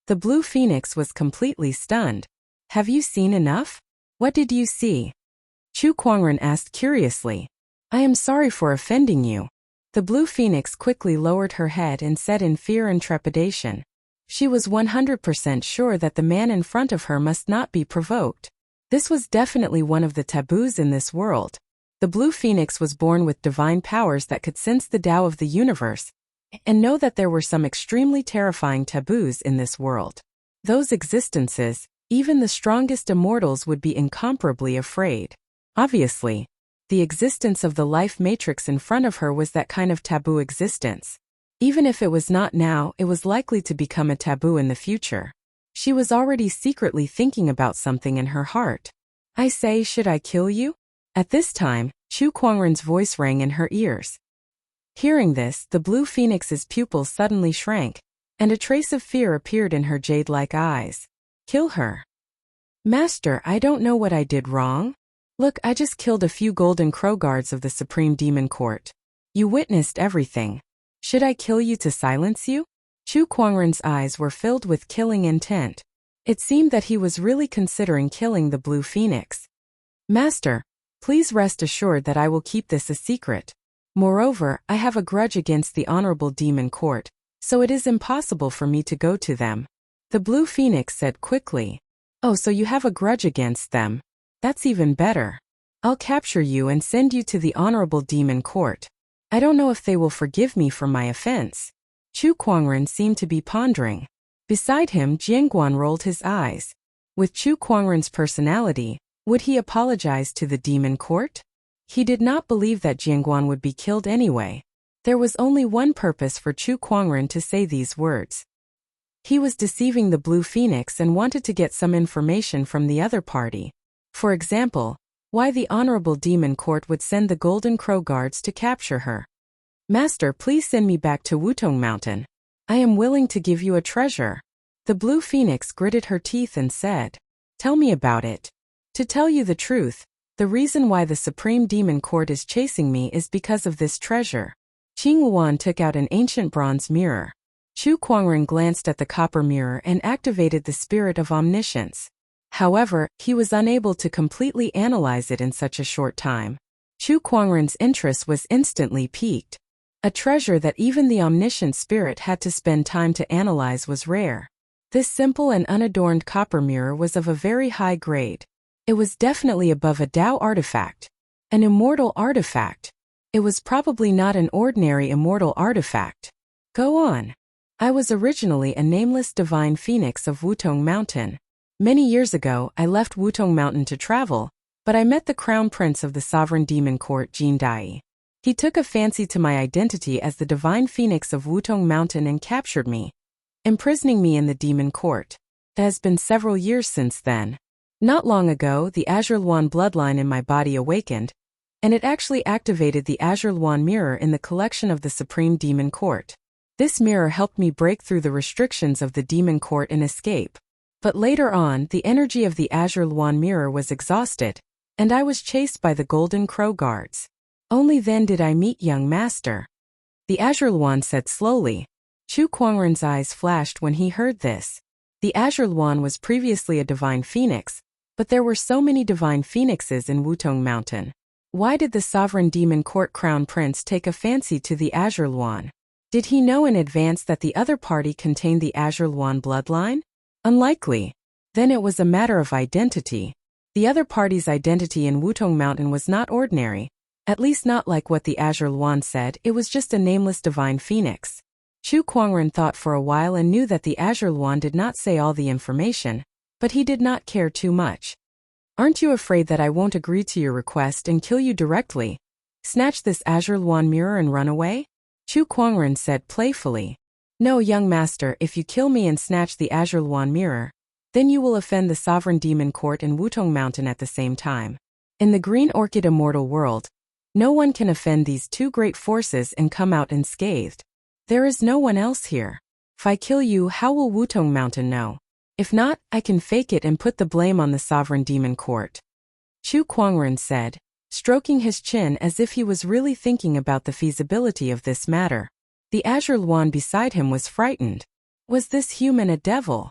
A: The blue phoenix was completely stunned. Have you seen enough? What did you see? Chu Kuangren asked curiously. I am sorry for offending you. The blue phoenix quickly lowered her head and said in fear and trepidation. She was 100% sure that the man in front of her must not be provoked. This was definitely one of the taboos in this world. The blue phoenix was born with divine powers that could sense the Tao of the universe, and know that there were some extremely terrifying taboos in this world. Those existences, even the strongest immortals would be incomparably afraid. Obviously, the existence of the life matrix in front of her was that kind of taboo existence. Even if it was not now, it was likely to become a taboo in the future. She was already secretly thinking about something in her heart. I say, should I kill you? At this time, Chu Kuangren's voice rang in her ears. Hearing this, the blue phoenix's pupils suddenly shrank, and a trace of fear appeared in her jade-like eyes. Kill her. Master, I don't know what I did wrong. Look, I just killed a few golden crow guards of the Supreme Demon Court. You witnessed everything. Should I kill you to silence you? Chu Kuangren's eyes were filled with killing intent. It seemed that he was really considering killing the blue phoenix. Master, please rest assured that I will keep this a secret. Moreover, I have a grudge against the Honorable Demon Court, so it is impossible for me to go to them. The blue phoenix said quickly. Oh, so you have a grudge against them. That's even better. I'll capture you and send you to the Honorable Demon Court. I don't know if they will forgive me for my offense. Chu Kuangren seemed to be pondering. Beside him, Jianguan rolled his eyes. With Chu Kuangren's personality, would he apologize to the Demon Court? He did not believe that Jianguan would be killed anyway. There was only one purpose for Chu Kuangren to say these words. He was deceiving the blue phoenix and wanted to get some information from the other party. For example, why the Honorable Demon Court would send the Golden Crow Guards to capture her. Master, please send me back to Wutong Mountain. I am willing to give you a treasure. The blue phoenix gritted her teeth and said, Tell me about it. To tell you the truth, the reason why the Supreme Demon Court is chasing me is because of this treasure. Qing Wuan took out an ancient bronze mirror. Chu Kuangren glanced at the copper mirror and activated the spirit of omniscience. However, he was unable to completely analyze it in such a short time. Chu Kuangren's interest was instantly piqued. A treasure that even the omniscient spirit had to spend time to analyze was rare. This simple and unadorned copper mirror was of a very high grade. It was definitely above a Tao artifact. An immortal artifact. It was probably not an ordinary immortal artifact. Go on. I was originally a nameless divine phoenix of Wutong Mountain. Many years ago, I left Wutong Mountain to travel, but I met the crown prince of the sovereign demon court, Jin Dai. He took a fancy to my identity as the divine phoenix of Wutong Mountain and captured me, imprisoning me in the demon court. It has been several years since then. Not long ago, the Azure Luan bloodline in my body awakened, and it actually activated the Azure Luan mirror in the collection of the Supreme Demon Court. This mirror helped me break through the restrictions of the Demon Court and escape. But later on, the energy of the Azure Luan mirror was exhausted, and I was chased by the Golden Crow guards. Only then did I meet young master. The Azure Luan said slowly. Chu Kuangren's eyes flashed when he heard this. The Azure Luan was previously a divine phoenix, but there were so many divine phoenixes in Wutong Mountain. Why did the sovereign demon court crown prince take a fancy to the Azure Luan? Did he know in advance that the other party contained the Azure Luan bloodline? Unlikely. Then it was a matter of identity. The other party's identity in Wutong Mountain was not ordinary, at least not like what the Azure Luan said. It was just a nameless divine phoenix. Chu Kuangren thought for a while and knew that the Azure Luan did not say all the information, but he did not care too much. Aren't you afraid that I won't agree to your request and kill you directly? Snatch this Azure Luan mirror and run away? Chu Kuangren said playfully. No, young master, if you kill me and snatch the Azure Luan mirror, then you will offend the sovereign demon court and Wutong Mountain at the same time. In the Green Orchid immortal world, no one can offend these two great forces and come out unscathed. There is no one else here. If I kill you, how will Wutong Mountain know? If not, I can fake it and put the blame on the sovereign demon court. Chu Kuangren said, stroking his chin as if he was really thinking about the feasibility of this matter. The Azure Luan beside him was frightened. Was this human a devil?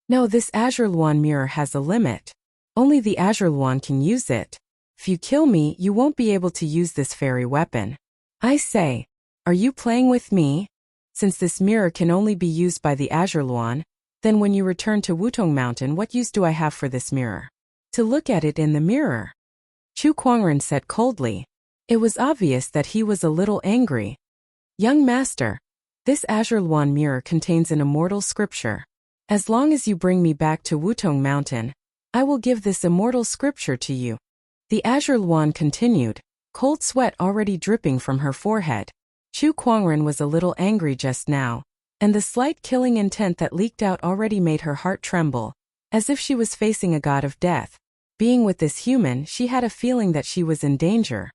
A: No, this Azure Luan mirror has a limit. Only the Azure Luan can use it. If you kill me, you won't be able to use this fairy weapon. I say, are you playing with me? Since this mirror can only be used by the Azure Luan, then when you return to Wutong Mountain, what use do I have for this mirror? To look at it in the mirror. Chu Kuangren said coldly. It was obvious that he was a little angry. Young master, this Azure Luan mirror contains an immortal scripture. As long as you bring me back to Wutong Mountain, I will give this immortal scripture to you. The Azure Luan continued, cold sweat already dripping from her forehead. Chu Kuangren was a little angry just now, and the slight killing intent that leaked out already made her heart tremble, as if she was facing a god of death. Being with this human, she had a feeling that she was in danger.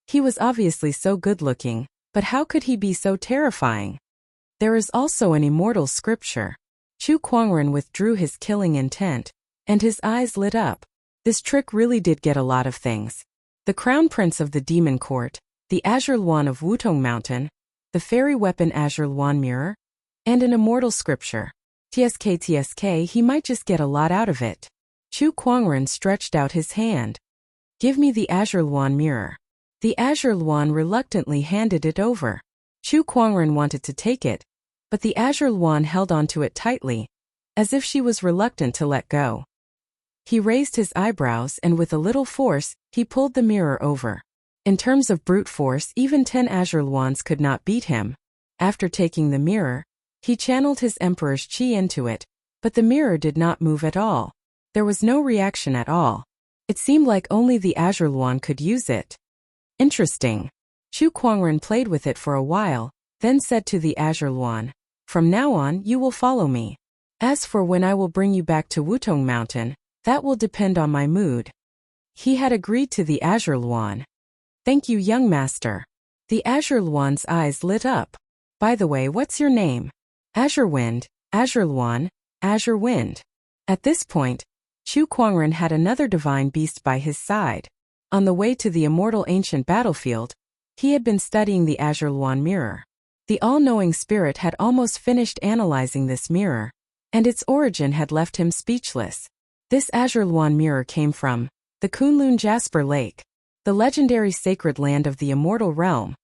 A: He was obviously so good-looking, but how could he be so terrifying? There is also an immortal scripture. Chu Kuangren withdrew his killing intent, and his eyes lit up. This trick really did get a lot of things. The crown prince of the demon court, the Azure Luan of Wutong Mountain, the fairy weapon Azure Luan mirror, and an immortal scripture. TSK, he might just get a lot out of it. Chu Kuangren stretched out his hand. Give me the Azure Luan mirror. The Azure Luan reluctantly handed it over. Chu Kuangren wanted to take it, but the Azure Luan held onto it tightly, as if she was reluctant to let go. He raised his eyebrows and with a little force, he pulled the mirror over. In terms of brute force, even 10 Azure Luans could not beat him. After taking the mirror, he channeled his emperor's chi into it, but the mirror did not move at all. There was no reaction at all. It seemed like only the Azure Luan could use it. Interesting. Chu Kuangren played with it for a while, then said to the Azure Luan, from now on you will follow me. As for when I will bring you back to Wutong Mountain, that will depend on my mood. He had agreed to the Azure Luan. Thank you, young master. The Azure Luan's eyes lit up. By the way, what's your name? Azure Wind, Azure Luan, Azure Wind. At this point, Chu Kuangren had another divine beast by his side. On the way to the immortal ancient battlefield, he had been studying the Azure Luan mirror. The all-knowing spirit had almost finished analyzing this mirror, and its origin had left him speechless. This Azure Luan mirror came from the Kunlun Jasper Lake, the legendary sacred land of the immortal realm,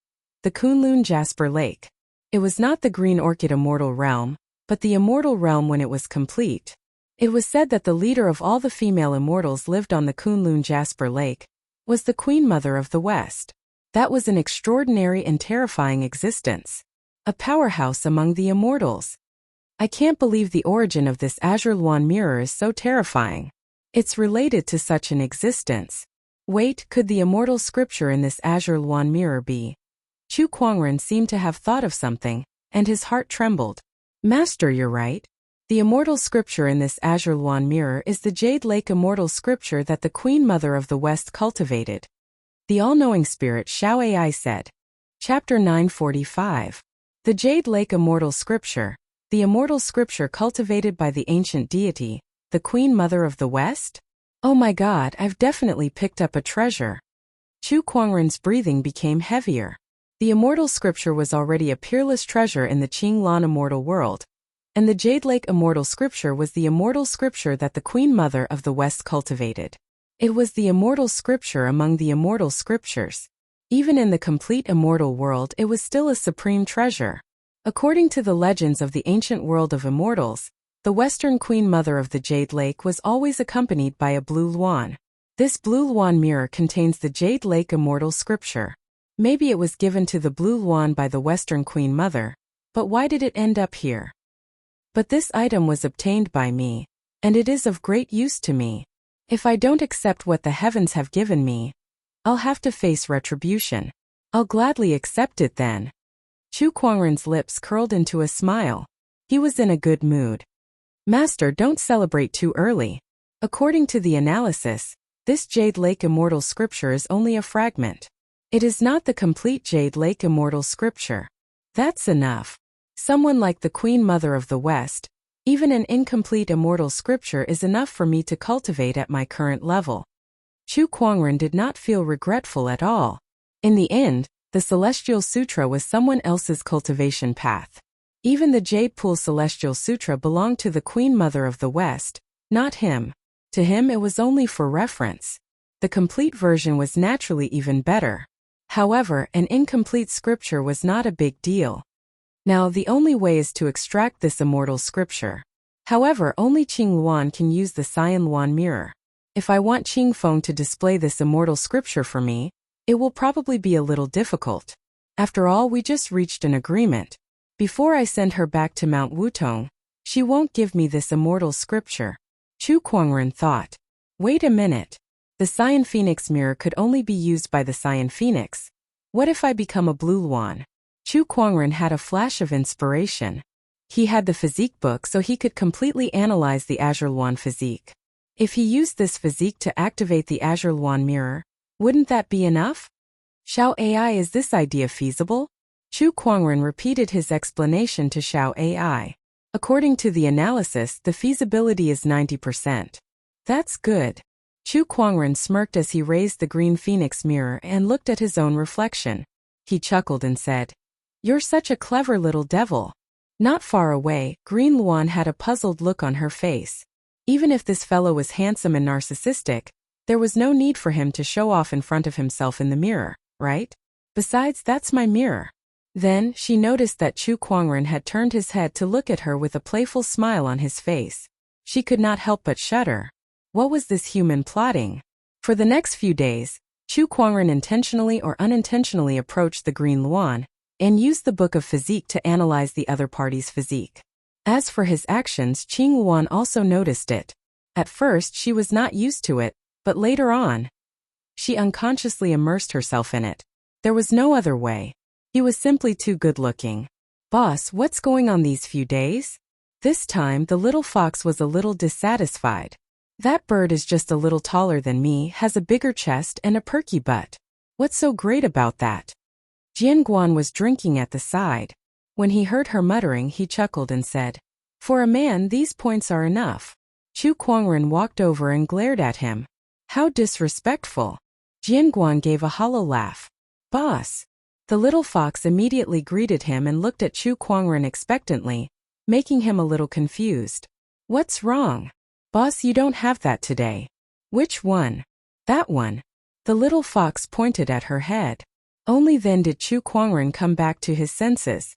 A: the Kunlun Jasper Lake. It was not the Green Orchid immortal realm, but the immortal realm when it was complete. It was said that the leader of all the female immortals lived on the Kunlun Jasper Lake, was the Queen Mother of the West. That was an extraordinary and terrifying existence. A powerhouse among the immortals. I can't believe the origin of this Azure Luan mirror is so terrifying. It's related to such an existence. Wait, could the immortal scripture in this Azure Luan mirror be? Chu Kuangren seemed to have thought of something, and his heart trembled. Master, you're right. The immortal scripture in this azure luan mirror is the Jade Lake immortal scripture that the Queen Mother of the West cultivated. The all-knowing spirit Xiao Ai said. Chapter 945. The Jade Lake immortal scripture. The immortal scripture cultivated by the ancient deity, the Queen Mother of the West? Oh my God, I've definitely picked up a treasure. Chu Kuangren's breathing became heavier. The immortal scripture was already a peerless treasure in the Qinglan immortal world, and the Jade Lake immortal scripture was the immortal scripture that the Queen Mother of the West cultivated. It was the immortal scripture among the immortal scriptures. Even in the complete immortal world, it was still a supreme treasure. According to the legends of the ancient world of immortals, the Western Queen Mother of the Jade Lake was always accompanied by a blue luan. This blue luan mirror contains the Jade Lake immortal scripture. Maybe it was given to the blue luan by the Western Queen Mother, but why did it end up here? But this item was obtained by me, and it is of great use to me. If I don't accept what the heavens have given me, I'll have to face retribution. I'll gladly accept it then. Chu Kuangren's lips curled into a smile. He was in a good mood. Master, don't celebrate too early. According to the analysis, this Jade Lake immortal scripture is only a fragment. It is not the complete Jade Lake immortal scripture. That's enough. Someone like the Queen Mother of the West, even an incomplete immortal scripture is enough for me to cultivate at my current level. Chu Kuangren did not feel regretful at all. In the end, the Celestial Sutra was someone else's cultivation path. Even the Jade Pool Celestial Sutra belonged to the Queen Mother of the West, not him. To him it was only for reference. The complete version was naturally even better. However, an incomplete scripture was not a big deal. Now the only way is to extract this immortal scripture. However, only Qing Luan can use the Cyan Luan mirror. If I want Qing Feng to display this immortal scripture for me, it will probably be a little difficult. After all, we just reached an agreement. Before I send her back to Mount Wutong, she won't give me this immortal scripture. Chu Kuangren thought. Wait a minute. The Cyan Phoenix mirror could only be used by the Cyan Phoenix. What if I become a blue luan? Chu Kuangren had a flash of inspiration. He had the physique book so he could completely analyze the azure luan physique. If he used this physique to activate the azure luan mirror, wouldn't that be enough? Xiao Ai, is this idea feasible? Chu Kuangren repeated his explanation to Xiao Ai. According to the analysis, the feasibility is 90%. That's good. Chu Kuangren smirked as he raised the green phoenix mirror and looked at his own reflection. He chuckled and said, "You're such a clever little devil." Not far away, Green Luan had a puzzled look on her face. Even if this fellow was handsome and narcissistic, there was no need for him to show off in front of himself in the mirror, right? Besides, that's my mirror. Then, she noticed that Chu Kuangren had turned his head to look at her with a playful smile on his face. She could not help but shudder. What was this human plotting? For the next few days, Chu Kuangren intentionally or unintentionally approached the Green Luan, and used the Book of Physique to analyze the other party's physique. As for his actions, Qing Luan also noticed it. At first, she was not used to it, but later on, she unconsciously immersed herself in it. There was no other way. He was simply too good-looking. Boss, what's going on these few days? This time, the little fox was a little dissatisfied. That bird is just a little taller than me, has a bigger chest and a perky butt. What's so great about that? Jian Guan was drinking at the side. When he heard her muttering, he chuckled and said, "For a man, these points are enough." Chu Kuangren walked over and glared at him. How disrespectful. Jian Guan gave a hollow laugh. Boss. The little fox immediately greeted him and looked at Chu Kuangren expectantly, making him a little confused. What's wrong? Boss, you don't have that today. Which one? That one. The little fox pointed at her head. Only then did Chu Kuangren come back to his senses.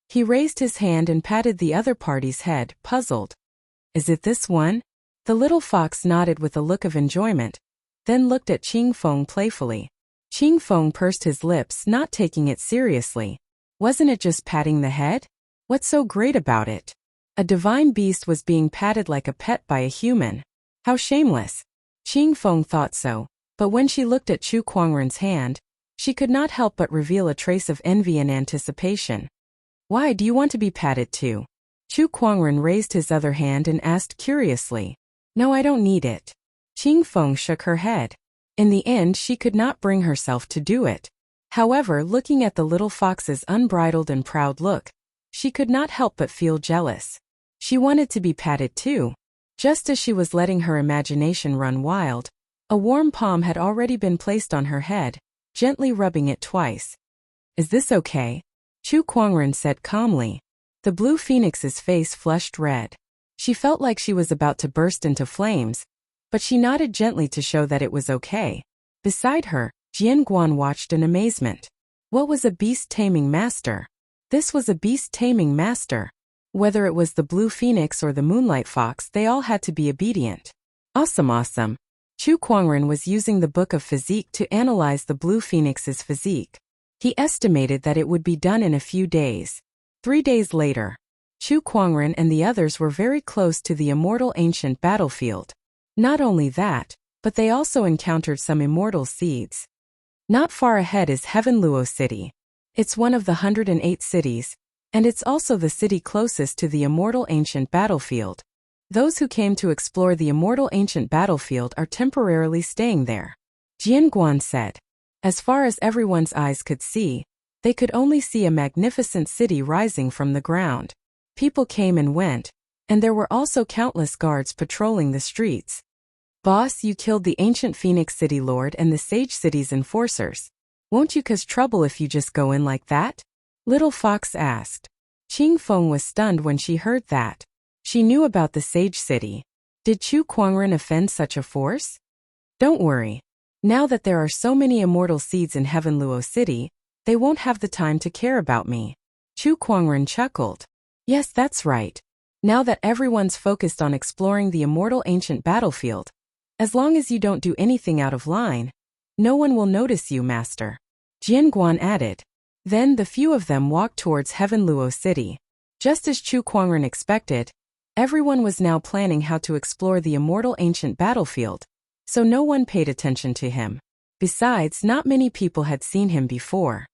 A: He raised his hand and patted the other party's head, puzzled. Is it this one? The little fox nodded with a look of enjoyment, then looked at Qing Feng playfully. Qing Feng pursed his lips, not taking it seriously. Wasn't it just patting the head? What's so great about it? A divine beast was being patted like a pet by a human. How shameless. Qing Feng thought so, but when she looked at Chu Kuangren's hand, she could not help but reveal a trace of envy and anticipation. Why do you want to be patted too? Chu Kuangren raised his other hand and asked curiously. No, I don't need it. Qing Feng shook her head. In the end, she could not bring herself to do it. However, looking at the little fox's unbridled and proud look, she could not help but feel jealous. She wanted to be patted too. Just as she was letting her imagination run wild, a warm palm had already been placed on her head, gently rubbing it twice. Is this okay? Chu Kuangren said calmly. The blue phoenix's face flushed red. She felt like she was about to burst into flames, but she nodded gently to show that it was okay. Beside her, Jian Guan watched in amazement. What was a beast-taming master? This was a beast-taming master. Whether it was the blue phoenix or the moonlight fox, they all had to be obedient. Awesome. Chu Kuangren was using the book of physique to analyze the blue phoenix's physique. He estimated that it would be done in a few days. 3 days later, Chu Kuangren and the others were very close to the immortal ancient battlefield. Not only that, but they also encountered some immortal seeds. Not far ahead is Heavenluo City. It's one of the 108 cities, and it's also the city closest to the immortal ancient battlefield. Those who came to explore the immortal ancient battlefield are temporarily staying there. Jian Guan said. As far as everyone's eyes could see, they could only see a magnificent city rising from the ground. People came and went, and there were also countless guards patrolling the streets. Boss, you killed the ancient Phoenix City Lord and the Sage City's enforcers. Won't you cause trouble if you just go in like that? Little Fox asked. Qing Feng was stunned when she heard that. She knew about the Sage City. Did Chu Kuangren offend such a force? Don't worry. Now that there are so many immortal seeds in Heavenluo City, they won't have the time to care about me. Chu Kuangren chuckled. Yes, that's right. Now that everyone's focused on exploring the immortal ancient battlefield, as long as you don't do anything out of line, no one will notice you, master. Jian Guan added. Then the few of them walked towards Heavenluo City. Just as Chu Kuangren expected, everyone was now planning how to explore the immortal ancient battlefield, so no one paid attention to him. Besides, not many people had seen him before.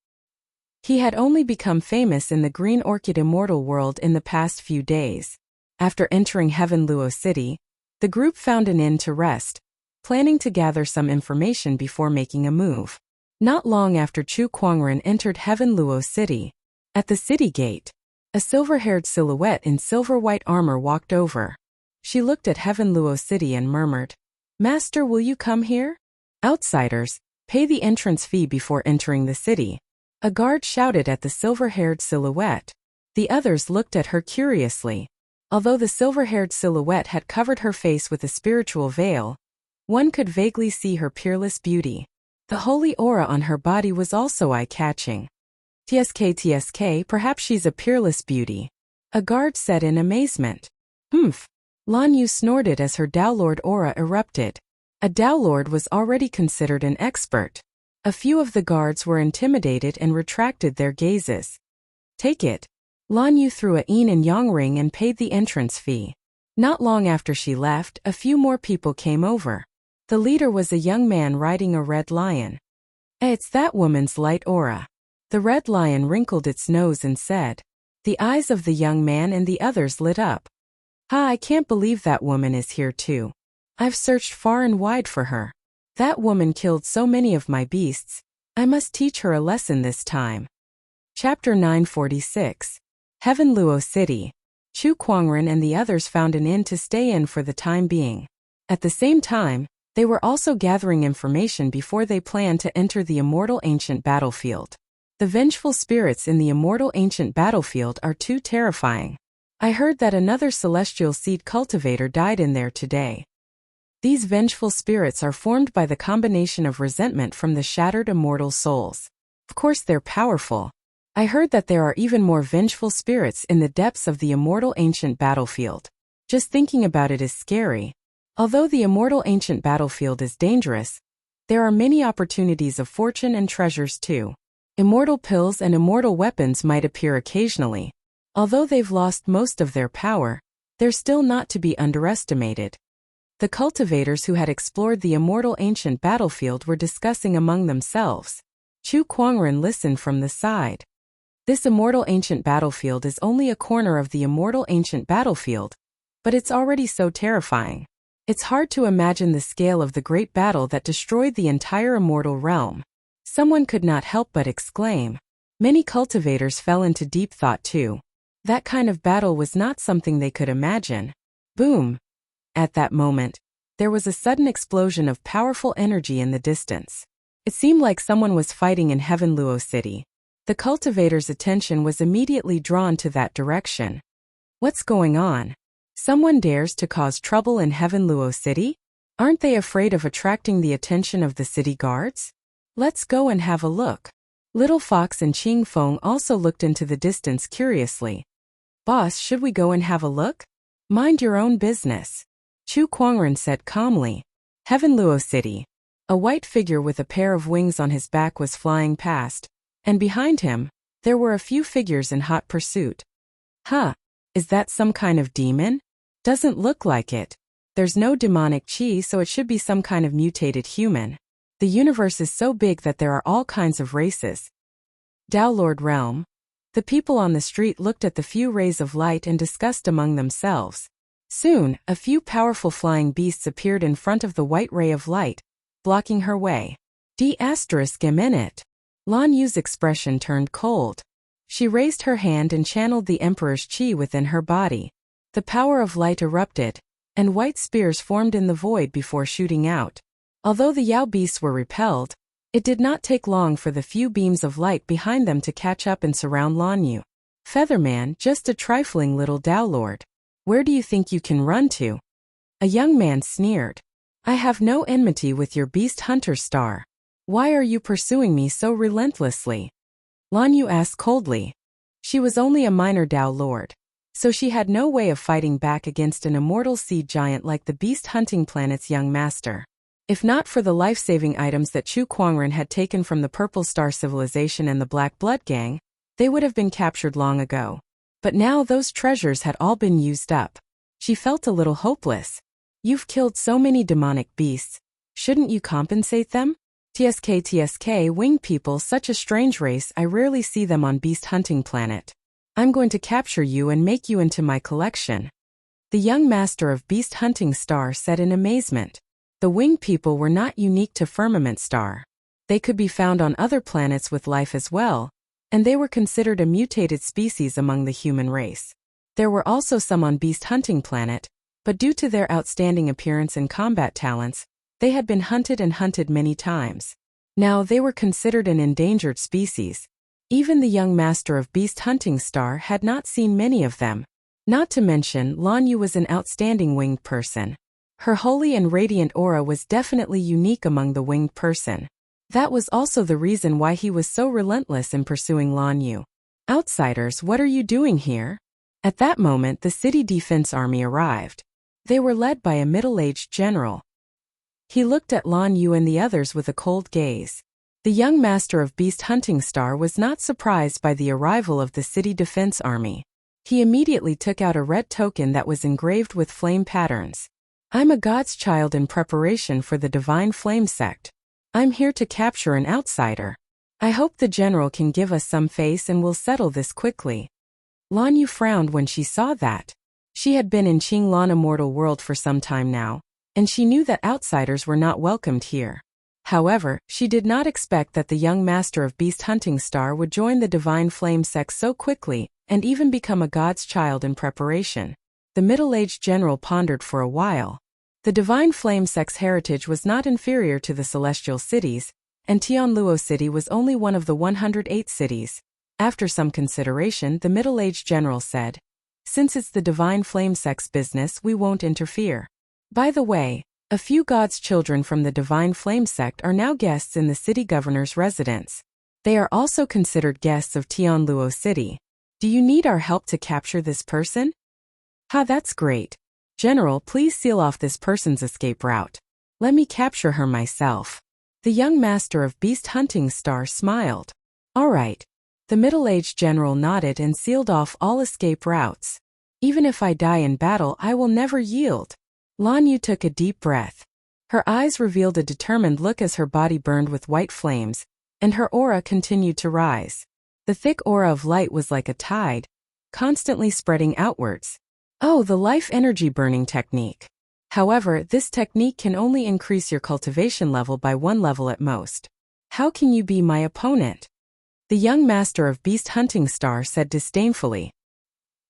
A: He had only become famous in the Green Orchid Immortal world in the past few days. After entering Heavenluo City, the group found an inn to rest, planning to gather some information before making a move. Not long after Chu Kuangren entered Heavenluo City, at the city gate, a silver-haired silhouette in silver-white armor walked over. She looked at Heavenluo City and murmured, Master, will you come here? Outsiders, pay the entrance fee before entering the city. A guard shouted at the silver-haired silhouette. The others looked at her curiously. Although the silver-haired silhouette had covered her face with a spiritual veil, one could vaguely see her peerless beauty. The holy aura on her body was also eye-catching. TSK, perhaps she's a peerless beauty. A guard said in amazement. Humph. Lan Yu snorted as her Tao Lord aura erupted. A Tao Lord was already considered an expert. A few of the guards were intimidated and retracted their gazes. Take it. Lan Yu threw a yin and yang ring and paid the entrance fee. Not long after she left, a few more people came over. The leader was a young man riding a red lion. It's that woman's light aura. The red lion wrinkled its nose and said. The eyes of the young man and the others lit up. I can't believe that woman is here too. I've searched far and wide for her. That woman killed so many of my beasts. I must teach her a lesson this time. Chapter 946. Heavenluo City. Chu Kuangren and the others found an inn to stay in for the time being. At the same time, they were also gathering information before they planned to enter the immortal ancient battlefield. The vengeful spirits in the immortal ancient battlefield are too terrifying. I heard that another celestial seed cultivator died in there today. These vengeful spirits are formed by the combination of resentment from the shattered immortal souls. Of course they're powerful. I heard that there are even more vengeful spirits in the depths of the immortal ancient battlefield. Just thinking about it is scary. Although the immortal ancient battlefield is dangerous, there are many opportunities of fortune and treasures too. Immortal pills and immortal weapons might appear occasionally. Although they've lost most of their power, they're still not to be underestimated. The cultivators who had explored the immortal ancient battlefield were discussing among themselves. Chu Kuangren listened from the side. This immortal ancient battlefield is only a corner of the immortal ancient battlefield, but it's already so terrifying. It's hard to imagine the scale of the great battle that destroyed the entire immortal realm. Someone could not help but exclaim. Many cultivators fell into deep thought too. That kind of battle was not something they could imagine. Boom! At that moment, there was a sudden explosion of powerful energy in the distance. It seemed like someone was fighting in Heaven Luo City. The cultivator's attention was immediately drawn to that direction. What's going on? Someone dares to cause trouble in Heaven Luo City? Aren't they afraid of attracting the attention of the city guards? Let's go and have a look. Little Fox and Ching Feng also looked into the distance curiously. Boss, should we go and have a look? Mind your own business. Chu Kuangren said calmly. Heaven Luo City. A white figure with a pair of wings on his back was flying past, and behind him, there were a few figures in hot pursuit. Huh, is that some kind of demon? Doesn't look like it. There's no demonic chi, so it should be some kind of mutated human. The universe is so big that there are all kinds of races. Dao Lord Realm. The people on the street looked at the few rays of light and discussed among themselves. Soon, a few powerful flying beasts appeared in front of the white ray of light, blocking her way. D****. Lan Yu's expression turned cold. She raised her hand and channeled the Emperor's chi within her body. The power of light erupted, and white spears formed in the void before shooting out. Although the Yao beasts were repelled, it did not take long for the few beams of light behind them to catch up and surround Lan Yu. Featherman, just a trifling little Dao Lord. Where do you think you can run to? A young man sneered. I have no enmity with your beast hunter star. Why are you pursuing me so relentlessly? Lan Yu asked coldly. She was only a minor Dao Lord, so she had no way of fighting back against an immortal seed giant like the beast hunting planet's young master. If not for the life-saving items that Chu Kuangren had taken from the Purple Star Civilization and the Black Blood Gang, they would have been captured long ago. But now those treasures had all been used up. She felt a little hopeless. You've killed so many demonic beasts. Shouldn't you compensate them? TSK, winged people, such a strange race, I rarely see them on beast hunting planet. I'm going to capture you and make you into my collection. The young master of beast hunting star said in amazement. The winged people were not unique to Firmament Star. They could be found on other planets with life as well, and they were considered a mutated species among the human race. There were also some on Beast Hunting Planet, but due to their outstanding appearance and combat talents, they had been hunted and hunted many times. Now they were considered an endangered species. Even the young master of Beast Hunting Star had not seen many of them. Not to mention, Lan Yu was an outstanding winged person. Her holy and radiant aura was definitely unique among the winged person. That was also the reason why he was so relentless in pursuing Lan Yu. Outsiders, what are you doing here? At that moment, the city defense army arrived. They were led by a middle-aged general. He looked at Lan Yu and the others with a cold gaze. The young master of Beast Hunting Star was not surprised by the arrival of the city defense army. He immediately took out a red token that was engraved with flame patterns. I'm a god's child in preparation for the Divine Flame sect. I'm here to capture an outsider. I hope the general can give us some face and we'll settle this quickly. Lan Yu frowned when she saw that. She had been in Qinglan Immortal World for some time now, and she knew that outsiders were not welcomed here. However, she did not expect that the young master of Beast Hunting Star would join the Divine Flame sect so quickly and even become a god's child in preparation. The middle-aged general pondered for a while. The Divine Flame sect's heritage was not inferior to the celestial cities, and Tianluo City was only one of the 108 cities. After some consideration, the middle-aged general said, since it's the Divine Flame sect's business, we won't interfere. By the way, a few gods' children from the Divine Flame sect are now guests in the city governor's residence. They are also considered guests of Tianluo City. Do you need our help to capture this person? Ha, that's great. General, please seal off this person's escape route. Let me capture her myself. The young master of Beast Hunting Star smiled. All right. The middle-aged general nodded and sealed off all escape routes. Even if I die in battle, I will never yield. Lan Yu took a deep breath. Her eyes revealed a determined look as her body burned with white flames, and her aura continued to rise. The thick aura of light was like a tide, constantly spreading outwards. Oh, the life energy burning technique. However, this technique can only increase your cultivation level by 1 level at most. How can you be my opponent? The young master of beast hunting star said disdainfully.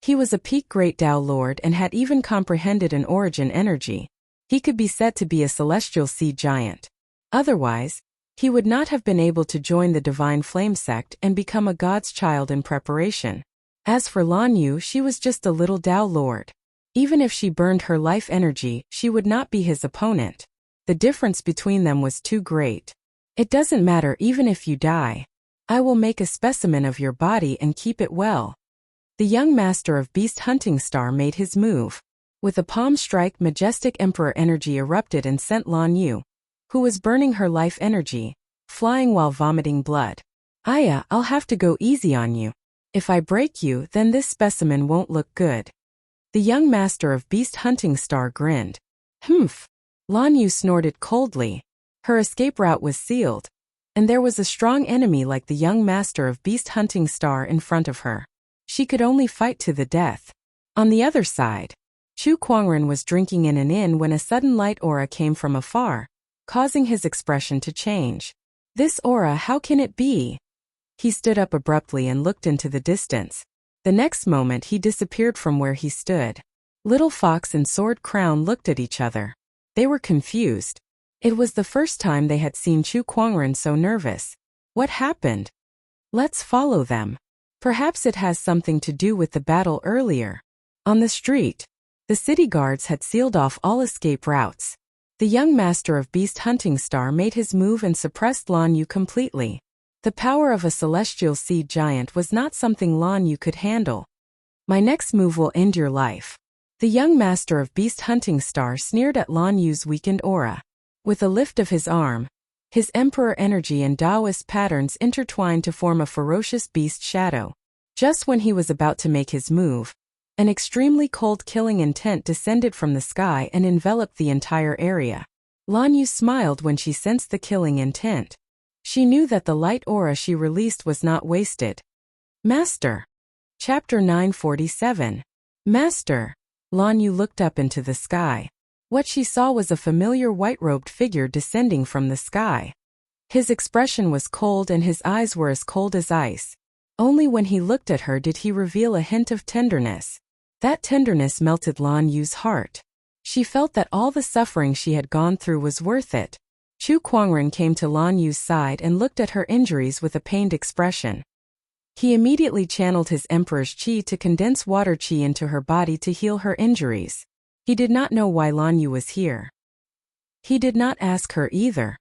A: He was a peak great Tao lord and had even comprehended an origin energy. He could be said to be a celestial seed giant. Otherwise, he would not have been able to join the divine flame sect and become a god's child in preparation. As for Lan Yu, she was just a little Tao lord. Even if she burned her life energy, she would not be his opponent. The difference between them was too great. It doesn't matter even if you die. I will make a specimen of your body and keep it well. The young master of beast hunting star made his move. With a palm strike, majestic emperor energy erupted and sent Lan Yu, who was burning her life energy, flying while vomiting blood. Aya, I'll have to go easy on you. If I break you, then this specimen won't look good. The young master of beast hunting star grinned. Humph. Lan Yu snorted coldly. Her escape route was sealed, and there was a strong enemy like the young master of beast hunting star in front of her. She could only fight to the death. On the other side, Chu Kuangren was drinking in an inn when a sudden light aura came from afar, causing his expression to change. This aura, how can it be? He stood up abruptly and looked into the distance. The next moment he disappeared from where he stood. Little Fox and Sword Crown looked at each other. They were confused. It was the first time they had seen Chu Kuangren so nervous. What happened? Let's follow them. Perhaps it has something to do with the battle earlier. On the street, the city guards had sealed off all escape routes. The young master of beast hunting star made his move and suppressed Lan Yu completely. The power of a celestial seed giant was not something Lan Yu could handle. My next move will end your life. The young master of beast hunting star sneered at Lan Yu's weakened aura. With a lift of his arm, his emperor energy and Taoist patterns intertwined to form a ferocious beast shadow. Just when he was about to make his move, an extremely cold killing intent descended from the sky and enveloped the entire area. Lan Yu smiled when she sensed the killing intent. She knew that the light aura she released was not wasted. Master. Chapter 947. Master. Lan Yu looked up into the sky. What she saw was a familiar white-robed figure descending from the sky. His expression was cold and his eyes were as cold as ice. Only when he looked at her did he reveal a hint of tenderness. That tenderness melted Lan Yu's heart. She felt that all the suffering she had gone through was worth it. Chu Kuangren came to Lan Yu's side and looked at her injuries with a pained expression. He immediately channeled his emperor's qi to condense water qi into her body to heal her injuries. He did not know why Lan Yu was here. He did not ask her either.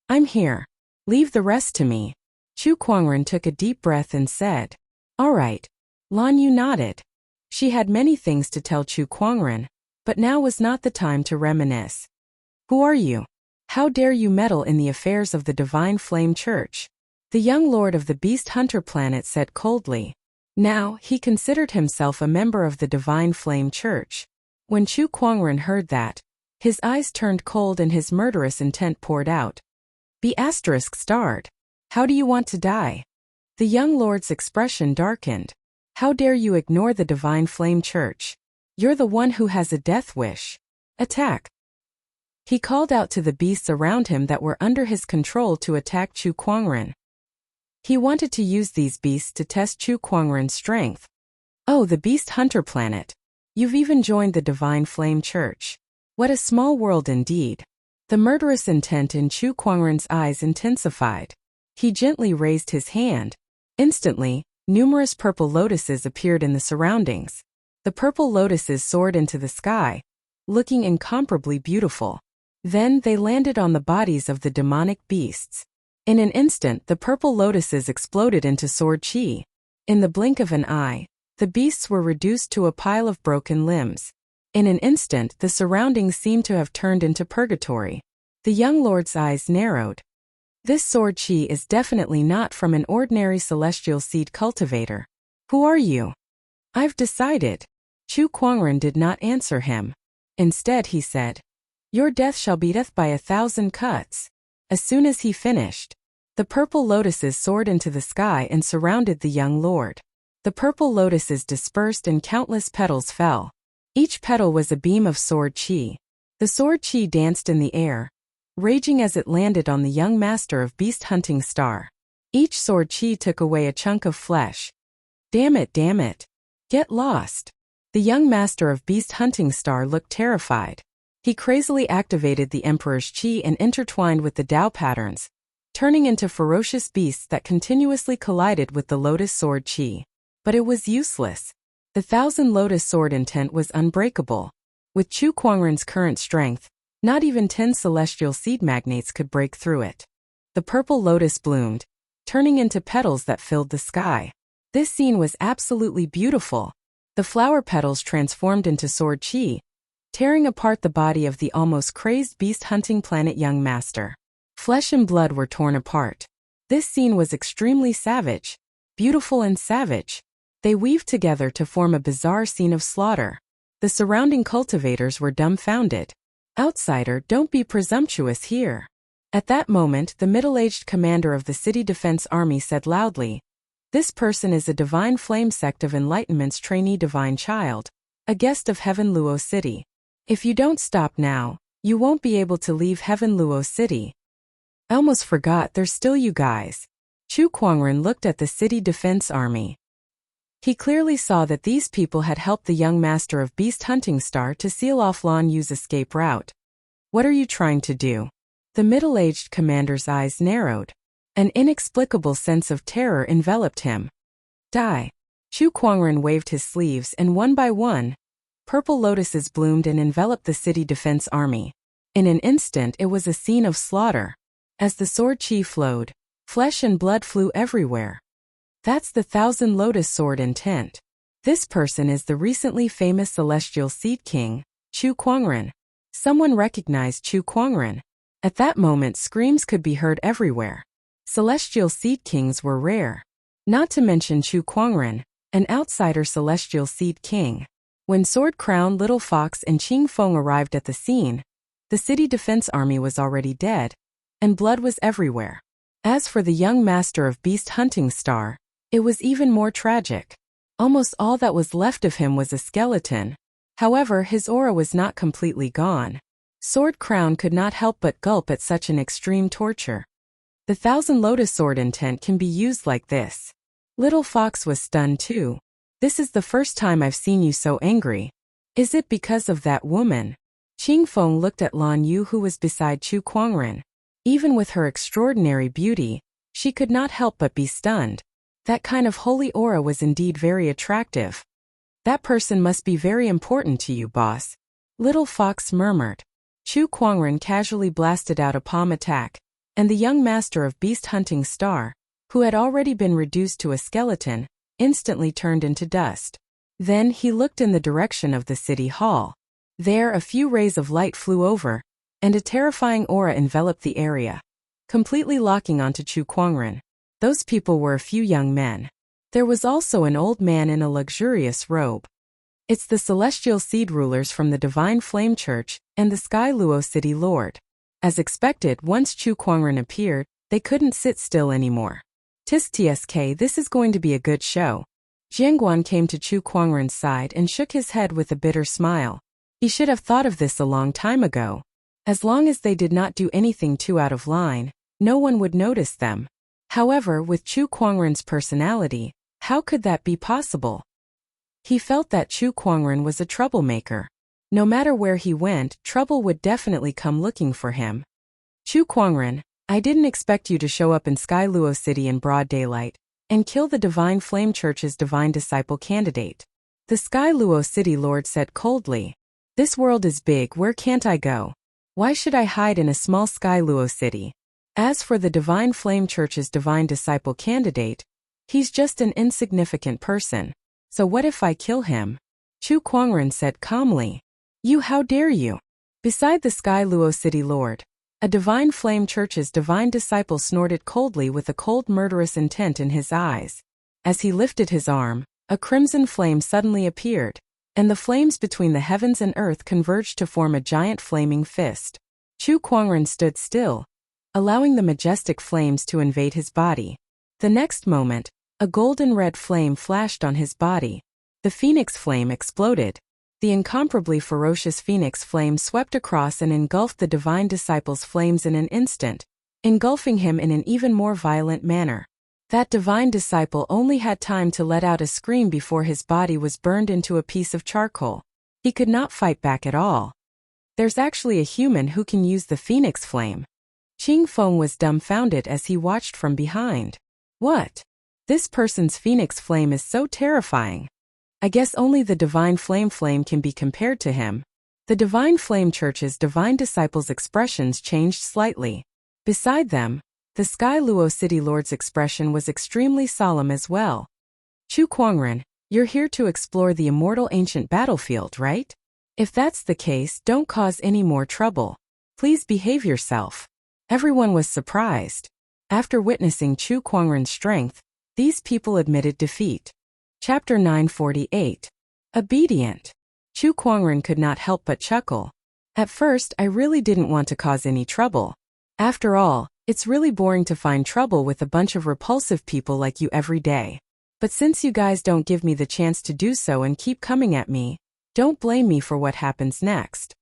A: I'm here. Leave the rest to me. Chu Kuangren took a deep breath and said. All right. Lan Yu nodded. She had many things to tell Chu Kuangren, but now was not the time to reminisce. Who are you? How dare you meddle in the affairs of the Divine Flame Church? The young lord of the Beast Hunter planet said coldly. Now, he considered himself a member of the Divine Flame Church. When Chu Kuangren heard that, his eyes turned cold and his murderous intent poured out. Be *starred. How do you want to die? The young lord's expression darkened. How dare you ignore the Divine Flame Church? You're the one who has a death wish. Attack. He called out to the beasts around him that were under his control to attack Chu Kuangren. He wanted to use these beasts to test Chu Kuangren's strength. Oh, the Beast Hunter planet. You've even joined the Divine Flame Church. What a small world indeed. The murderous intent in Chu Kuangren's eyes intensified. He gently raised his hand. Instantly, numerous purple lotuses appeared in the surroundings. The purple lotuses soared into the sky, looking incomparably beautiful. Then they landed on the bodies of the demonic beasts. In an instant, the purple lotuses exploded into sword qi. In the blink of an eye, the beasts were reduced to a pile of broken limbs. In an instant, the surroundings seemed to have turned into purgatory. The young lord's eyes narrowed. This sword qi is definitely not from an ordinary celestial seed cultivator. Who are you? I've decided. Chu Kuangren did not answer him. Instead he said, Your death shall be death by 1,000 cuts. As soon as he finished, The purple lotuses soared into the sky and surrounded the young lord. The purple lotuses dispersed and countless petals fell. Each petal was a beam of sword chi. The sword chi danced in the air, raging as it landed on the young master of beast hunting star. Each sword chi took away a chunk of flesh. Damn it, damn it. Get lost. The young master of beast hunting star looked terrified. He crazily activated the emperor's chi and intertwined with the Tao patterns, turning into ferocious beasts that continuously collided with the lotus sword chi. But it was useless. The thousand lotus sword intent was unbreakable. With Chu Kuangren's current strength, not even 10 celestial seed magnates could break through it. The purple lotus bloomed, turning into petals that filled the sky. This scene was absolutely beautiful. The flower petals transformed into sword chi, tearing apart the body of the almost crazed beast-hunting planet young master. Flesh and blood were torn apart. This scene was extremely savage. Beautiful and savage. They weaved together to form a bizarre scene of slaughter. The surrounding cultivators were dumbfounded. Outsider, don't be presumptuous here. At that moment, the middle-aged commander of the city defense army said loudly, "This person is a divine flame sect of enlightenment's trainee divine child, a guest of Heaven Luo City. If you don't stop now, you won't be able to leave Heaven Luo City." I almost forgot there's still you guys. Chu Kuangren looked at the city defense army. He clearly saw that these people had helped the young master of beast hunting star to seal off Lan Yu's escape route. What are you trying to do? The middle-aged commander's eyes narrowed. An inexplicable sense of terror enveloped him. Die. Chu Kuangren waved his sleeves and one by one, purple lotuses bloomed and enveloped the city defense army. In an instant it was a scene of slaughter. As the sword chi flowed, flesh and blood flew everywhere. That's the thousand lotus sword intent. This person is the recently famous celestial seed king, Chu Kuangren. Someone recognized Chu Kuangren. At that moment screams could be heard everywhere. Celestial seed kings were rare. Not to mention Chu Kuangren, an outsider celestial seed king. When Sword Crown, Little Fox and Qing Feng arrived at the scene, the city defense army was already dead, and blood was everywhere. As for the young master of beast hunting star, it was even more tragic. Almost all that was left of him was a skeleton. However, his aura was not completely gone. Sword Crown could not help but gulp at such an extreme torture. The thousand lotus sword intent can be used like this. Little Fox was stunned too. This is the first time I've seen you so angry. Is it because of that woman? Qing Feng looked at Lan Yu who was beside Chu Kuangren. Even with her extraordinary beauty, she could not help but be stunned. That kind of holy aura was indeed very attractive. That person must be very important to you, boss. Little Fox murmured. Chu Kuangren casually blasted out a palm attack, and the young master of beast hunting star, who had already been reduced to a skeleton, instantly turned into dust. Then he looked in the direction of the city hall. There a few rays of light flew over, and a terrifying aura enveloped the area, completely locking onto Chu Kuangren. Those people were a few young men. There was also an old man in a luxurious robe. It's the celestial seed rulers from the Divine Flame Church and the Sky Luo City Lord. As expected, once Chu Kuangren appeared, they couldn't sit still anymore. Tsk, this is going to be a good show. Jianguan came to Chu Kuangren's side and shook his head with a bitter smile. He should have thought of this a long time ago. As long as they did not do anything too out of line, no one would notice them. However, with Chu Kuangren's personality, how could that be possible? He felt that Chu Kuangren was a troublemaker. No matter where he went, trouble would definitely come looking for him. Chu Kuangren, I didn't expect you to show up in Sky Luo City in broad daylight and kill the Divine Flame Church's divine disciple candidate. The Sky Luo City Lord said coldly. This world is big, where can't I go? Why should I hide in a small Sky Luo City? As for the Divine Flame Church's divine disciple candidate, he's just an insignificant person. So what if I kill him? Chu Kuangren said calmly. You, how dare you? Beside the Sky Luo City Lord, a Divine Flame Church's divine disciple snorted coldly with a cold murderous intent in his eyes. As he lifted his arm, a crimson flame suddenly appeared, and the flames between the heavens and earth converged to form a giant flaming fist. Chu Kuangren stood still, allowing the majestic flames to invade his body. The next moment, a golden red flame flashed on his body. The phoenix flame exploded. The incomparably ferocious phoenix flame swept across and engulfed the divine disciple's flames in an instant, engulfing him in an even more violent manner. That divine disciple only had time to let out a scream before his body was burned into a piece of charcoal. He could not fight back at all. There's actually a human who can use the phoenix flame. Qing Feng was dumbfounded as he watched from behind. What? This person's phoenix flame is so terrifying. I guess only the divine flame can be compared to him. The divine flame church's divine disciples' expressions changed slightly. Beside them, the Sky Luo City Lord's expression was extremely solemn as well. Chu Kuangren, you're here to explore the immortal ancient battlefield, right? If that's the case, don't cause any more trouble. Please behave yourself. Everyone was surprised. After witnessing Chu Kuangren's strength, these people admitted defeat. Chapter 948. Obedient. Chu Kuangren could not help but chuckle. At first, I really didn't want to cause any trouble. After all, it's really boring to find trouble with a bunch of repulsive people like you every day. But since you guys don't give me the chance to do so and keep coming at me, don't blame me for what happens next.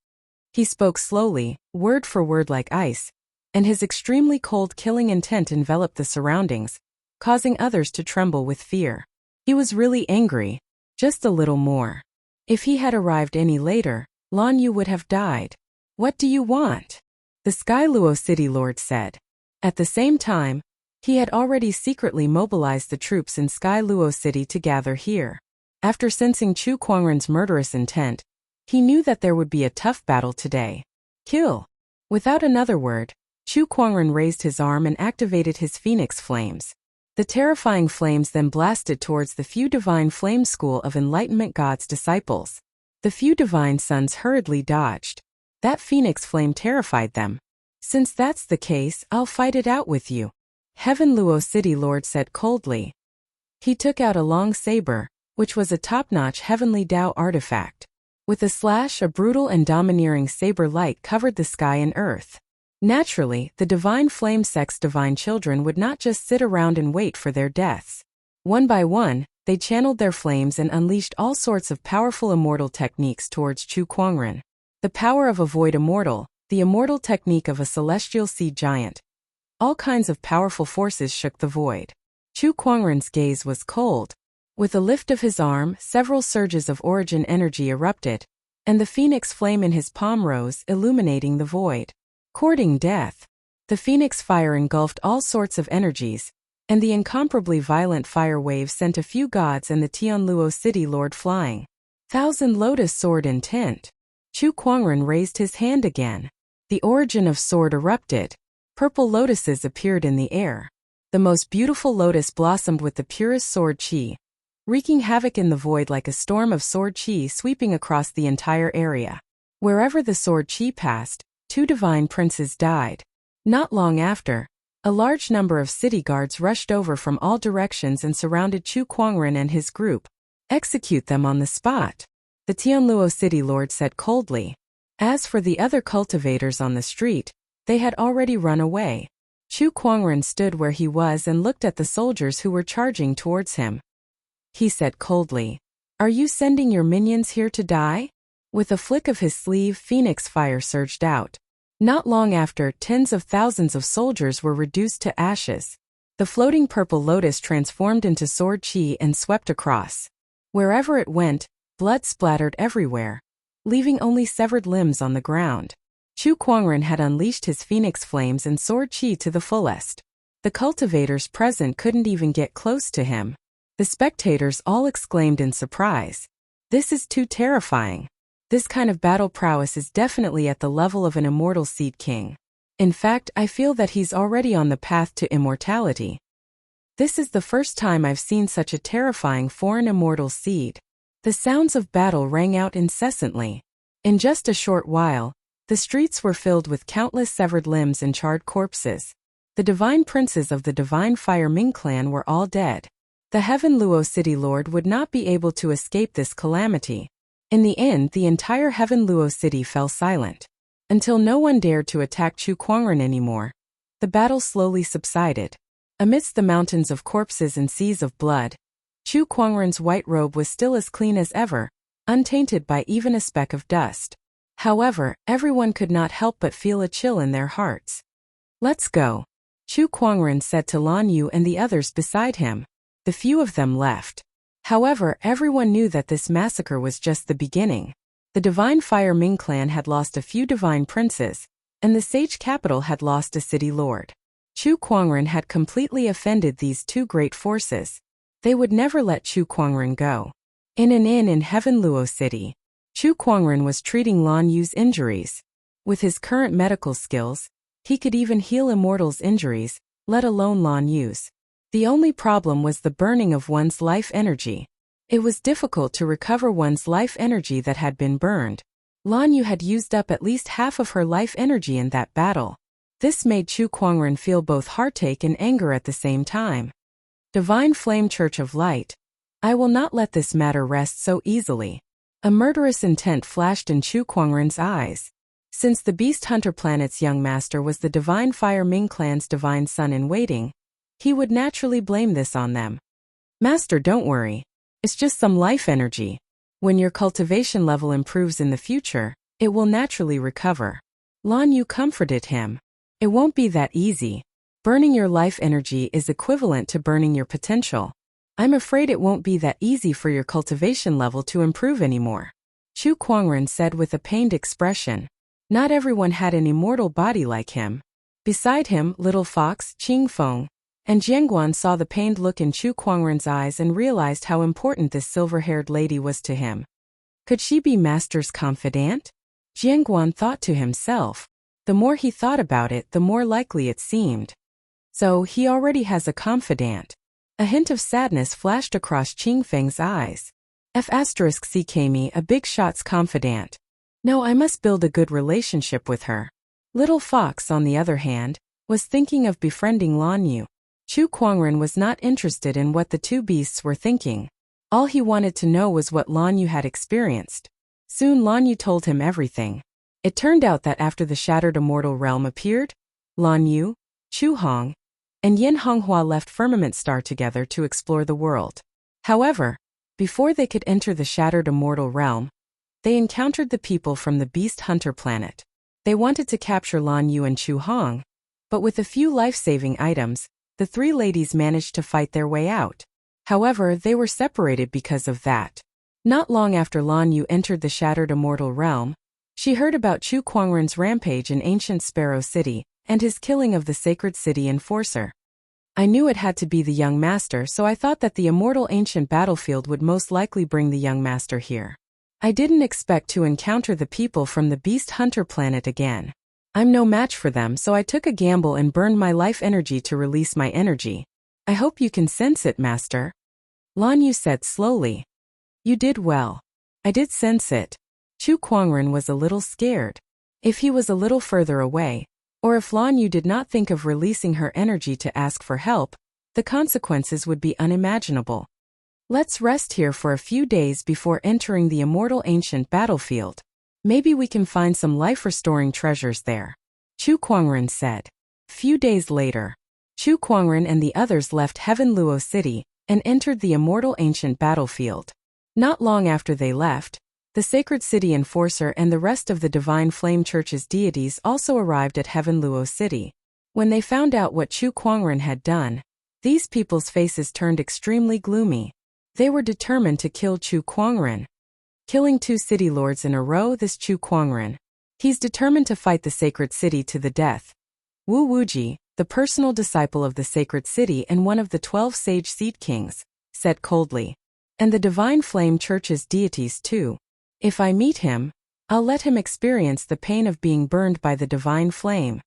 A: He spoke slowly, word for word like ice, and his extremely cold killing intent enveloped the surroundings, causing others to tremble with fear. He was really angry, just a little more. If he had arrived any later, Lan Yu would have died. What do you want? The Sky Luo City Lord said. At the same time, he had already secretly mobilized the troops in Sky Luo City to gather here. After sensing Chu Kuangren's murderous intent, he knew that there would be a tough battle today. Kill. Without another word, Chu Kuangren raised his arm and activated his phoenix flames. The terrifying flames then blasted towards the few divine flame school of enlightenment God's disciples. The few divine sons hurriedly dodged. That phoenix flame terrified them. Since that's the case, I'll fight it out with you. Heaven Luo City Lord said coldly. He took out a long saber, which was a top-notch heavenly Tao artifact. With a slash, a brutal and domineering saber light covered the sky and earth. Naturally, the divine flame sect's divine children would not just sit around and wait for their deaths. One by one, they channeled their flames and unleashed all sorts of powerful immortal techniques towards Chu Kuangren. The power of a void immortal, the immortal technique of a celestial seed giant. All kinds of powerful forces shook the void. Chu Kuangren's gaze was cold. With a lift of his arm, several surges of origin energy erupted, and the phoenix flame in his palm rose, illuminating the void. Courting death. The phoenix fire engulfed all sorts of energies, and the incomparably violent fire wave sent a few gods and the Tianluo City Lord flying. Thousand Lotus Sword intent. Chu Kuangren raised his hand again. The origin of sword erupted. Purple lotuses appeared in the air. The most beautiful lotus blossomed with the purest sword qi, wreaking havoc in the void like a storm of sword qi sweeping across the entire area. Wherever the sword qi passed, 2 divine princes died. Not long after, a large number of city guards rushed over from all directions and surrounded Chu Kuangren and his group. Execute them on the spot. The Tianluo City Lord said coldly. As for the other cultivators on the street, they had already run away. Chu Kuangren stood where he was and looked at the soldiers who were charging towards him. He said coldly, "Are you sending your minions here to die?" With a flick of his sleeve, phoenix fire surged out. Not long after, tens of thousands of soldiers were reduced to ashes. The floating purple lotus transformed into sword qi and swept across. Wherever it went, blood splattered everywhere, leaving only severed limbs on the ground. Chu Kuangren had unleashed his phoenix flames and sword qi to the fullest. The cultivators present couldn't even get close to him. The spectators all exclaimed in surprise. This is too terrifying. This kind of battle prowess is definitely at the level of an immortal seed king. In fact, I feel that he's already on the path to immortality. This is the first time I've seen such a terrifying foreign immortal seed. The sounds of battle rang out incessantly. In just a short while, the streets were filled with countless severed limbs and charred corpses. The divine princes of the divine Fire Ming clan were all dead. The Heaven Luo City Lord would not be able to escape this calamity. In the end, the entire Heaven Luo City fell silent. Until no one dared to attack Chu Kuangren anymore. The battle slowly subsided. Amidst the mountains of corpses and seas of blood, Chu Kuangren's white robe was still as clean as ever, untainted by even a speck of dust. However, everyone could not help but feel a chill in their hearts. "Let's go," Chu Kuangren said to Lan Yu and the others beside him. The few of them left. However, everyone knew that this massacre was just the beginning. The Divine Fire Ming clan had lost a few divine princes, and the Sage capital had lost a city lord. Chu Kuangren had completely offended these two great forces. They would never let Chu Kuangren go. In an inn in Heaven Luo City, Chu Kuangren was treating Lan Yu's injuries. With his current medical skills, he could even heal immortals' injuries, let alone Lan Yu's. The only problem was the burning of one's life energy. It was difficult to recover one's life energy that had been burned. Lan Yu had used up at least half of her life energy in that battle. This made Chu Kuangren feel both heartache and anger at the same time. Divine Flame Church of Light, I will not let this matter rest so easily. A murderous intent flashed in Chu Kuangren's eyes. Since the Beast Hunter planet's young master was the Divine Fire Ming clan's divine son-in-waiting, he would naturally blame this on them. "Master, don't worry. It's just some life energy. When your cultivation level improves in the future, it will naturally recover." Lan Yu comforted him. "It won't be that easy. Burning your life energy is equivalent to burning your potential. I'm afraid it won't be that easy for your cultivation level to improve anymore," Chu Kuangren said with a pained expression. Not everyone had an immortal body like him. Beside him, Little Fox, Qing Feng, and Jianguan saw the pained look in Chu Kuangren's eyes and realized how important this silver-haired lady was to him. Could she be Master's confidant? Jianguan thought to himself. The more he thought about it, the more likely it seemed. So, he already has a confidant. A hint of sadness flashed across Qing Feng's eyes. F*CKme, a big shot's confidant. No, I must build a good relationship with her. Little Fox, on the other hand, was thinking of befriending Lan Yu. Chu Kuangren was not interested in what the two beasts were thinking. All he wanted to know was what Lan Yu had experienced. Soon Lan Yu told him everything. It turned out that after the Shattered Immortal Realm appeared, Lan Yu, Chu Hong, and Yin Honghua left Firmament Star together to explore the world. However, before they could enter the Shattered Immortal Realm, they encountered the people from the Beast Hunter planet. They wanted to capture Lan Yu and Chu Hong, but with a few life-saving items, the three ladies managed to fight their way out. However, they were separated because of that. Not long after Lan Yu entered the Shattered Immortal Realm, she heard about Chu Kuangren's rampage in ancient Sparrow City and his killing of the Sacred City Enforcer. I knew it had to be the young master, so I thought that the immortal ancient battlefield would most likely bring the young master here. I didn't expect to encounter the people from the Beast Hunter planet again. I'm no match for them, so I took a gamble and burned my life energy to release my energy. I hope you can sense it, Master. Lan Yu said slowly. You did well. I did sense it. Chu Kuangren was a little scared. If he was a little further away, or if Lan Yu did not think of releasing her energy to ask for help, the consequences would be unimaginable. Let's rest here for a few days before entering the immortal ancient battlefield. Maybe we can find some life-restoring treasures there, Chu Kuangren said. Few days later, Chu Kuangren and the others left Heaven Luo City and entered the immortal ancient battlefield. Not long after they left, the Sacred City Enforcer and the rest of the Divine Flame Church's deities also arrived at Heaven Luo City. When they found out what Chu Kuangren had done, these people's faces turned extremely gloomy. They were determined to kill Chu Kuangren. Killing 2 city lords in a row, this Chu Kuangren. He's determined to fight the Sacred City to the death. Wu Wuji, the personal disciple of the Sacred City and one of the 12 Sage Seed Kings, said coldly. And the Divine Flame Church's deities too. If I meet him, I'll let him experience the pain of being burned by the Divine Flame.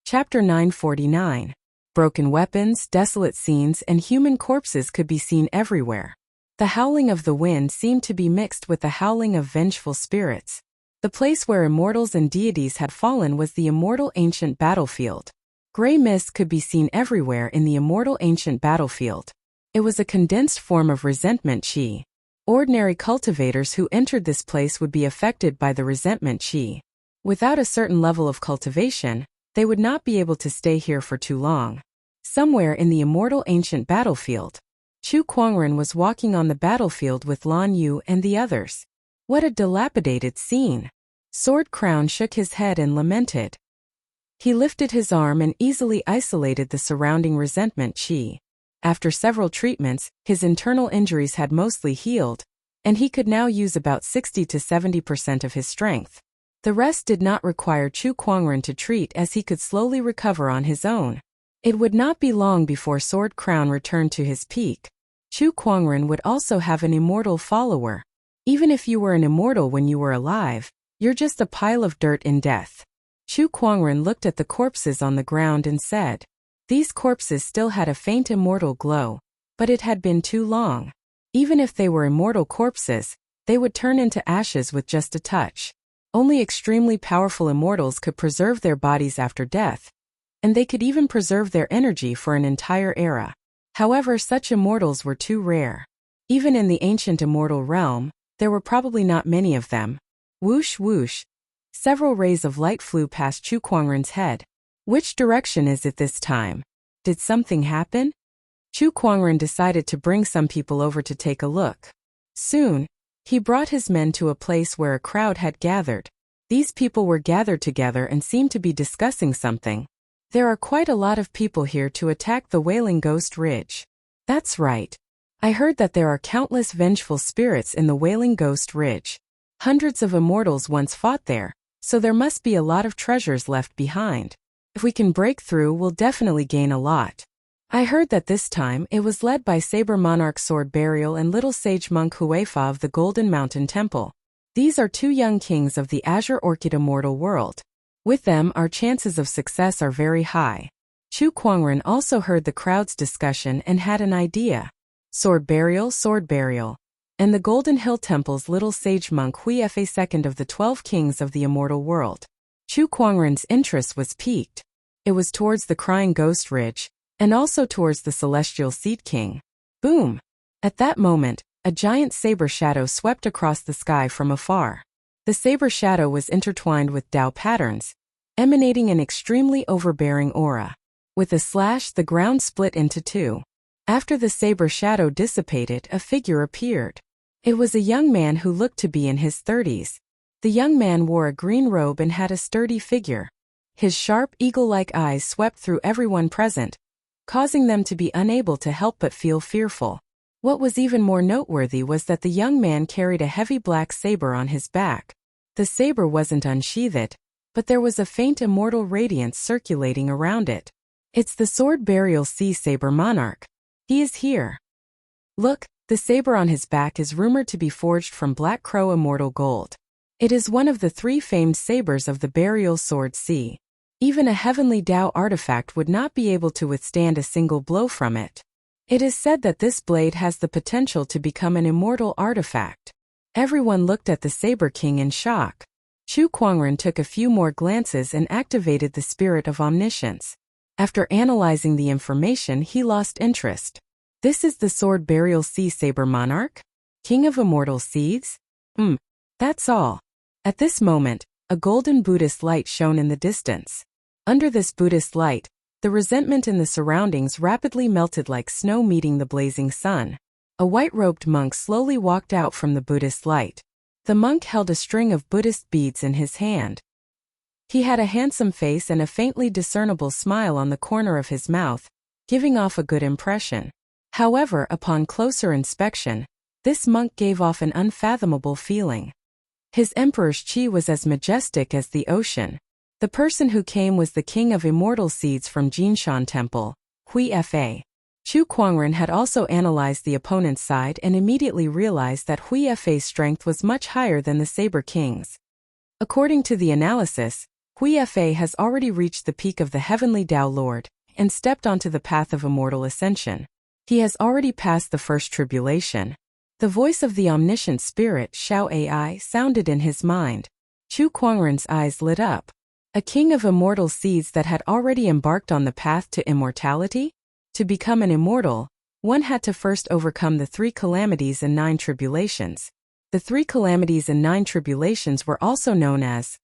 A: Chapter 949. Broken weapons, desolate scenes, and human corpses could be seen everywhere. The howling of the wind seemed to be mixed with the howling of vengeful spirits. The place where immortals and deities had fallen was the immortal ancient battlefield. Gray mist could be seen everywhere in the immortal ancient battlefield. It was a condensed form of resentment chi. Ordinary cultivators who entered this place would be affected by the resentment chi. Without a certain level of cultivation, They would not be able to stay here for too long. Somewhere in the immortal ancient battlefield, Chu Kuangren was walking on the battlefield with Lan Yu and the others. What a dilapidated scene! Sword Crown shook his head and lamented. He lifted his arm and easily isolated the surrounding resentment chi. After several treatments, his internal injuries had mostly healed, and he could now use about 60 to 70% of his strength. The rest did not require Chu Kuangren to treat, as he could slowly recover on his own. It would not be long before Sword Crown returned to his peak. Chu Kuangren would also have an immortal follower. Even if you were an immortal when you were alive, you're just a pile of dirt in death. Chu Kuangren looked at the corpses on the ground and said. These corpses still had a faint immortal glow, but it had been too long. Even if they were immortal corpses, they would turn into ashes with just a touch. Only extremely powerful immortals could preserve their bodies after death, and they could even preserve their energy for an entire era. However, such immortals were too rare. Even in the ancient immortal realm, there were probably not many of them. Whoosh whoosh. Several rays of light flew past Chu Kuangren's head. Which direction is it this time? Did something happen? Chu Kuangren decided to bring some people over to take a look. Soon, he brought his men to a place where a crowd had gathered. These people were gathered together and seemed to be discussing something. There are quite a lot of people here to attack the Wailing Ghost Ridge. That's right. I heard that there are countless vengeful spirits in the Wailing Ghost Ridge. Hundreds of immortals once fought there, so there must be a lot of treasures left behind. If we can break through, we'll definitely gain a lot. I heard that this time it was led by Saber Monarch Sword Burial and Little Sage Monk Huefa of the Golden Mountain Temple. These are two young kings of the Azure Orchid Immortal world. With them, our chances of success are very high. Chu Kuangren also heard the crowd's discussion and had an idea. Sword Burial, and the Golden Hill Temple's Little Sage Monk Huefa, second of the 12 kings of the Immortal world. Chu Kuangren's interest was piqued. It was towards the Crying Ghost Ridge, and also towards the Celestial Seed King. Boom! At that moment, a giant saber shadow swept across the sky from afar. The saber shadow was intertwined with Dao patterns, emanating an extremely overbearing aura. With a slash, the ground split into two. After the saber shadow dissipated, a figure appeared. It was a young man who looked to be in his 30s. The young man wore a green robe and had a sturdy figure. His sharp, eagle-like eyes swept through everyone present, causing them to be unable to help but feel fearful. What was even more noteworthy was that the young man carried a heavy black saber on his back. The saber wasn't unsheathed, but there was a faint immortal radiance circulating around it. It's the Sword Burial Sea Saber Monarch. He is here. Look, the saber on his back is rumored to be forged from Black Crow Immortal Gold. It is one of the 3 famed sabers of the Burial Sword Sea. Even a heavenly Dao artifact would not be able to withstand a single blow from it. It is said that this blade has the potential to become an immortal artifact. Everyone looked at the Saber King in shock. Chu Kuangren took a few more glances and activated the spirit of omniscience. After analyzing the information, he lost interest. This is the Sword Burial Sea Saber Monarch? King of Immortal Seeds? That's all. At this moment, a golden Buddhist light shone in the distance. Under this Buddhist light, the resentment in the surroundings rapidly melted like snow meeting the blazing sun. A white-robed monk slowly walked out from the Buddhist light. The monk held a string of Buddhist beads in his hand. He had a handsome face and a faintly discernible smile on the corner of his mouth, giving off a good impression. However, upon closer inspection, this monk gave off an unfathomable feeling. His emperor's chi was as majestic as the ocean. The person who came was the king of immortal seeds from Jinshan Temple, Huefa. Chu Kuangren had also analyzed the opponent's side and immediately realized that Huefa's strength was much higher than the Saber King's. According to the analysis, Huefa has already reached the peak of the Heavenly Dao Lord and stepped onto the path of immortal ascension. He has already passed the first tribulation. The voice of the omniscient spirit, Xiao Ai, sounded in his mind. Chu Kuangren's eyes lit up. A king of immortal seeds that had already embarked on the path to immortality? To become an immortal, one had to first overcome the 3 calamities and 9 tribulations. The 3 calamities and 9 tribulations were also known as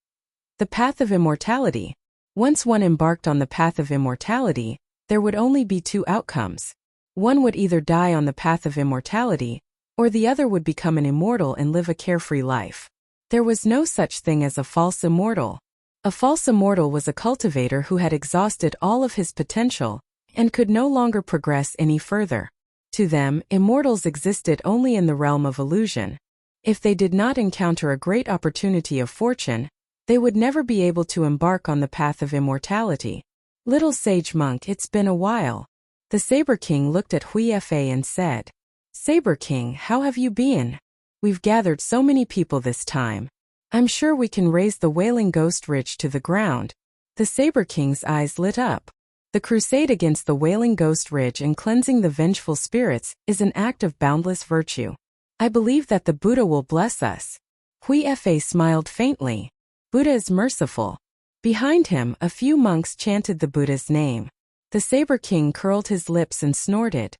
A: the path of immortality. Once one embarked on the path of immortality, there would only be two outcomes. One would either die on the path of immortality, or the other would become an immortal and live a carefree life. There was no such thing as a false immortal. A false immortal was a cultivator who had exhausted all of his potential and could no longer progress any further. To them, immortals existed only in the realm of illusion. If they did not encounter a great opportunity of fortune, they would never be able to embark on the path of immortality. Little sage monk, it's been a while. The Saber King looked at Wuxia and said, Saber King, how have you been? We've gathered so many people this time. I'm sure we can raise the Wailing Ghost Ridge to the ground. The Saber King's eyes lit up. The crusade against the Wailing Ghost Ridge and cleansing the vengeful spirits is an act of boundless virtue. I believe that the Buddha will bless us. Wuxia smiled faintly. Buddha is merciful. Behind him, a few monks chanted the Buddha's name. The Saber King curled his lips and snorted.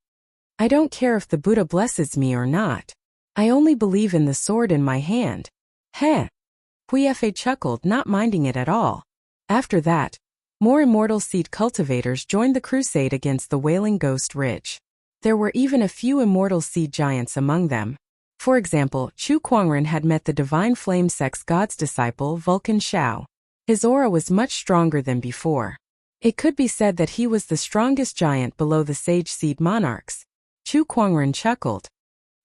A: I don't care if the Buddha blesses me or not. I only believe in the sword in my hand. Heh. Wuxia chuckled, not minding it at all. After that, more immortal seed cultivators joined the crusade against the Wailing Ghost Ridge. There were even a few immortal seed giants among them. For example, Chu Kuangren had met the Divine Flame Sect's god's disciple Vulcan Shao. His aura was much stronger than before. It could be said that he was the strongest giant below the Sage Seed Monarchs. Chu Kuangren chuckled.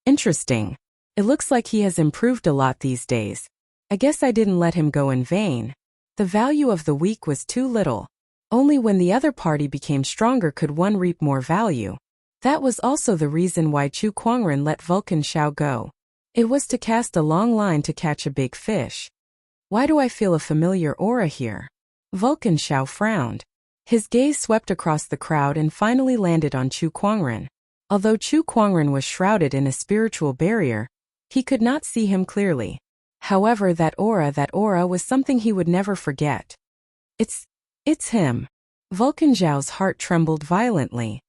A: Interesting. It looks like he has improved a lot these days. I guess I didn't let him go in vain. The value of the weak was too little. Only when the other party became stronger could one reap more value. That was also the reason why Chu Kuangren let Vulcan Shao go. It was to cast a long line to catch a big fish. Why do I feel a familiar aura here? Vulcan Shao frowned. His gaze swept across the crowd and finally landed on Chu Kuangren. Although Chu Kuangren was shrouded in a spiritual barrier, he could not see him clearly. However, that aura was something he would never forget. It's him. Vulcan Zhao's heart trembled violently.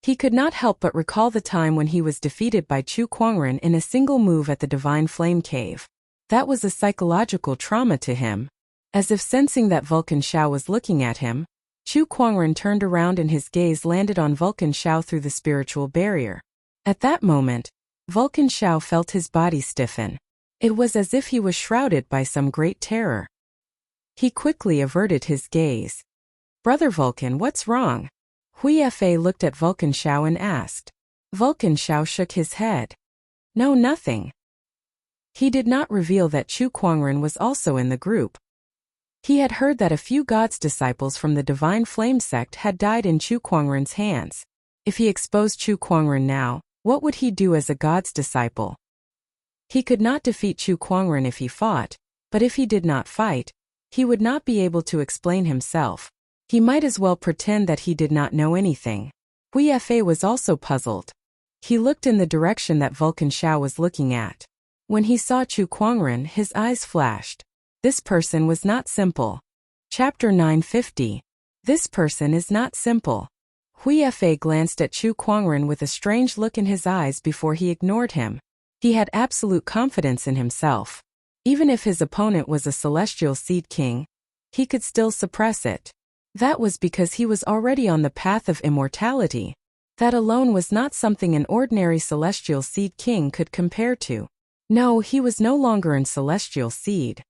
A: He could not help but recall the time when he was defeated by Chu Kuangren in a single move at the Divine Flame Cave. That was a psychological trauma to him. As if sensing that Vulcan Shao was looking at him, Chu Kuangren turned around and his gaze landed on Vulcan Shao through the spiritual barrier. At that moment, Vulcan Shao felt his body stiffen. It was as if he was shrouded by some great terror. He quickly averted his gaze. Brother Vulcan, what's wrong? Wuxia looked at Vulcan Shao and asked. Vulcan Shao shook his head. No, nothing. He did not reveal that Chu Kuangren was also in the group. He had heard that a few god's disciples from the Divine Flame Sect had died in Chu Kuangren's hands. If he exposed Chu Kuangren now, what would he do as a god's disciple? He could not defeat Chu Kuangren if he fought, but if he did not fight, he would not be able to explain himself. He might as well pretend that he did not know anything. Wuxia was also puzzled. He looked in the direction that Vulcan Shao was looking at. When he saw Chu Kuangren, his eyes flashed. This person was not simple. Chapter 950. This person is not simple. Wuxia glanced at Chu Kuangren with a strange look in his eyes before he ignored him. He had absolute confidence in himself. Even if his opponent was a celestial seed king, he could still suppress it. That was because he was already on the path of immortality. That alone was not something an ordinary celestial seed king could compare to. No, he was no longer in celestial seed.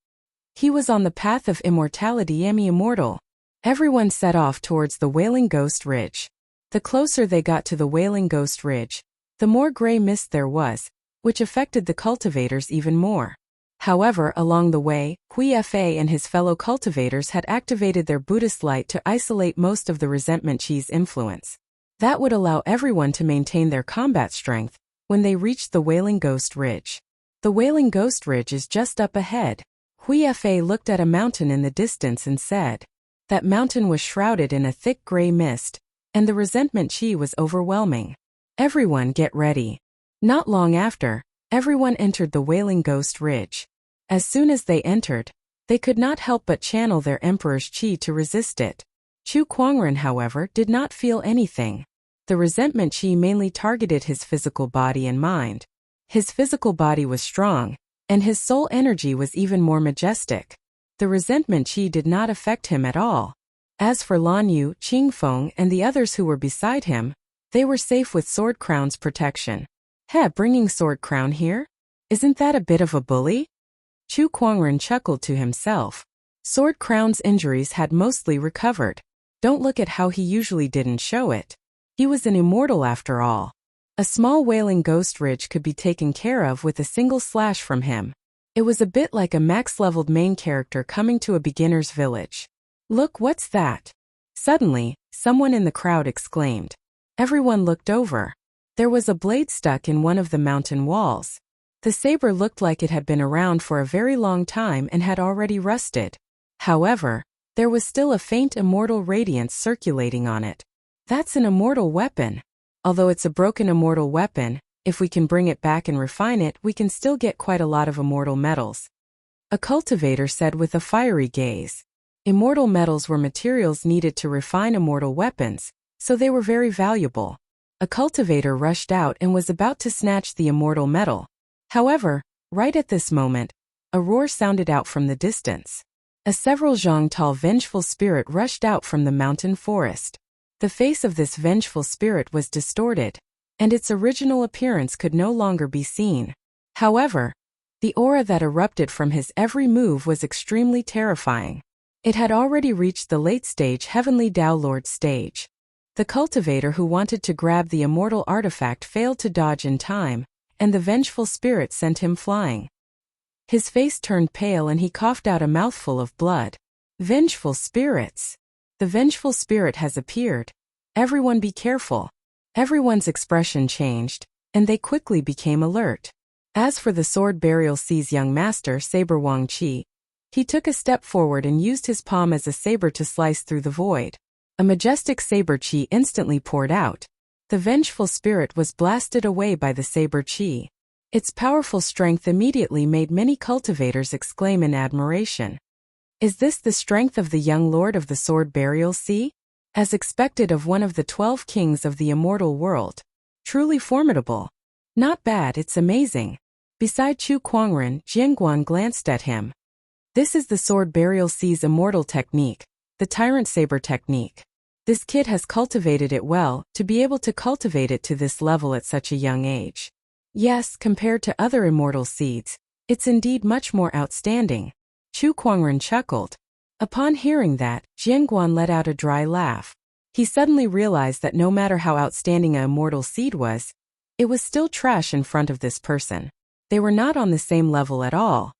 A: He was on the path of immortality, immortal. Everyone set off towards the Wailing Ghost Ridge. The closer they got to the Wailing Ghost Ridge, the more gray mist there was, which affected the cultivators even more. However, along the way, Wuxia and his fellow cultivators had activated their Buddhist light to isolate most of the resentment chi's influence. That would allow everyone to maintain their combat strength when they reached the Wailing Ghost Ridge. The Wailing Ghost Ridge is just up ahead. Wuxia looked at a mountain in the distance and said. That mountain was shrouded in a thick gray mist, and the resentment chi was overwhelming. Everyone get ready. Not long after, everyone entered the Wailing Ghost Ridge. As soon as they entered, they could not help but channel their emperor's chi to resist it. Chu Kuangren, however, did not feel anything. The resentment chi mainly targeted his physical body and mind. His physical body was strong, and his soul energy was even more majestic. The resentment chi did not affect him at all. As for Lan Yu, Qingfeng, and the others who were beside him, they were safe with Sword Crown's protection. Bringing Sword Crown here? Isn't that a bit of a bully? Chu Kuangren chuckled to himself. Sword Crown's injuries had mostly recovered. Don't look at how he usually didn't show it. He was an immortal after all. A small wailing ghost ridge could be taken care of with a single slash from him. It was a bit like a max-leveled main character coming to a beginner's village. Look, what's that? Suddenly, someone in the crowd exclaimed. Everyone looked over. There was a blade stuck in one of the mountain walls. The saber looked like it had been around for a very long time and had already rusted. However, there was still a faint immortal radiance circulating on it. That's an immortal weapon. Although it's a broken immortal weapon, if we can bring it back and refine it, we can still get quite a lot of immortal metals. A cultivator said with a fiery gaze. Immortal metals were materials needed to refine immortal weapons, so they were very valuable. A cultivator rushed out and was about to snatch the immortal metal. However, right at this moment, a roar sounded out from the distance. A several zhang tall vengeful spirit rushed out from the mountain forest. The face of this vengeful spirit was distorted, and its original appearance could no longer be seen. However, the aura that erupted from his every move was extremely terrifying. It had already reached the late-stage Heavenly Tao Lord stage. The cultivator who wanted to grab the immortal artifact failed to dodge in time, and the vengeful spirit sent him flying. His face turned pale and he coughed out a mouthful of blood. Vengeful spirits! The vengeful spirit has appeared. Everyone be careful. Everyone's expression changed, and they quickly became alert. As for the Sword Burial Sea's young master, Saber Wang Qi, he took a step forward and used his palm as a saber to slice through the void. A majestic saber qi instantly poured out. The vengeful spirit was blasted away by the saber qi. Its powerful strength immediately made many cultivators exclaim in admiration. Is this the strength of the young lord of the Sword Burial Sea? As expected of one of the 12 kings of the immortal world. Truly formidable. Not bad, it's amazing. Beside Chu Kuangren, Jianguan glanced at him. This is the Sword Burial Sea's immortal technique, the Tyrant Saber technique. This kid has cultivated it well, to be able to cultivate it to this level at such a young age. Yes, compared to other immortal seeds, it's indeed much more outstanding. Chu Kuangren chuckled. Upon hearing that, Jianguan let out a dry laugh. He suddenly realized that no matter how outstanding an immortal seed was, it was still trash in front of this person. They were not on the same level at all.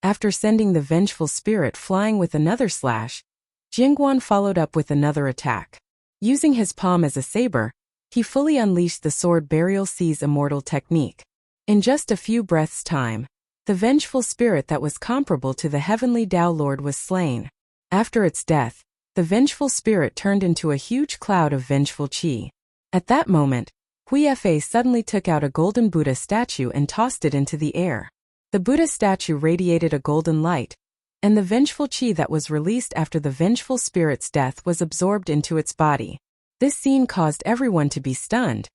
A: After sending the vengeful spirit flying with another slash, Jianguan followed up with another attack. Using his palm as a saber, he fully unleashed the Sword Burial Sea's immortal technique. In just a few breaths' time, the vengeful spirit that was comparable to the Heavenly Tao Lord was slain. After its death, the vengeful spirit turned into a huge cloud of vengeful qi. At that moment, Hui Fa suddenly took out a golden Buddha statue and tossed it into the air. The Buddha statue radiated a golden light, and the vengeful qi that was released after the vengeful spirit's death was absorbed into its body. This scene caused everyone to be stunned.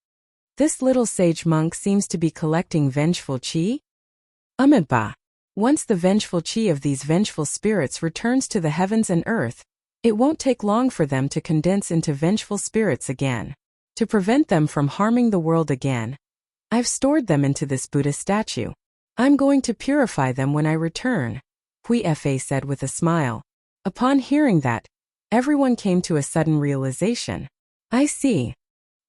A: This little sage monk seems to be collecting vengeful qi? Bah. Once the vengeful qi of these vengeful spirits returns to the heavens and earth, it won't take long for them to condense into vengeful spirits again. To prevent them from harming the world again, I've stored them into this Buddha statue. I'm going to purify them when I return, Hui Fa said with a smile. Upon hearing that, everyone came to a sudden realization. I see.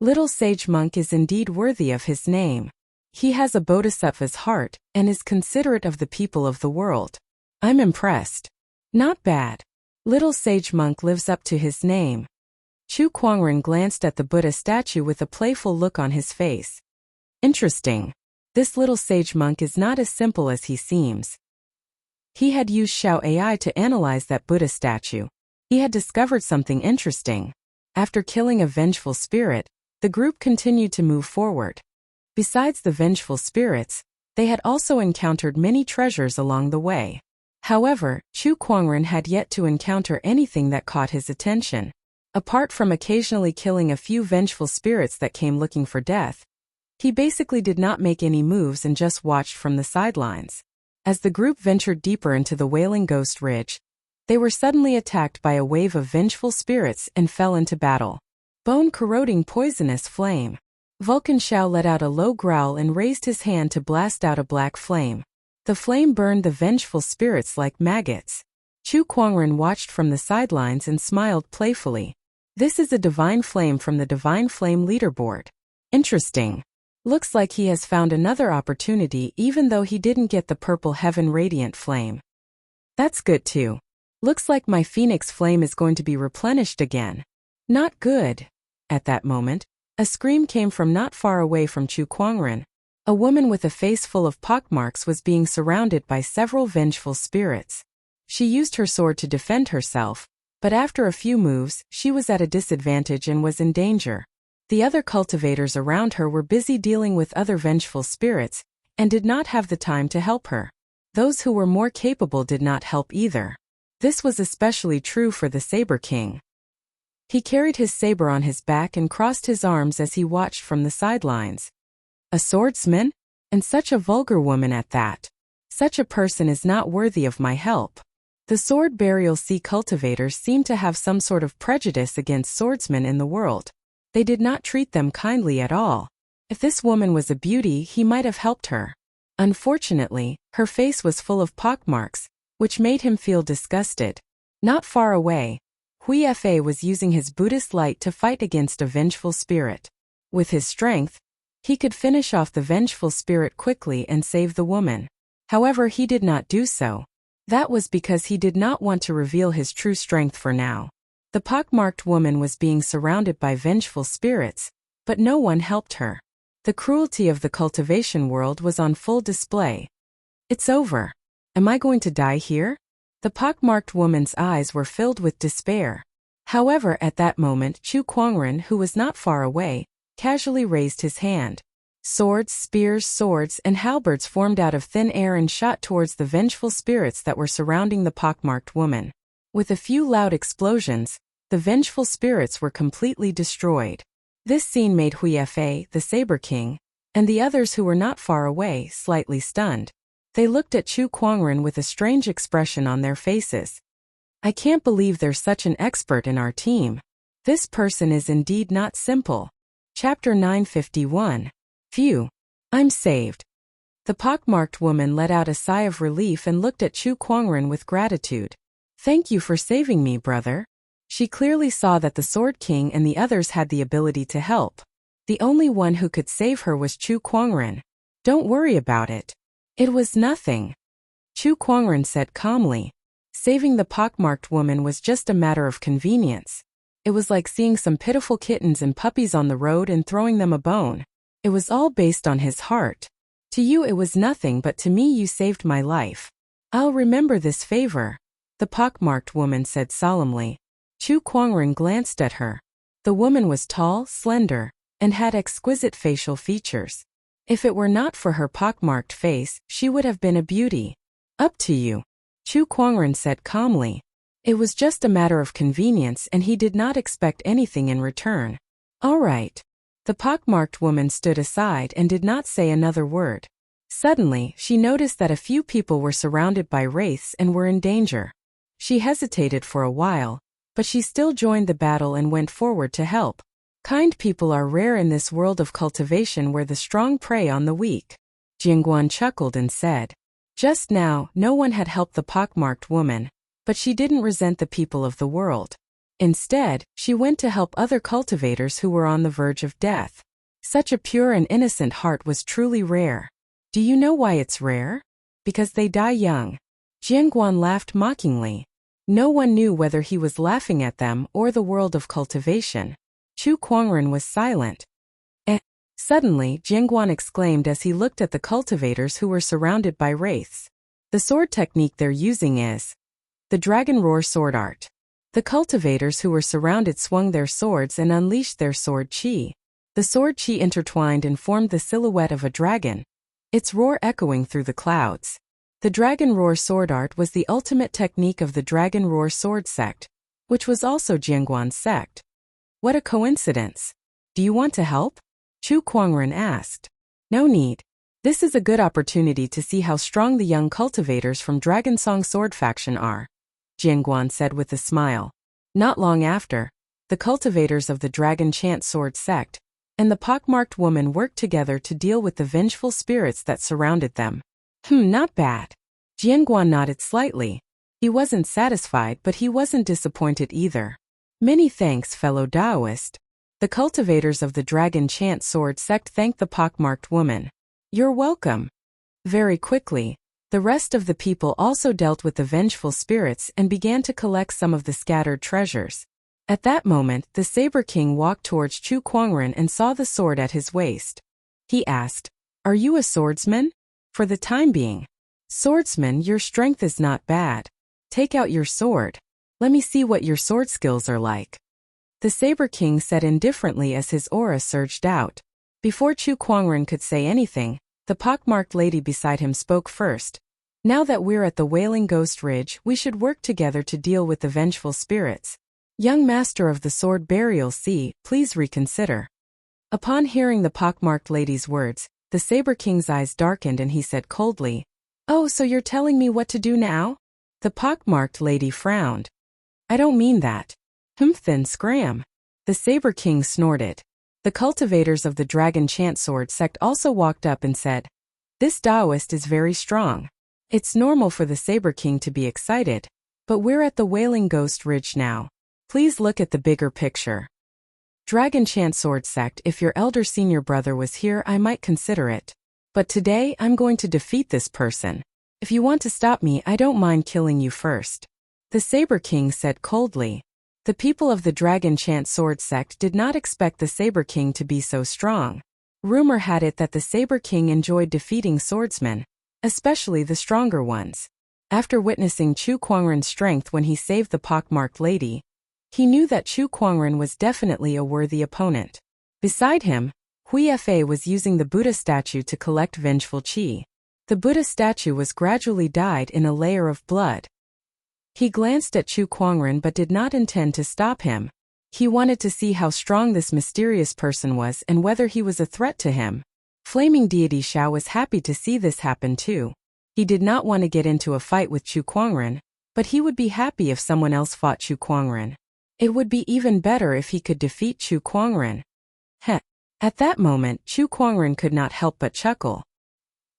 A: Little sage monk is indeed worthy of his name. He has a bodhisattva's heart and is considerate of the people of the world. I'm impressed. Not bad. Little sage monk lives up to his name. Chu Kuangren glanced at the Buddha statue with a playful look on his face. Interesting. This little sage monk is not as simple as he seems. He had used Xiao AI to analyze that Buddha statue. He had discovered something interesting. After killing a vengeful spirit, the group continued to move forward. Besides the vengeful spirits, they had also encountered many treasures along the way. However, Chu Kuangren had yet to encounter anything that caught his attention. Apart from occasionally killing a few vengeful spirits that came looking for death, he basically did not make any moves and just watched from the sidelines. As the group ventured deeper into the Wailing Ghost Ridge, They were suddenly attacked by a wave of vengeful spirits and fell into battle. Bone-corroding poisonous flame. Vulcan Shao let out a low growl and raised his hand to blast out a black flame. The flame burned the vengeful spirits like maggots. Chu Kuangren watched from the sidelines and smiled playfully. This is a divine flame from the Divine Flame leaderboard. Interesting. Looks like he has found another opportunity even though he didn't get the Purple Heaven Radiant Flame. That's good too. Looks like my Phoenix Flame is going to be replenished again. Not good. At that moment, a scream came from not far away from Chu Kuangren. A woman with a face full of pockmarks was being surrounded by several vengeful spirits. She used her sword to defend herself, but after a few moves, she was at a disadvantage and was in danger. The other cultivators around her were busy dealing with other vengeful spirits, and did not have the time to help her. Those who were more capable did not help either. This was especially true for the Saber King. He carried his saber on his back and crossed his arms as he watched from the sidelines. A swordsman? And such a vulgar woman at that. Such a person is not worthy of my help. The Sword Burial Sea cultivators seemed to have some sort of prejudice against swordsmen in the world. They did not treat them kindly at all. If this woman was a beauty, he might have helped her. Unfortunately, her face was full of pockmarks, which made him feel disgusted. Not far away, Hui Fa was using his Buddhist light to fight against a vengeful spirit. With his strength, he could finish off the vengeful spirit quickly and save the woman. However, he did not do so. That was because he did not want to reveal his true strength for now. The pockmarked woman was being surrounded by vengeful spirits, but no one helped her. The cruelty of the cultivation world was on full display. It's over. Am I going to die here? The pockmarked woman's eyes were filled with despair. However, at that moment, Chu Kuangren, who was not far away, casually raised his hand. Swords, spears, swords, and halberds formed out of thin air and shot towards the vengeful spirits that were surrounding the pockmarked woman. With a few loud explosions, the vengeful spirits were completely destroyed. This scene made Hui Fa, the Saber King, and the others who were not far away, slightly stunned. They looked at Chu Kuangren with a strange expression on their faces. I can't believe there's such an expert in our team. This person is indeed not simple. Chapter 951. Phew. I'm saved. The pockmarked woman let out a sigh of relief and looked at Chu Kuangren with gratitude. Thank you for saving me, brother. She clearly saw that the Sword King and the others had the ability to help. The only one who could save her was Chu Kuangren. Don't worry about it. It was nothing. Chu Kuangren said calmly. Saving the pockmarked woman was just a matter of convenience. It was like seeing some pitiful kittens and puppies on the road and throwing them a bone. It was all based on his heart. To you it was nothing, but to me you saved my life. I'll remember this favor, the pockmarked woman said solemnly. Chu Kuangren glanced at her. The woman was tall, slender, and had exquisite facial features. If it were not for her pockmarked face, she would have been a beauty. Up to you, Chu Kuangren said calmly. It was just a matter of convenience and he did not expect anything in return. All right. The pockmarked woman stood aside and did not say another word. Suddenly, she noticed that a few people were surrounded by wraiths and were in danger. She hesitated for a while, but she still joined the battle and went forward to help. Kind people are rare in this world of cultivation where the strong prey on the weak. Jingguan chuckled and said. Just now, no one had helped the pockmarked woman, but she didn't resent the people of the world. Instead, she went to help other cultivators who were on the verge of death. Such a pure and innocent heart was truly rare. Do you know why it's rare? Because they die young. Jingguan laughed mockingly. No one knew whether he was laughing at them or the world of cultivation. Chu Kuangren was silent. Suddenly, Jingguan exclaimed as he looked at the cultivators who were surrounded by wraiths. The sword technique they're using is the Dragon Roar sword art. The cultivators who were surrounded swung their swords and unleashed their sword chi. The sword chi intertwined and formed the silhouette of a dragon, its roar echoing through the clouds. The Dragon Roar sword art was the ultimate technique of the Dragon Roar sword sect, which was also Jingguan's sect. What a coincidence. Do you want to help? Chu Kuangren asked. No need. This is a good opportunity to see how strong the young cultivators from Dragonsong Sword faction are. Jianguan said with a smile. Not long after, the cultivators of the Dragon Chant Sword sect and the pockmarked woman worked together to deal with the vengeful spirits that surrounded them. Not bad. Jianguan nodded slightly. He wasn't satisfied, but he wasn't disappointed either. Many thanks, fellow Taoist. The cultivators of the Dragon Chant Sword sect thanked the pockmarked woman. You're welcome. Very quickly, the rest of the people also dealt with the vengeful spirits and began to collect some of the scattered treasures. At that moment, the Saber King walked towards Chu Kuangren and saw the sword at his waist. He asked, "Are you a swordsman?" "For the time being." "Swordsman, your strength is not bad. Take out your sword. Let me see what your sword skills are like." The Saber King said indifferently as his aura surged out. Before Chu Kuangren could say anything, the pockmarked lady beside him spoke first. "Now that we're at the Wailing Ghost Ridge, we should work together to deal with the vengeful spirits. Young master of the sword burial sea, please reconsider." Upon hearing the pockmarked lady's words, the Saber King's eyes darkened and he said coldly, "Oh, so you're telling me what to do now?" The pockmarked lady frowned. "I don't mean that." Then scram. The Saber King snorted. The cultivators of the Dragon Chant Sword sect also walked up and said, "This Taoist is very strong." It's normal for the Saber King to be excited, but we're at the Wailing Ghost Ridge now. Please look at the bigger picture. Dragon Chant Sword sect, if your elder senior brother was here, I might consider it. But today, I'm going to defeat this person. If you want to stop me, I don't mind killing you first." The Saber King said coldly. The people of the Dragon Chant Sword sect did not expect the Saber King to be so strong. Rumor had it that the Saber King enjoyed defeating swordsmen, especially the stronger ones. After witnessing Chu Kuangren's strength when he saved the pockmarked lady, he knew that Chu Kuangren was definitely a worthy opponent. Beside him, Hui Fa was using the Buddha statue to collect vengeful qi. The Buddha statue was gradually dyed in a layer of blood. He glanced at Chu Kuangren but did not intend to stop him. He wanted to see how strong this mysterious person was and whether he was a threat to him. Flaming Deity Xiao was happy to see this happen too. He did not want to get into a fight with Chu Kuangren, but he would be happy if someone else fought Chu Kuangren. It would be even better if he could defeat Chu Kuangren. At that moment, Chu Kuangren could not help but chuckle.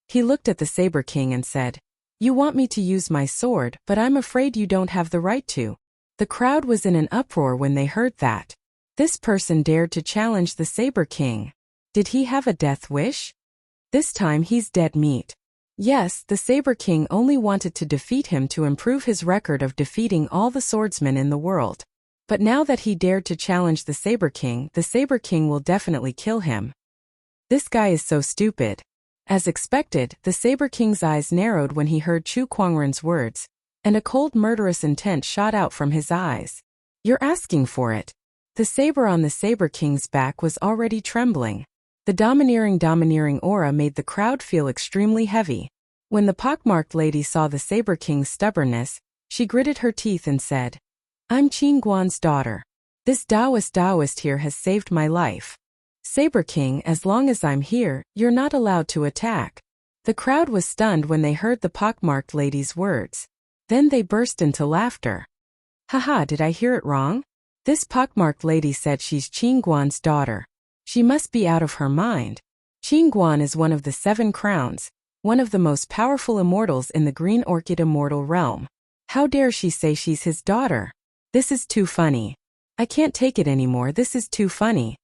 A: He looked at the Saber King and said, "You want me to use my sword, but I'm afraid you don't have the right to." The crowd was in an uproar when they heard that. This person dared to challenge the Saber King. Did he have a death wish? This time he's dead meat. Yes, the Saber King only wanted to defeat him to improve his record of defeating all the swordsmen in the world. But now that he dared to challenge the Saber King will definitely kill him. This guy is so stupid. As expected, the Saber King's eyes narrowed when he heard Chu Kuangren's words, and a cold murderous intent shot out from his eyes. "You're asking for it." The saber on the Saber King's back was already trembling. The domineering aura made the crowd feel extremely heavy. When the pockmarked lady saw the Saber King's stubbornness, she gritted her teeth and said, "I'm Qin Guan's daughter. This Taoist here has saved my life. Saber King, as long as I'm here, you're not allowed to attack." The crowd was stunned when they heard the pockmarked lady's words. Then they burst into laughter. "Haha, did I hear it wrong? This pockmarked lady said she's Qin Guan's daughter. She must be out of her mind. Qin Guan is one of the 7 crowns, one of the most powerful immortals in the Green Orchid immortal realm. How dare she say she's his daughter? This is too funny. I can't take it anymore, this is too funny.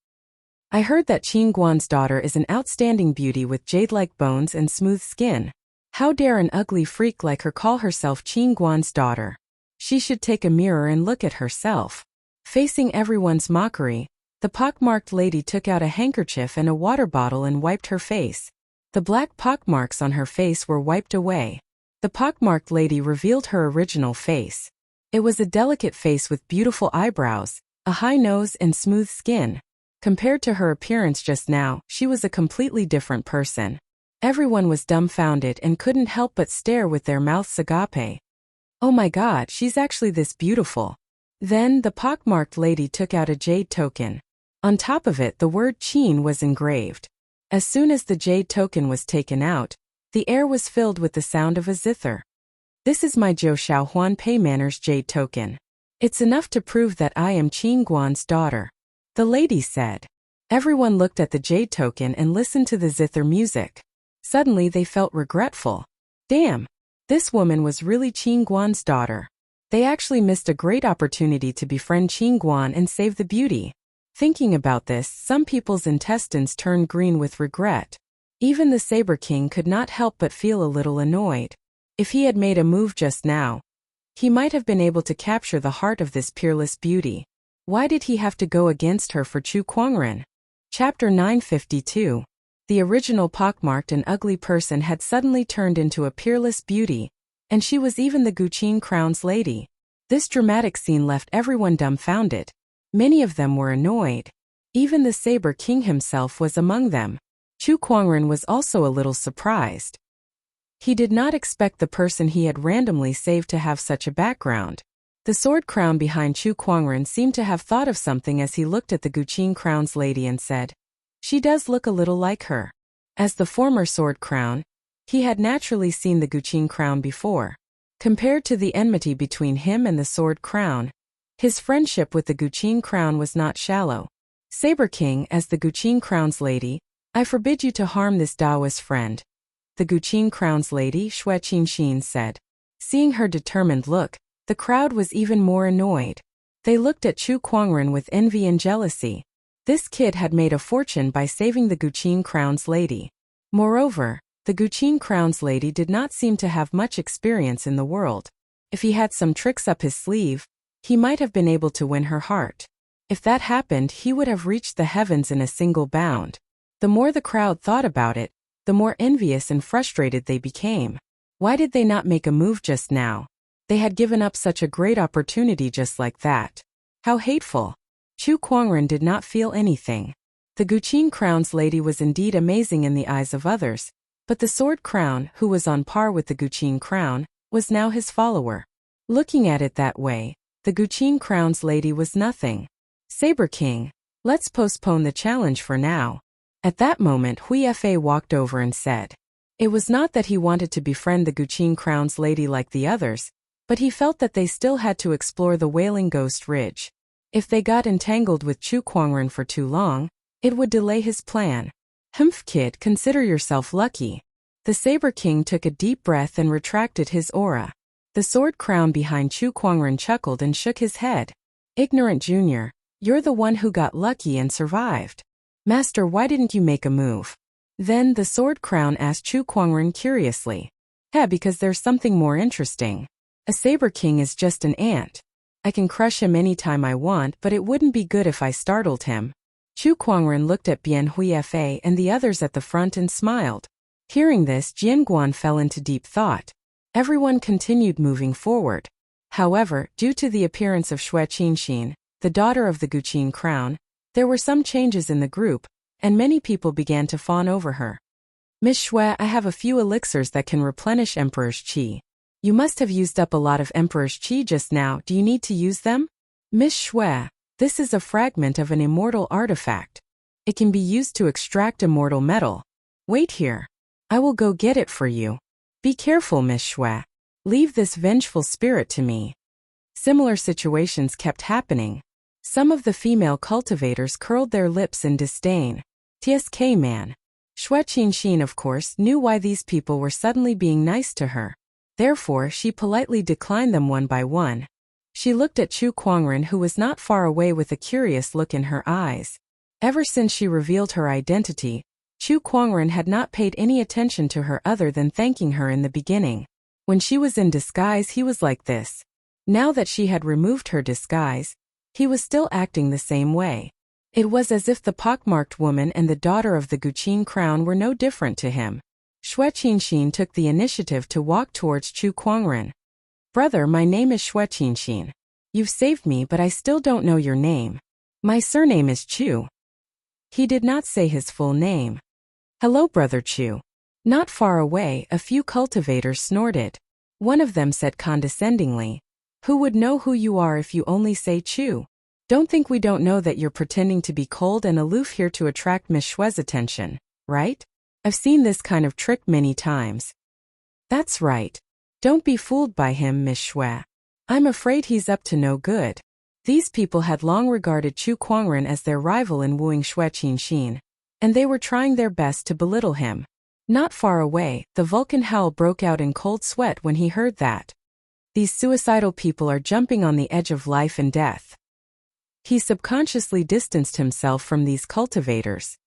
A: I heard that Qin Guan's daughter is an outstanding beauty with jade-like bones and smooth skin. How dare an ugly freak like her call herself Qin Guan's daughter? She should take a mirror and look at herself." Facing everyone's mockery, the pockmarked lady took out a handkerchief and a water bottle and wiped her face. The black pockmarks on her face were wiped away. The pockmarked lady revealed her original face. It was a delicate face with beautiful eyebrows, a high nose and smooth skin. Compared to her appearance just now, she was a completely different person. Everyone was dumbfounded and couldn't help but stare with their mouths agape. "Oh my god, she's actually this beautiful." Then the pockmarked lady took out a jade token. On top of it, the word Qin was engraved. As soon as the jade token was taken out, the air was filled with the sound of a zither. This is my Zhou Shaohuan Pei Manners jade token. It's enough to prove that I am Qin Guan's daughter. The lady said. Everyone looked at the jade token and listened to the zither music. Suddenly they felt regretful. Damn! This woman was really Qin Guan's daughter. They actually missed a great opportunity to befriend Qin Guan and save the beauty. Thinking about this, some people's intestines turned green with regret. Even the Saber King could not help but feel a little annoyed. If he had made a move just now, he might have been able to capture the heart of this peerless beauty. Why did he have to go against her for Chu Kuangren? Chapter 952. The original pockmarked and ugly person had suddenly turned into a peerless beauty, and she was even the Guqin crown's lady. This dramatic scene left everyone dumbfounded. Many of them were annoyed. Even the Saber King himself was among them. Chu Kuangren was also a little surprised. He did not expect the person he had randomly saved to have such a background. The sword crown behind Chu Kuangren seemed to have thought of something as he looked at the Guqin crown's lady and said, "She does look a little like her." As the former sword crown, he had naturally seen the Guqin crown before. Compared to the enmity between him and the sword crown, his friendship with the Guqin crown was not shallow. Saber King, as the Guqin crown's lady, I forbid you to harm this Daoist friend. The Guqin crown's lady, Xue Qinxin, said. Seeing her determined look, the crowd was even more annoyed. They looked at Chu Kuangren with envy and jealousy. This kid had made a fortune by saving the Guqin crown's lady. Moreover, the Guqin crown's lady did not seem to have much experience in the world. If he had some tricks up his sleeve, he might have been able to win her heart. If that happened, he would have reached the heavens in a single bound. The more the crowd thought about it, the more envious and frustrated they became. Why did they not make a move just now? They had given up such a great opportunity just like that. How hateful. Chu Kuangren did not feel anything. The Guqin crown's lady was indeed amazing in the eyes of others, but the sword crown, who was on par with the Guqin crown, was now his follower. Looking at it that way, the Guqin crown's lady was nothing. Saber King, let's postpone the challenge for now. At that moment Hui Fei walked over and said. It was not that he wanted to befriend the Guqin crown's lady like the others, but he felt that they still had to explore the Wailing Ghost Ridge. If they got entangled with Chu Kuangren for too long, it would delay his plan. Humph kid, consider yourself lucky. The Saber King took a deep breath and retracted his aura. The sword crown behind Chu Kuangren chuckled and shook his head. Ignorant junior, you're the one who got lucky and survived. Master, why didn't you make a move? Then the sword crown asked Chu Kuangren curiously. Because there's something more interesting. A Saber King is just an ant. I can crush him anytime I want, but it wouldn't be good if I startled him. Chu Kuangren looked at Bian Hui Fei and the others at the front and smiled. Hearing this, Jianguan fell into deep thought. Everyone continued moving forward. However, due to the appearance of Xue Qinxin, the daughter of the Guqin crown, there were some changes in the group, and many people began to fawn over her. Miss Xue, I have a few elixirs that can replenish Emperor's Qi. You must have used up a lot of Emperor's Qi just now. Do you need to use them? Miss Xue, this is a fragment of an immortal artifact. It can be used to extract immortal metal. Wait here. I will go get it for you. Be careful, Miss Xue. Leave this vengeful spirit to me. Similar situations kept happening. Some of the female cultivators curled their lips in disdain. TSK man. Xue Qinxin, of course, knew why these people were suddenly being nice to her. Therefore, she politely declined them one by one. She looked at Chu Kuangren, who was not far away, with a curious look in her eyes. Ever since she revealed her identity, Chu Kuangren had not paid any attention to her other than thanking her in the beginning. When she was in disguise, he was like this. Now that she had removed her disguise, he was still acting the same way. It was as if the pockmarked woman and the daughter of the Guqin crown were no different to him. Xue Qinxin took the initiative to walk towards Chu Kuangren. Brother, my name is Xue Qinxin. You've saved me, but I still don't know your name. My surname is Chu. He did not say his full name. Hello, Brother Chu. Not far away, a few cultivators snorted. One of them said condescendingly, Who would know who you are if you only say Chu? Don't think we don't know that you're pretending to be cold and aloof here to attract Miss Xue's attention, right? I've seen this kind of trick many times. That's right. Don't be fooled by him, Miss Shui. I'm afraid he's up to no good. These people had long regarded Chu Kuangren as their rival in wooing Shui Qinxin, and they were trying their best to belittle him. Not far away, the Vulcan howl broke out in cold sweat when he heard that. These suicidal people are jumping on the edge of life and death. He subconsciously distanced himself from these cultivators.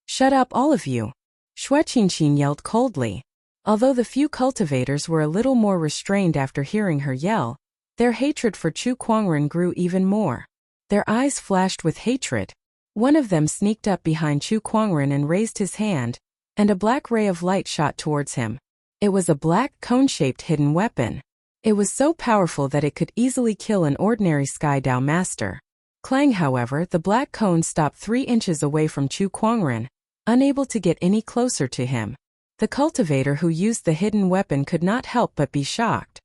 A: Shut up, all of you! Shui Qinxin yelled coldly. Although the few cultivators were a little more restrained after hearing her yell, their hatred for Chu Kuangren grew even more. Their eyes flashed with hatred. One of them sneaked up behind Chu Kuangren and raised his hand, and a black ray of light shot towards him. It was a black, cone-shaped hidden weapon. It was so powerful that it could easily kill an ordinary Sky Dao master. Clang, however, the black cone stopped 3 inches away from Chu Kuangren, unable to get any closer to him. The cultivator who used the hidden weapon could not help but be shocked.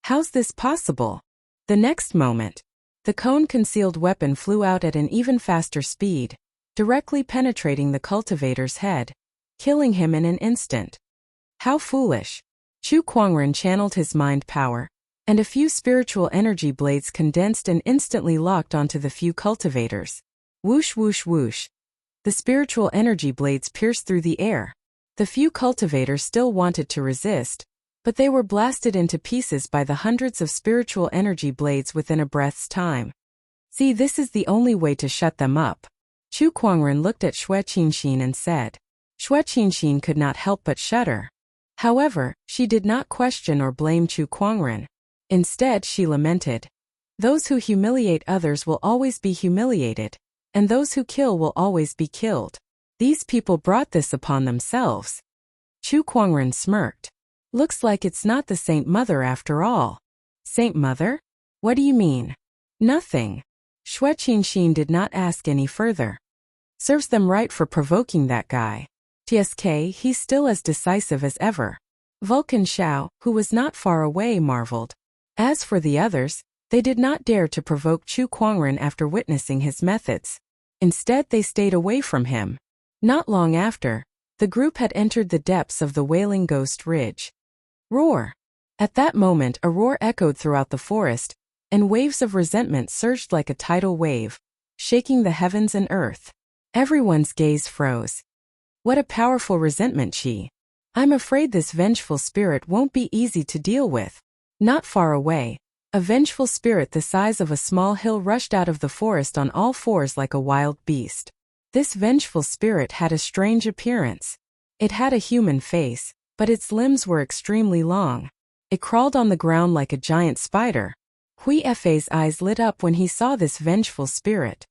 A: How's this possible? The next moment, the cone-concealed weapon flew out at an even faster speed, directly penetrating the cultivator's head, killing him in an instant. How foolish! Chu Kuangren channeled his mind power, and a few spiritual energy blades condensed and instantly locked onto the few cultivators. Whoosh whoosh whoosh. The spiritual energy blades pierced through the air. The few cultivators still wanted to resist, but they were blasted into pieces by the hundreds of spiritual energy blades within a breath's time. See, this is the only way to shut them up. Chu Kuangren looked at Shui Qinxin and said. Shui Qinxin could not help but shudder. However, she did not question or blame Chu Kuangren. Instead, she lamented. Those who humiliate others will always be humiliated, and those who kill will always be killed. These people brought this upon themselves. Chu Kuangren smirked. Looks like it's not the Saint Mother after all. Saint Mother? What do you mean? Nothing. Shui Qinxin did not ask any further. Serves them right for provoking that guy. TSK, he's still as decisive as ever. Vulcan Xiao, who was not far away, marveled. As for the others, they did not dare to provoke Chu Kuangren after witnessing his methods. Instead, they stayed away from him. Not long after, the group had entered the depths of the Wailing Ghost Ridge. Roar! At that moment, a roar echoed throughout the forest, and waves of resentment surged like a tidal wave, shaking the heavens and earth. Everyone's gaze froze. What a powerful resentment chi. I'm afraid this vengeful spirit won't be easy to deal with. Not far away, a vengeful spirit the size of a small hill rushed out of the forest on all fours like a wild beast. This vengeful spirit had a strange appearance. It had a human face, but its limbs were extremely long. It crawled on the ground like a giant spider. Hui Fei's eyes lit up when he saw this vengeful spirit.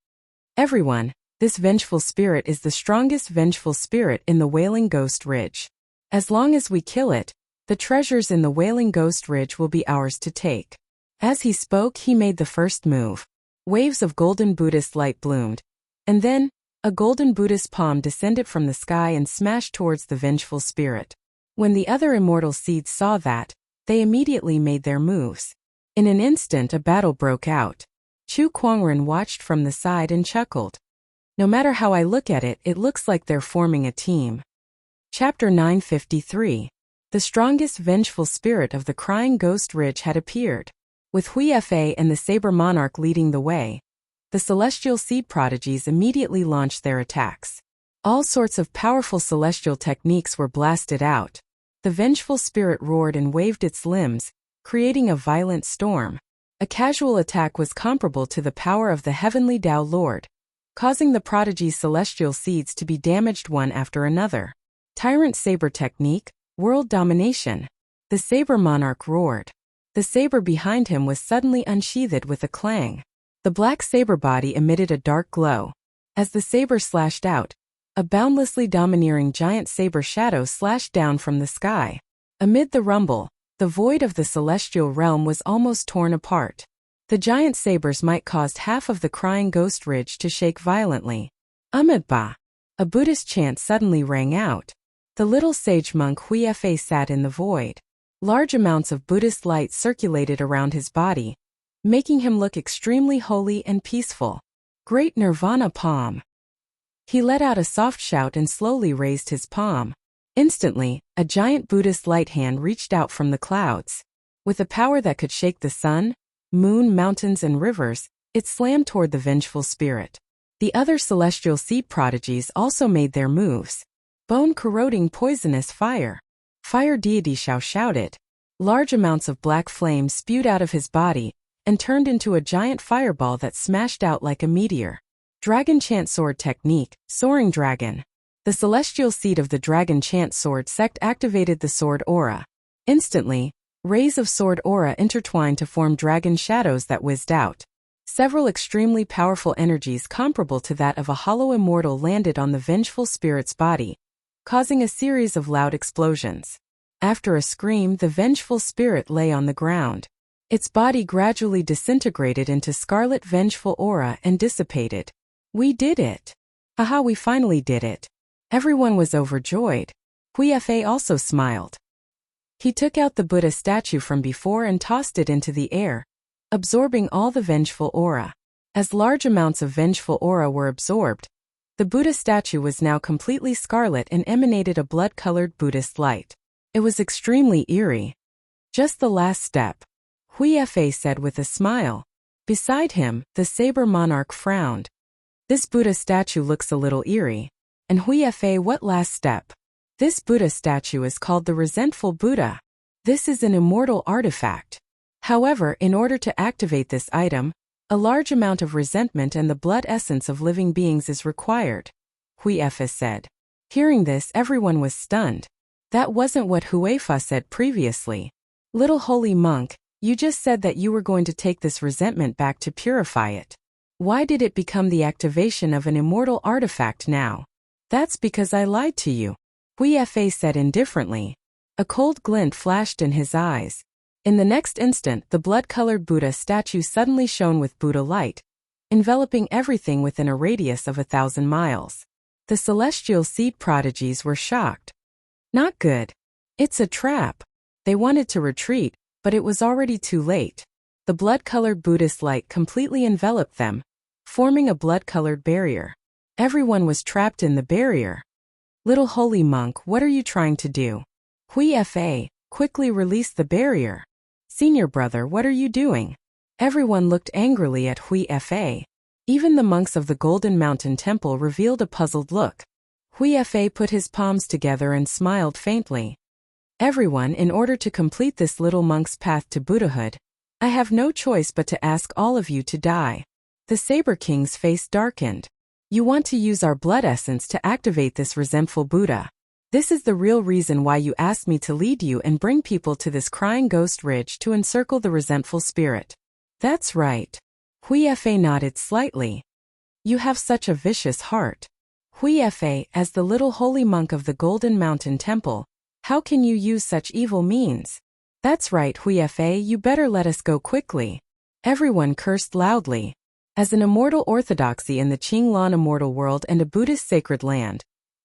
A: Everyone, this vengeful spirit is the strongest vengeful spirit in the Wailing Ghost Ridge. As long as we kill it, the treasures in the Wailing Ghost Ridge will be ours to take. As he spoke, he made the first move. Waves of golden Buddhist light bloomed. And then, a golden Buddhist palm descended from the sky and smashed towards the vengeful spirit. When the other immortal seeds saw that, they immediately made their moves. In an instant, a battle broke out. Chu Kuangren watched from the side and chuckled. No matter how I look at it, it looks like they're forming a team. Chapter 953. The strongest vengeful spirit of the Crying Ghost Ridge had appeared. With Hui Fei and the Saber Monarch leading the way, the celestial seed prodigies immediately launched their attacks. All sorts of powerful celestial techniques were blasted out. The vengeful spirit roared and waved its limbs, creating a violent storm. A casual attack was comparable to the power of the heavenly Tao Lord, causing the prodigy's celestial seeds to be damaged one after another. Tyrant Saber Technique, World Domination. The Saber Monarch roared. The saber behind him was suddenly unsheathed with a clang. The black saber body emitted a dark glow. As the saber slashed out, a boundlessly domineering giant saber shadow slashed down from the sky. Amid the rumble, the void of the celestial realm was almost torn apart. The giant sabers might cause half of the Crying Ghost Ridge to shake violently. Amidba! A Buddhist chant suddenly rang out. The little sage monk Hui Fei sat in the void. Large amounts of Buddhist light circulated around his body, making him look extremely holy and peaceful. Great Nirvana palm! He let out a soft shout and slowly raised his palm. Instantly, a giant Buddhist light hand reached out from the clouds. With a power that could shake the sun, moon, mountains, and rivers, it slammed toward the vengeful spirit. The other celestial seed prodigies also made their moves. Bone-corroding poisonous fire. Fire deity Xiao shouted. Large amounts of black flame spewed out of his body and turned into a giant fireball that smashed out like a meteor. Dragon Chant Sword Technique, Soaring Dragon. The celestial seed of the Dragon Chant Sword sect activated the sword aura. Instantly, rays of sword aura intertwined to form dragon shadows that whizzed out. Several extremely powerful energies comparable to that of a hollow immortal landed on the vengeful spirit's body, causing a series of loud explosions. After a scream, the vengeful spirit lay on the ground. Its body gradually disintegrated into scarlet vengeful aura and dissipated. We did it! Haha, we finally did it! Everyone was overjoyed. Huife also smiled. He took out the Buddha statue from before and tossed it into the air, absorbing all the vengeful aura. As large amounts of vengeful aura were absorbed, the Buddha statue was now completely scarlet and emanated a blood-colored Buddhist light. It was extremely eerie. Just the last step, Huife said with a smile. Beside him, the saber monarch frowned. This Buddha statue looks a little eerie. And Huife, what last step? This Buddha statue is called the Resentful Buddha. This is an immortal artifact. However, in order to activate this item, a large amount of resentment and the blood essence of living beings is required, Huife said. Hearing this, everyone was stunned. That wasn't what Huifa said previously. Little holy monk, you just said that you were going to take this resentment back to purify it. Why did it become the activation of an immortal artifact now? That's because I lied to you, Huife said indifferently. A cold glint flashed in his eyes. In the next instant, the blood-colored Buddha statue suddenly shone with Buddha light, enveloping everything within a radius of 1,000 miles. The celestial seed prodigies were shocked. Not good. It's a trap. They wanted to retreat, but it was already too late. The blood-colored Buddhist light completely enveloped them, forming a blood-colored barrier. Everyone was trapped in the barrier. Little holy monk, what are you trying to do? Huife, quickly release the barrier. Senior brother, what are you doing? Everyone looked angrily at Huife. Even the monks of the Golden Mountain Temple revealed a puzzled look. Huife put his palms together and smiled faintly. Everyone, in order to complete this little monk's path to Buddhahood, I have no choice but to ask all of you to die. The Saber King's face darkened. You want to use our blood essence to activate this resentful Buddha. This is the real reason why you asked me to lead you and bring people to this crying ghost ridge to encircle the resentful spirit. That's right. Huife nodded slightly. You have such a vicious heart. Huife, as the little holy monk of the Golden Mountain Temple, how can you use such evil means? That's right, Huife, you better let us go quickly. Everyone cursed loudly. As an immortal orthodoxy in the Qinglan immortal world and a Buddhist sacred land,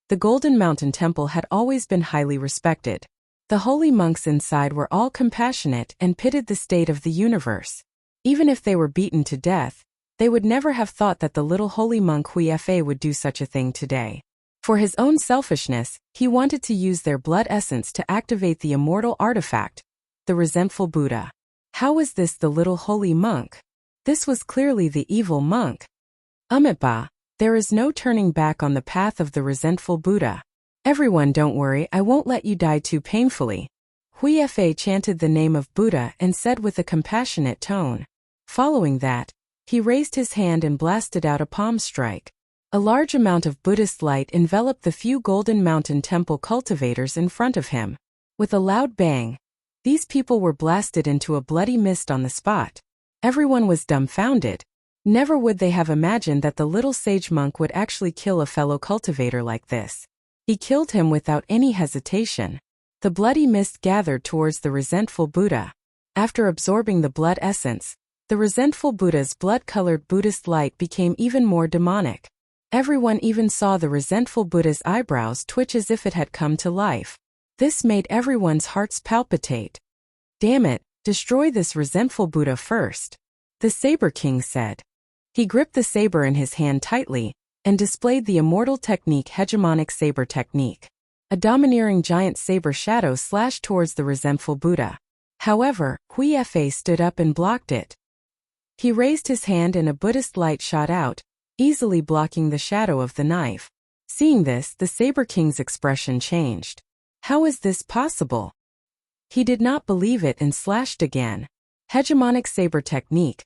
A: the Golden Mountain Temple had always been highly respected. The holy monks inside were all compassionate and pitied the state of the universe. Even if they were beaten to death, they would never have thought that the little holy monk Huife would do such a thing today. For his own selfishness, he wanted to use their blood essence to activate the immortal artifact, the resentful Buddha. How was this the little holy monk? This was clearly the evil monk. Umitba, there is no turning back on the path of the resentful Buddha. Everyone, don't worry, I won't let you die too painfully. Huife chanted the name of Buddha and said with a compassionate tone. Following that, he raised his hand and blasted out a palm strike. A large amount of Buddhist light enveloped the few Golden Mountain Temple cultivators in front of him. With a loud bang, these people were blasted into a bloody mist on the spot. Everyone was dumbfounded. Never would they have imagined that the little sage monk would actually kill a fellow cultivator like this. He killed him without any hesitation. The bloody mist gathered towards the resentful Buddha. After absorbing the blood essence, the resentful Buddha's blood-colored Buddhist light became even more demonic. Everyone even saw the resentful Buddha's eyebrows twitch as if it had come to life. This made everyone's hearts palpitate. Damn it, destroy this resentful Buddha first, the Saber King said. He gripped the saber in his hand tightly and displayed the immortal technique hegemonic saber technique. A domineering giant saber shadow slashed towards the resentful Buddha. However, Hui Fa stood up and blocked it. He raised his hand and a Buddhist light shot out, easily blocking the shadow of the knife. Seeing this, the Saber King's expression changed. How is this possible? He did not believe it and slashed again. Hegemonic saber technique,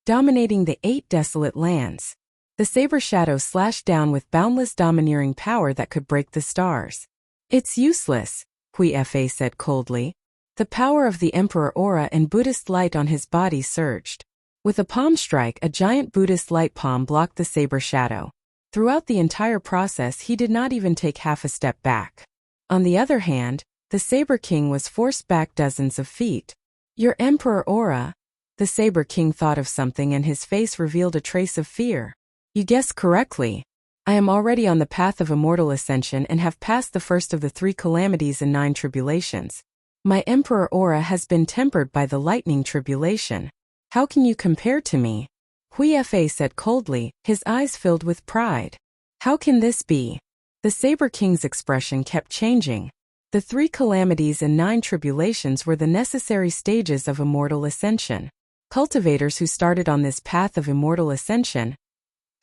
A: dominating the 8 desolate lands. The saber shadow slashed down with boundless domineering power that could break the stars. It's useless, Hui Fa said coldly. The power of the Emperor aura and Buddhist light on his body surged. With a palm strike, a giant Buddhist light palm blocked the saber shadow. Throughout the entire process, he did not even take half a step back. On the other hand, the Saber King was forced back dozens of feet. Your Emperor aura? The Saber King thought of something and his face revealed a trace of fear. You guessed correctly. I am already on the path of immortal ascension and have passed the first of the 3 calamities and 9 tribulations. My Emperor aura has been tempered by the lightning tribulation. How can you compare to me? Hui Fa said coldly, his eyes filled with pride. How can this be? The Saber King's expression kept changing. The 3 calamities and 9 tribulations were the necessary stages of immortal ascension. Cultivators who started on this path of immortal ascension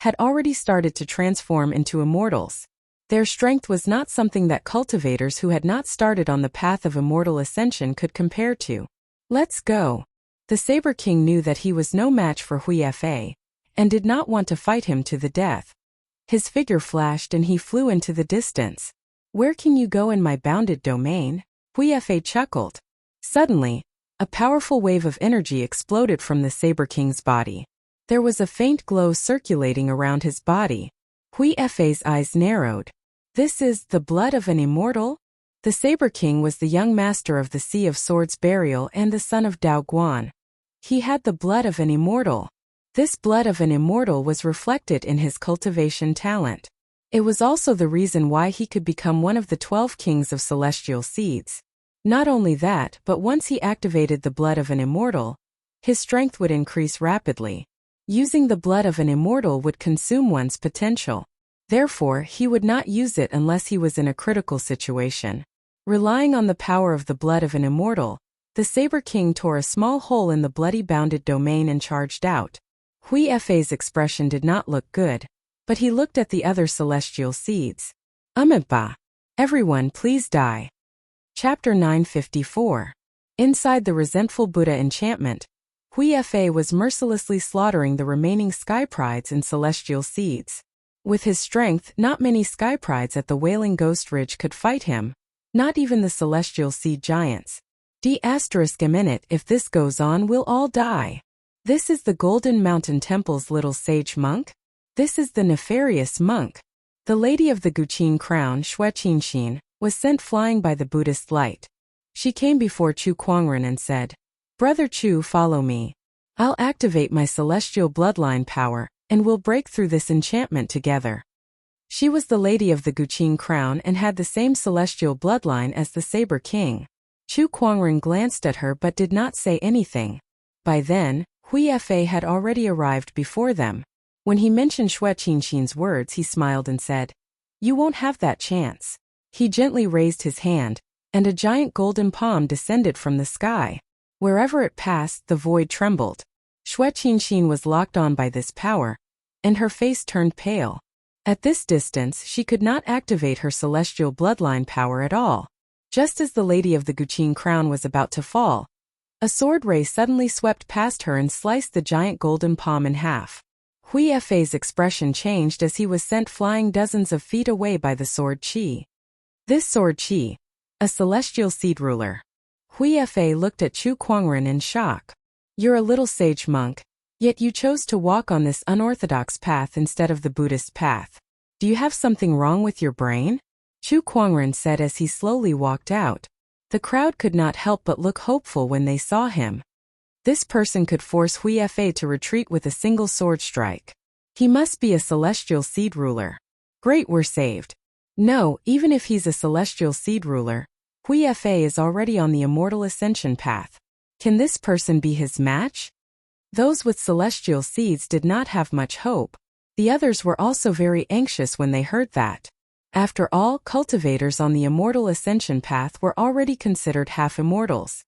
A: had already started to transform into immortals. Their strength was not something that cultivators who had not started on the path of immortal ascension could compare to. Let's go. The Saber King knew that he was no match for Hui Fa, and did not want to fight him to the death. His figure flashed and he flew into the distance. Where can you go in my bounded domain? Hui Fa chuckled. Suddenly, a powerful wave of energy exploded from the Saber King's body. There was a faint glow circulating around his body. Hui Fa's eyes narrowed. This is the blood of an immortal? The Saber King was the young master of the Sea of Swords burial and the son of Dao Guan. He had the blood of an immortal. This blood of an immortal was reflected in his cultivation talent. It was also the reason why he could become one of the 12 kings of celestial seeds. Not only that, but once he activated the blood of an immortal, his strength would increase rapidly. Using the blood of an immortal would consume one's potential. Therefore, he would not use it unless he was in a critical situation. Relying on the power of the blood of an immortal, the Saber King tore a small hole in the bloody bounded domain and charged out. Hui Fa's expression did not look good, but he looked at the other celestial seeds. Ba. Everyone please die. Chapter 954. Inside the resentful Buddha enchantment, Hui Fa was mercilessly slaughtering the remaining sky prides and celestial seeds. With his strength, not many sky prides at the Wailing Ghost Ridge could fight him, not even the celestial seed giants. ***, if this goes on, we'll all die. This is the Golden Mountain Temple's little sage monk? This is the nefarious monk. The lady of the Guqin crown, Shueqingshin, was sent flying by the Buddhist light. She came before Chu Kuangren and said, Brother Chu, follow me. I'll activate my celestial bloodline power, and we'll break through this enchantment together. She was the lady of the Guqin crown and had the same celestial bloodline as the Saber King. Chu Kuangren glanced at her but did not say anything. By then, Hui Fa had already arrived before them. When he mentioned Shueqingshin's words, he smiled and said, You won't have that chance. He gently raised his hand, and a giant golden palm descended from the sky. Wherever it passed, the void trembled. Shueqingshin was locked on by this power, and her face turned pale. At this distance, she could not activate her celestial bloodline power at all. Just as the lady of the Guqin crown was about to fall, a sword ray suddenly swept past her and sliced the giant golden palm in half. Hui Fa's expression changed as he was sent flying dozens of feet away by the sword Qi. This sword Qi, a celestial seed ruler. Hui Fa looked at Chu Kuangren in shock. You're a little sage monk, yet you chose to walk on this unorthodox path instead of the Buddhist path. Do you have something wrong with your brain? Chu Kuangren said as he slowly walked out. The crowd could not help but look hopeful when they saw him. This person could force Hui Fa to retreat with a single sword strike. He must be a celestial seed ruler. Great, we're saved. No, even if he's a celestial seed ruler, Hui Fa is already on the immortal ascension path. Can this person be his match? Those with celestial seeds did not have much hope. The others were also very anxious when they heard that. After all, cultivators on the immortal ascension path were already considered half-immortals.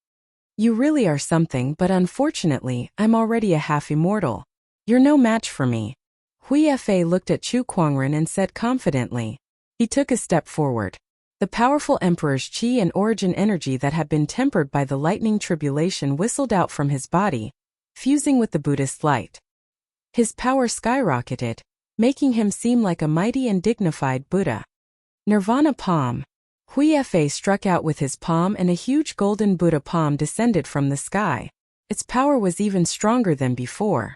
A: You really are something, but unfortunately, I'm already a half-immortal. You're no match for me. Hui Fei looked at Chu Kuangren and said confidently. He took a step forward. The powerful emperor's qi and origin energy that had been tempered by the lightning tribulation whistled out from his body, fusing with the Buddhist light. His power skyrocketed, making him seem like a mighty and dignified Buddha. Nirvana palm. Hui Fei struck out with his palm and a huge golden Buddha palm descended from the sky. Its power was even stronger than before.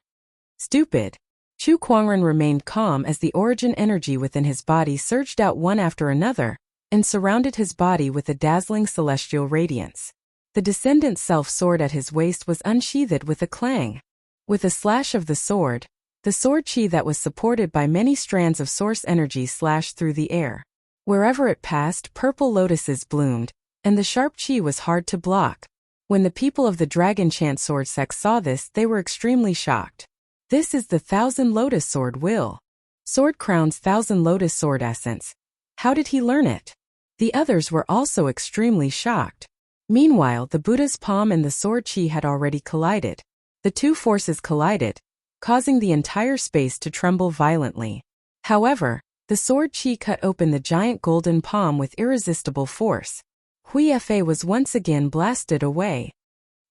A: Stupid. Chu Kuangren remained calm as the origin energy within his body surged out one after another, and surrounded his body with a dazzling celestial radiance. The descendant self-sword at his waist was unsheathed with a clang. With a slash of the sword qi that was supported by many strands of source energy slashed through the air. Wherever it passed, purple lotuses bloomed, and the sharp qi was hard to block. When the people of the Dragon Chant Sword sect saw this, they were extremely shocked. This is the Thousand Lotus Sword Will. Sword Crown's Thousand Lotus Sword Essence. How did he learn it? The others were also extremely shocked. Meanwhile, the Buddha's palm and the sword qi had already collided. The two forces collided, causing the entire space to tremble violently. However, the sword qi cut open the giant golden palm with irresistible force. Hui Fei was once again blasted away.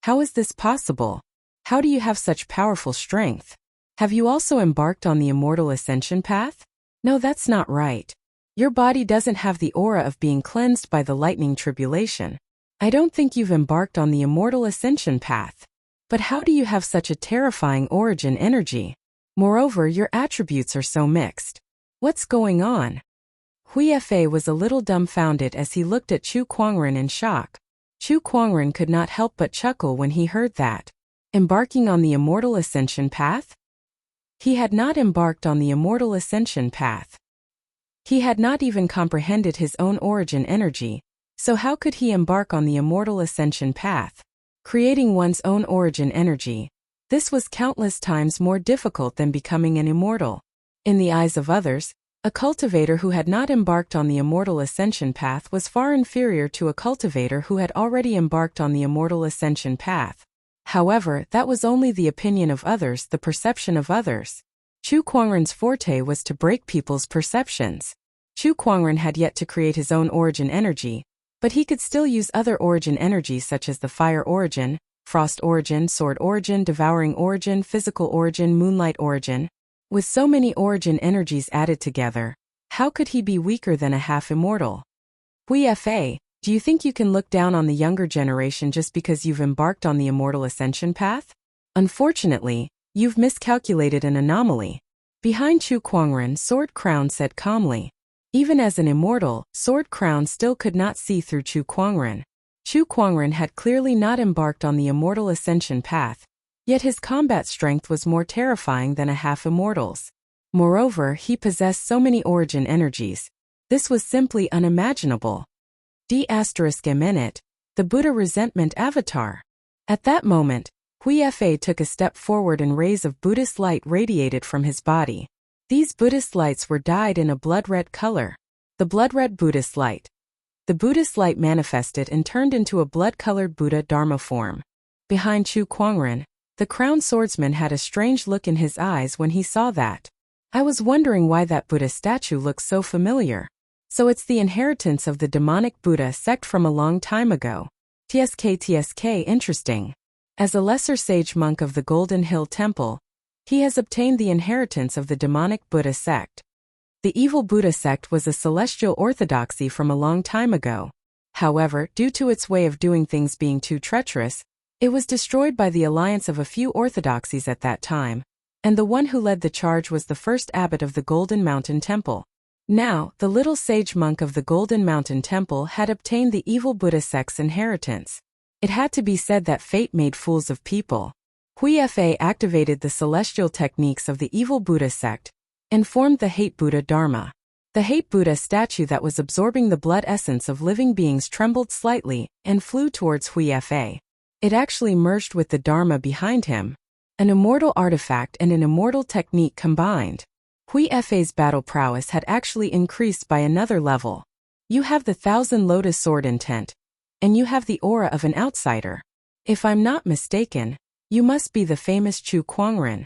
A: How is this possible? How do you have such powerful strength? Have you also embarked on the immortal ascension path? No, that's not right. Your body doesn't have the aura of being cleansed by the lightning tribulation. I don't think you've embarked on the immortal ascension path. But how do you have such a terrifying origin energy? Moreover, your attributes are so mixed. What's going on? Hui Fei was a little dumbfounded as he looked at Chu Kuangren in shock. Chu Kuangren could not help but chuckle when he heard that. Embarking on the immortal ascension path? He had not embarked on the immortal ascension path. He had not even comprehended his own origin energy, so how could he embark on the immortal ascension path? Creating one's own origin energy. This was countless times more difficult than becoming an immortal. In the eyes of others, a cultivator who had not embarked on the immortal ascension path was far inferior to a cultivator who had already embarked on the immortal ascension path. However, that was only the opinion of others, the perception of others. Chu Kuangren's forte was to break people's perceptions. Chu Kuangren had yet to create his own origin energy, but he could still use other origin energies such as the fire origin, frost origin, sword origin, devouring origin, physical origin, moonlight origin. With so many origin energies added together, how could he be weaker than a half-immortal? Hui Fei, do you think you can look down on the younger generation just because you've embarked on the immortal ascension path? Unfortunately, you've miscalculated an anomaly. Behind Chu Kuangren, Sword Crown said calmly. Even as an immortal, Sword Crown still could not see through Chu Kuangren. Chu Kuangren had clearly not embarked on the immortal ascension path, yet his combat strength was more terrifying than a half-immortal's. Moreover, he possessed so many origin energies. This was simply unimaginable. D***, the Buddha resentment avatar. At that moment, Hui Fei took a step forward and rays of Buddhist light radiated from his body. These Buddhist lights were dyed in a blood-red color. The blood-red Buddhist light. The Buddhist light manifested and turned into a blood-colored Buddha Dharma form. Behind Chu Kuangren, the crowned swordsman had a strange look in his eyes when he saw that. I was wondering why that Buddha statue looks so familiar. So it's the inheritance of the demonic Buddha sect from a long time ago. TSK, interesting. As a lesser sage monk of the Golden Hill Temple, he has obtained the inheritance of the demonic Buddha sect. The evil Buddha sect was a celestial orthodoxy from a long time ago. However, due to its way of doing things being too treacherous, it was destroyed by the alliance of a few orthodoxies at that time, and the one who led the charge was the first abbot of the Golden Mountain Temple. Now, the little sage monk of the Golden Mountain Temple had obtained the evil Buddha sect's inheritance. It had to be said that fate made fools of people. Hui Fei activated the celestial techniques of the evil Buddha sect and formed the Hate Buddha Dharma. The Hate Buddha statue that was absorbing the blood essence of living beings trembled slightly and flew towards Hui Fei. It actually merged with the Dharma behind him. An immortal artifact and an immortal technique combined. Hui Fei's battle prowess had actually increased by another level. You have the Thousand Lotus Sword intent, and you have the aura of an outsider. If I'm not mistaken, you must be the famous Chu Kuangren.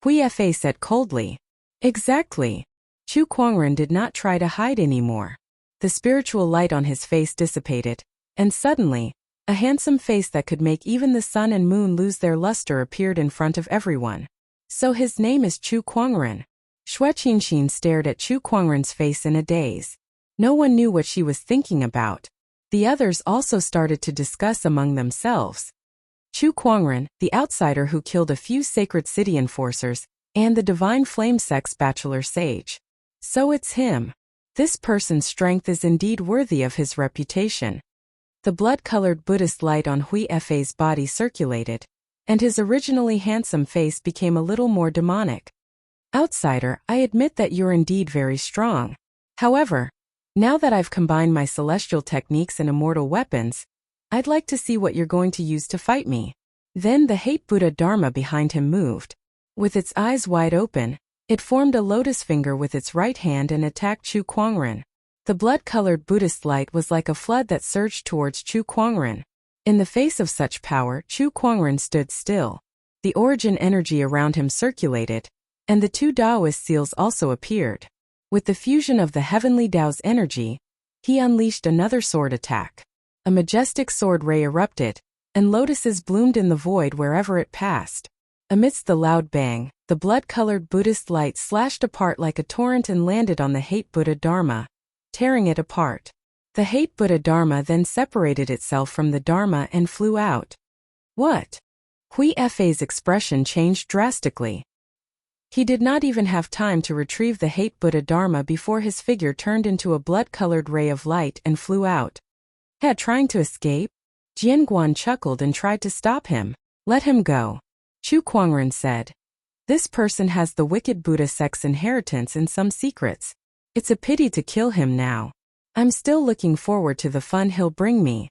A: Hui Fa said coldly. Exactly. Chu Kuangren did not try to hide anymore. The spiritual light on his face dissipated, and suddenly, a handsome face that could make even the sun and moon lose their luster appeared in front of everyone. So his name is Chu Kuangren. Xue Qinxin stared at Chu Kuangren's face in a daze. No one knew what she was thinking about. The others also started to discuss among themselves. Chu Kuangren, the outsider who killed a few sacred city enforcers, and the divine flame sex bachelor sage. So it's him. This person's strength is indeed worthy of his reputation. The blood-colored Buddhist light on Hui Fa's body circulated, and his originally handsome face became a little more demonic. Outsider, I admit that you're indeed very strong. However, now that I've combined my celestial techniques and immortal weapons, I'd like to see what you're going to use to fight me. Then the hate Buddha Dharma behind him moved. With its eyes wide open, it formed a lotus finger with its right hand and attacked Chu Kuangren. The blood-colored Buddhist light was like a flood that surged towards Chu Kuangren. In the face of such power, Chu Kuangren stood still. The origin energy around him circulated, and the two Taoist seals also appeared. With the fusion of the heavenly Tao's energy, he unleashed another sword attack. A majestic sword ray erupted, and lotuses bloomed in the void wherever it passed. Amidst the loud bang, the blood-colored Buddhist light slashed apart like a torrent and landed on the hate Buddha Dharma, tearing it apart. The hate Buddha Dharma then separated itself from the Dharma and flew out. What? Hui Fa's expression changed drastically. He did not even have time to retrieve the hate Buddha Dharma before his figure turned into a blood-colored ray of light and flew out. Trying to escape? Jianguan chuckled and tried to stop him. Let him go. Chu Kuangren said. This person has the wicked Buddha sect's inheritance and some secrets. It's a pity to kill him now. I'm still looking forward to the fun he'll bring me.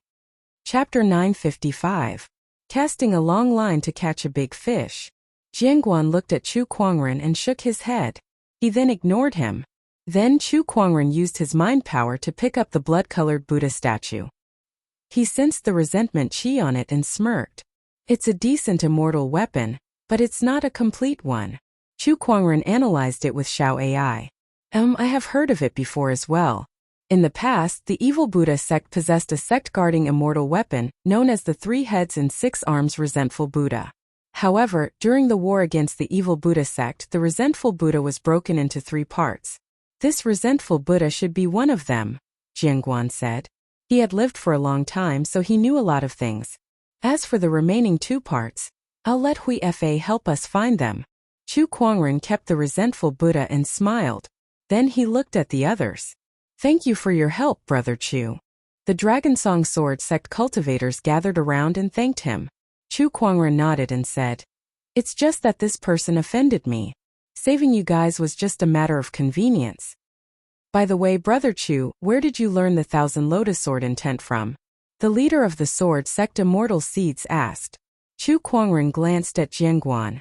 A: Chapter 955. Casting a long line to catch a big fish. Jianguan looked at Chu Kuangren and shook his head. He then ignored him. Then Chu Kuangren used his mind power to pick up the blood-colored Buddha statue. He sensed the resentment chi on it and smirked. It's a decent immortal weapon, but it's not a complete one. Chu Kuangren analyzed it with Xiao AI. I have heard of it before as well. In the past, the evil Buddha sect possessed a sect-guarding immortal weapon, known as the 3 heads and 6 arms resentful Buddha. However, during the war against the evil Buddha sect, the resentful Buddha was broken into 3 parts. This resentful Buddha should be one of them, Jianguan said. He had lived for a long time, so he knew a lot of things. As for the remaining 2 parts, I'll let Hui Fa help us find them. Chu Kuangren kept the resentful Buddha and smiled. Then he looked at the others. Thank you for your help, Brother Chu. The Dragonsong Sword sect cultivators gathered around and thanked him. Chu Kuangren nodded and said, It's just that this person offended me. Saving you guys was just a matter of convenience. By the way, Brother Chu, where did you learn the 1,000 Lotus Sword intent from? The leader of the Sword Sect Immortal Seeds asked. Chu Kuangren glanced at Jianguan.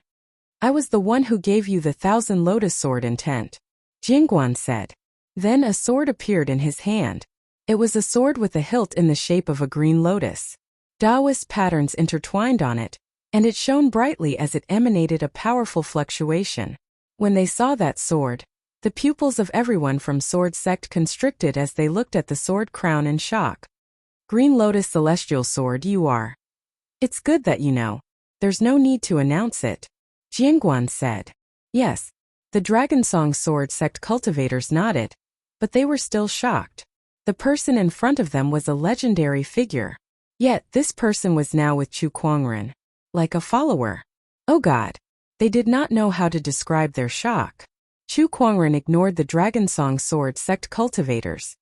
A: I was the one who gave you the 1,000 Lotus Sword intent, Jianguan said. Then a sword appeared in his hand. It was a sword with a hilt in the shape of a green lotus. Taoist patterns intertwined on it, and it shone brightly as it emanated a powerful fluctuation. When they saw that sword, the pupils of everyone from Sword Sect constricted as they looked at the sword crown in shock. Green Lotus Celestial Sword you are. It's good that you know. There's no need to announce it, Jianguan said. Yes, the Dragonsong Sword Sect cultivators nodded, but they were still shocked. The person in front of them was a legendary figure. Yet this person was now with Chu Kuangren, like a follower. Oh God! They did not know how to describe their shock. Chu Kuangren ignored the Dragonsong Sword Sect cultivators.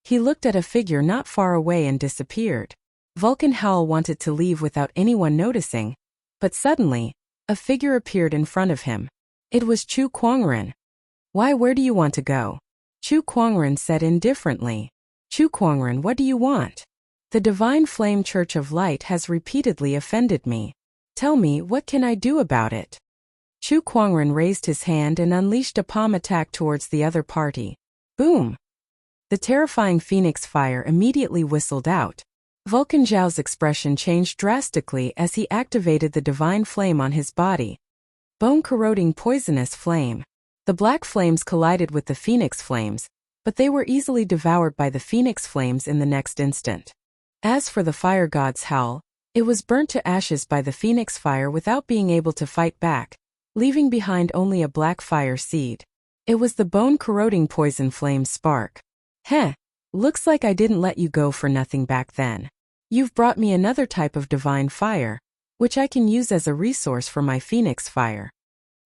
A: He looked at a figure not far away and disappeared. Vulcan Howl wanted to leave without anyone noticing, but suddenly, a figure appeared in front of him. It was Chu Kuangren. Why, where do you want to go? Chu Kuangren said indifferently. Chu Kuangren, what do you want? The Divine Flame Church of Light has repeatedly offended me. Tell me, what can I do about it? Chu Kuangren raised his hand and unleashed a palm attack towards the other party. Boom! The terrifying phoenix fire immediately whistled out. Vulcan Zhao's expression changed drastically as he activated the divine flame on his body. Bone-corroding poisonous flame. The black flames collided with the phoenix flames, but they were easily devoured by the phoenix flames in the next instant. As for the fire god's howl, it was burnt to ashes by the phoenix fire without being able to fight back, leaving behind only a black fire seed. It was the bone-corroding poison flame spark. Heh, looks like I didn't let you go for nothing back then. You've brought me another type of divine fire, which I can use as a resource for my phoenix fire.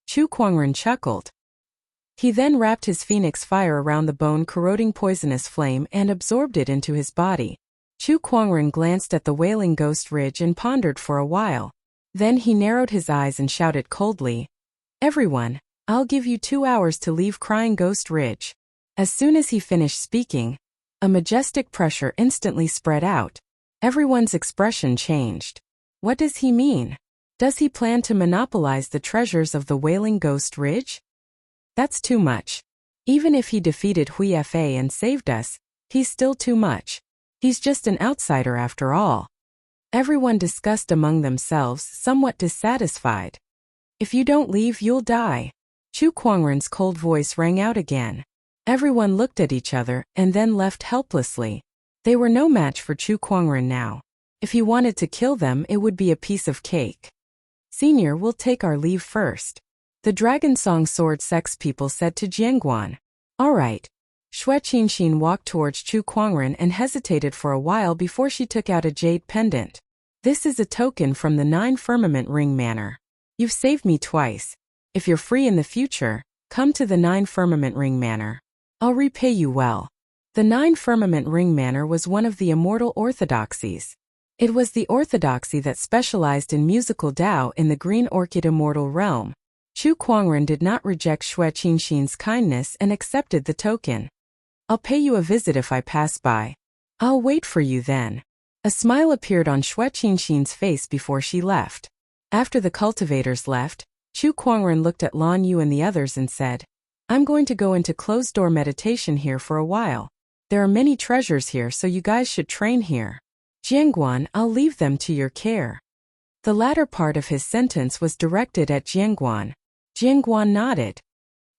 A: Chu Kuangren chuckled. He then wrapped his phoenix fire around the bone-corroding poisonous flame and absorbed it into his body. Chu Kuangren glanced at the wailing ghost ridge and pondered for a while. Then he narrowed his eyes and shouted coldly, "Everyone, I'll give you 2 hours to leave Crying Ghost Ridge." As soon as he finished speaking, a majestic pressure instantly spread out. Everyone's expression changed. What does he mean? Does he plan to monopolize the treasures of the Wailing Ghost Ridge? That's too much. Even if he defeated Hui Fa and saved us, he's still too much. He's just an outsider after all. Everyone discussed among themselves, somewhat dissatisfied. If you don't leave, you'll die. Chu Kuangren's cold voice rang out again. Everyone looked at each other and then left helplessly. They were no match for Chu Kuangren now. If he wanted to kill them, it would be a piece of cake. Senior, we'll take our leave first. The Dragon Song Sword Sex people said to Jianguan. All right. Xue Qinxin walked towards Chu Kuangren and hesitated for a while before she took out a jade pendant. This is a token from the 9 Firmament Ring Manor. You've saved me twice. If you're free in the future, come to the 9 Firmament Ring Manor. I'll repay you well. The 9 Firmament Ring Manor was one of the immortal orthodoxies. It was the orthodoxy that specialized in musical Dao in the Green Orchid Immortal Realm. Chu Kuangren did not reject Xue Qinxin's kindness and accepted the token. I'll pay you a visit if I pass by. I'll wait for you then. A smile appeared on Xue Qinxin's face before she left. After the cultivators left, Chu Kuangren looked at Lan Yu and the others and said, I'm going to go into closed-door meditation here for a while. There are many treasures here, so you guys should train here. Jianguan, I'll leave them to your care. The latter part of his sentence was directed at Jianguan. Jianguan nodded.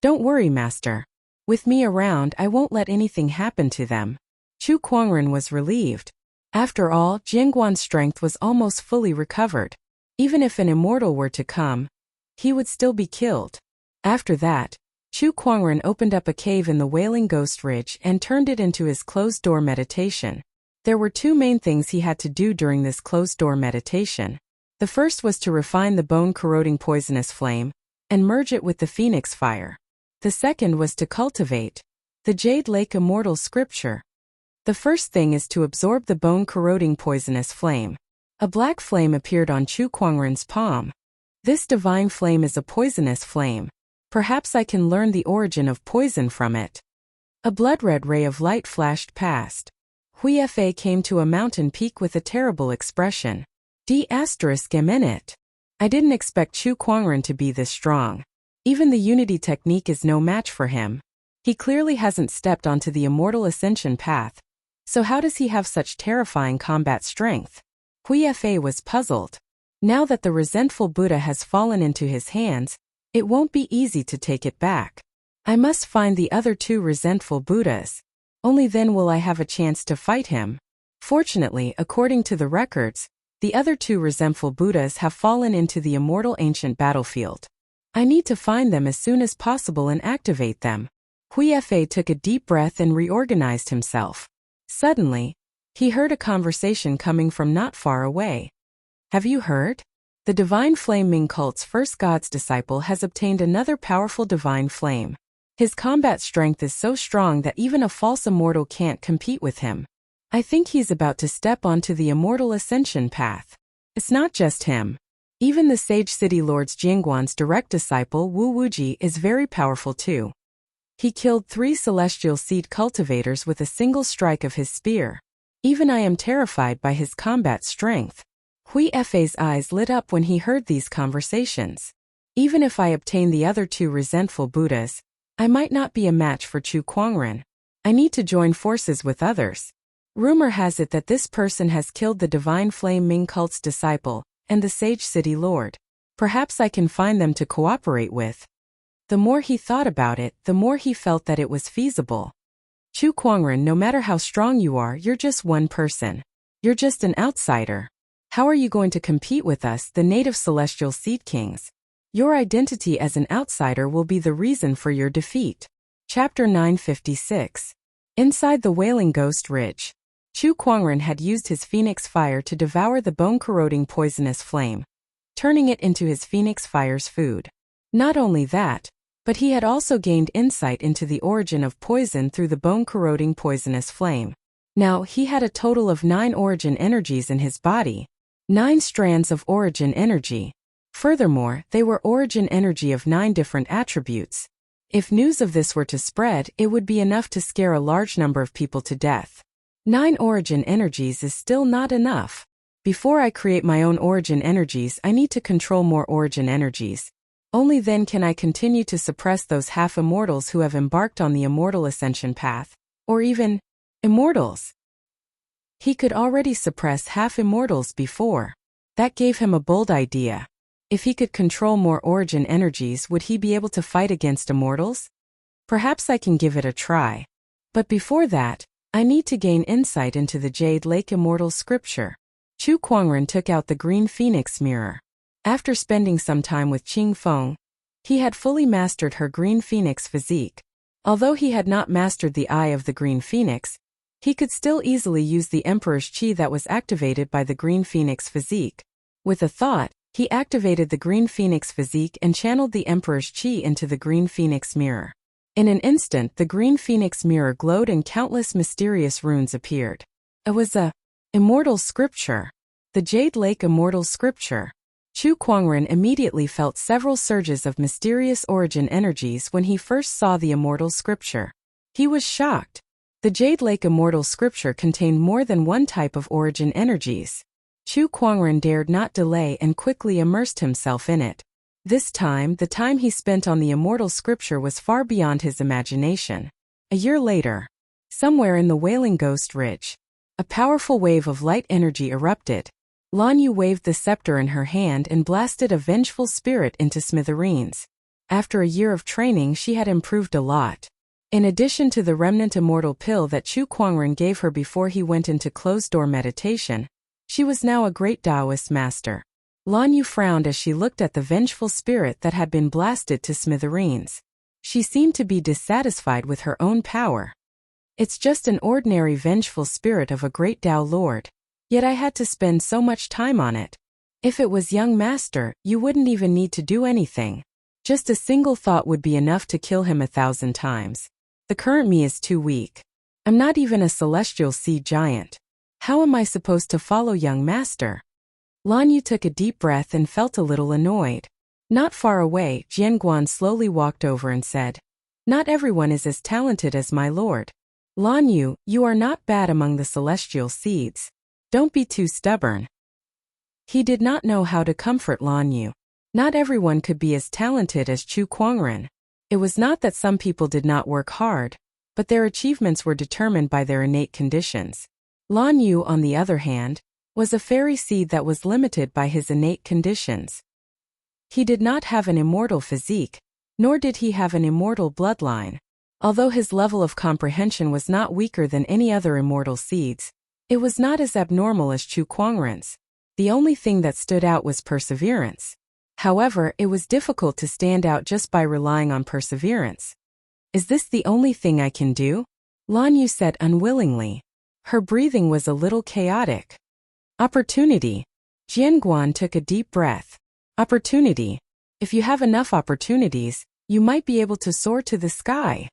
A: Don't worry, master. With me around, I won't let anything happen to them. Chu Kuangren was relieved. After all, Jianguan's strength was almost fully recovered. Even if an immortal were to come, he would still be killed. After that, Chu Kuangren opened up a cave in the Wailing Ghost Ridge and turned it into his closed-door meditation. There were 2 main things he had to do during this closed-door meditation. The first was to refine the bone-corroding poisonous flame and merge it with the phoenix fire. The second was to cultivate the Jade Lake Immortal Scripture. The first thing is to absorb the bone-corroding poisonous flame. A black flame appeared on Chu Kuangren's palm. This divine flame is a poisonous flame. Perhaps I can learn the origin of poison from it. A blood-red ray of light flashed past. Hui Fa came to a mountain peak with a terrible expression. D***it. I didn't expect Chu Kuangren to be this strong. Even the unity technique is no match for him. He clearly hasn't stepped onto the immortal ascension path. So how does he have such terrifying combat strength? Hui Fa was puzzled. Now that the resentful Buddha has fallen into his hands, it won't be easy to take it back. I must find the other 2 resentful Buddhas. Only then will I have a chance to fight him. Fortunately, according to the records, the other 2 resentful Buddhas have fallen into the immortal ancient battlefield. I need to find them as soon as possible and activate them. Hui Fa took a deep breath and reorganized himself. Suddenly, he heard a conversation coming from not far away. Have you heard? The Divine Flame Ming cult's first god's disciple has obtained another powerful divine flame. His combat strength is so strong that even a false immortal can't compete with him. I think he's about to step onto the immortal ascension path. It's not just him. Even the Sage City Lord's Jianguan's direct disciple Wu Wuji is very powerful too. He killed 3 celestial seed cultivators with a single strike of his spear. Even I am terrified by his combat strength. Hui Fa's eyes lit up when he heard these conversations. Even if I obtain the other 2 resentful Buddhas, I might not be a match for Chu Kuangren. I need to join forces with others. Rumor has it that this person has killed the divine flame Ming cult's disciple, and the sage city lord. Perhaps I can find them to cooperate with. The more he thought about it, the more he felt that it was feasible. Chu Kuangren, no matter how strong you are, you're just one person. You're just an outsider. How are you going to compete with us, the native celestial seed kings? Your identity as an outsider will be the reason for your defeat. Chapter 956. Inside the Wailing Ghost Ridge. Chu Kuangren had used his phoenix fire to devour the bone-corroding poisonous flame, turning it into his phoenix fire's food. Not only that, but he had also gained insight into the origin of poison through the bone-corroding poisonous flame. Now, he had a total of 9 origin energies in his body. 9 strands of origin energy. Furthermore, they were origin energy of 9 different attributes. If news of this were to spread, it would be enough to scare a large number of people to death. 9 origin energies is still not enough. Before I create my own origin energies, I need to control more origin energies. Only then can I continue to suppress those half-immortals who have embarked on the immortal ascension path, or even immortals. He could already suppress half-immortals before. That gave him a bold idea. If he could control more origin energies, would he be able to fight against immortals? Perhaps I can give it a try. But before that, I need to gain insight into the Jade Lake Immortal Scripture. Chu Kuangren took out the green phoenix mirror. After spending some time with Qing Feng, he had fully mastered her green phoenix physique. Although he had not mastered the eye of the green phoenix, he could still easily use the Emperor's Qi that was activated by the green phoenix physique. With a thought, he activated the green phoenix physique and channeled the Emperor's Qi into the green phoenix mirror. In an instant, the green phoenix mirror glowed and countless mysterious runes appeared. It was a immortal scripture. The Jade Lake Immortal Scripture. Chu Kuangren immediately felt several surges of mysterious origin energies when he first saw the immortal scripture. He was shocked. The Jade Lake Immortal Scripture contained more than one type of origin energies. Chu Kuangren dared not delay and quickly immersed himself in it. This time, the time he spent on the immortal scripture was far beyond his imagination. A year later, somewhere in the Wailing Ghost Ridge, a powerful wave of light energy erupted. Lan Yu waved the scepter in her hand and blasted a vengeful spirit into smithereens. After a year of training, she had improved a lot. In addition to the remnant immortal pill that Chu Kuangren gave her before he went into closed-door meditation, she was now a great Taoist master. Lan Yu frowned as she looked at the vengeful spirit that had been blasted to smithereens. She seemed to be dissatisfied with her own power. It's just an ordinary vengeful spirit of a great Tao Lord. Yet I had to spend so much time on it. If it was young master, you wouldn't even need to do anything. Just a single thought would be enough to kill him 1,000 times. The current me is too weak. I'm not even a celestial sea giant. How am I supposed to follow young master? Lan Yu took a deep breath and felt a little annoyed. Not far away, Jianguan slowly walked over and said, "Not everyone is as talented as my lord. Lan Yu, you are not bad among the celestial seeds. Don't be too stubborn." He did not know how to comfort Lan Yu. Not everyone could be as talented as Chu Kuangren. It was not that some people did not work hard, but their achievements were determined by their innate conditions. Lan Yu, on the other hand, was a fairy seed that was limited by his innate conditions. He did not have an immortal physique, nor did he have an immortal bloodline. Although his level of comprehension was not weaker than any other immortal seeds, it was not as abnormal as Chu Kuangren's. The only thing that stood out was perseverance. However, it was difficult to stand out just by relying on perseverance. "Is this the only thing I can do?" Lan Yu said unwillingly. Her breathing was a little chaotic. "Opportunity." Jianguan took a deep breath. "Opportunity. If you have enough opportunities, you might be able to soar to the sky."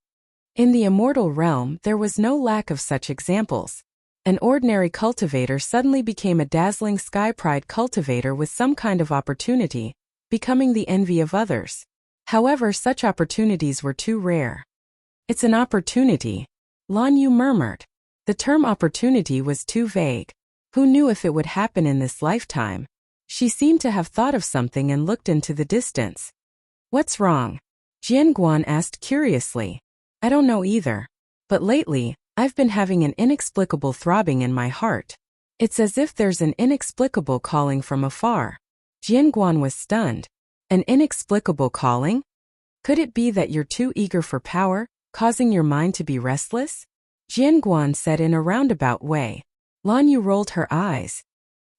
A: In the immortal realm, there was no lack of such examples. An ordinary cultivator suddenly became a dazzling sky pride cultivator with some kind of opportunity, becoming the envy of others. However, such opportunities were too rare. "It's an opportunity," Lan Yu murmured. The term opportunity was too vague. Who knew if it would happen in this lifetime? She seemed to have thought of something and looked into the distance. "What's wrong?" Jianguan asked curiously. "I don't know either. But lately, I've been having an inexplicable throbbing in my heart. It's as if there's an inexplicable calling from afar. Jianguan was stunned. An inexplicable calling? Could it be that you're too eager for power, causing your mind to be restless? Jianguan said in a roundabout way. Lan Yu rolled her eyes.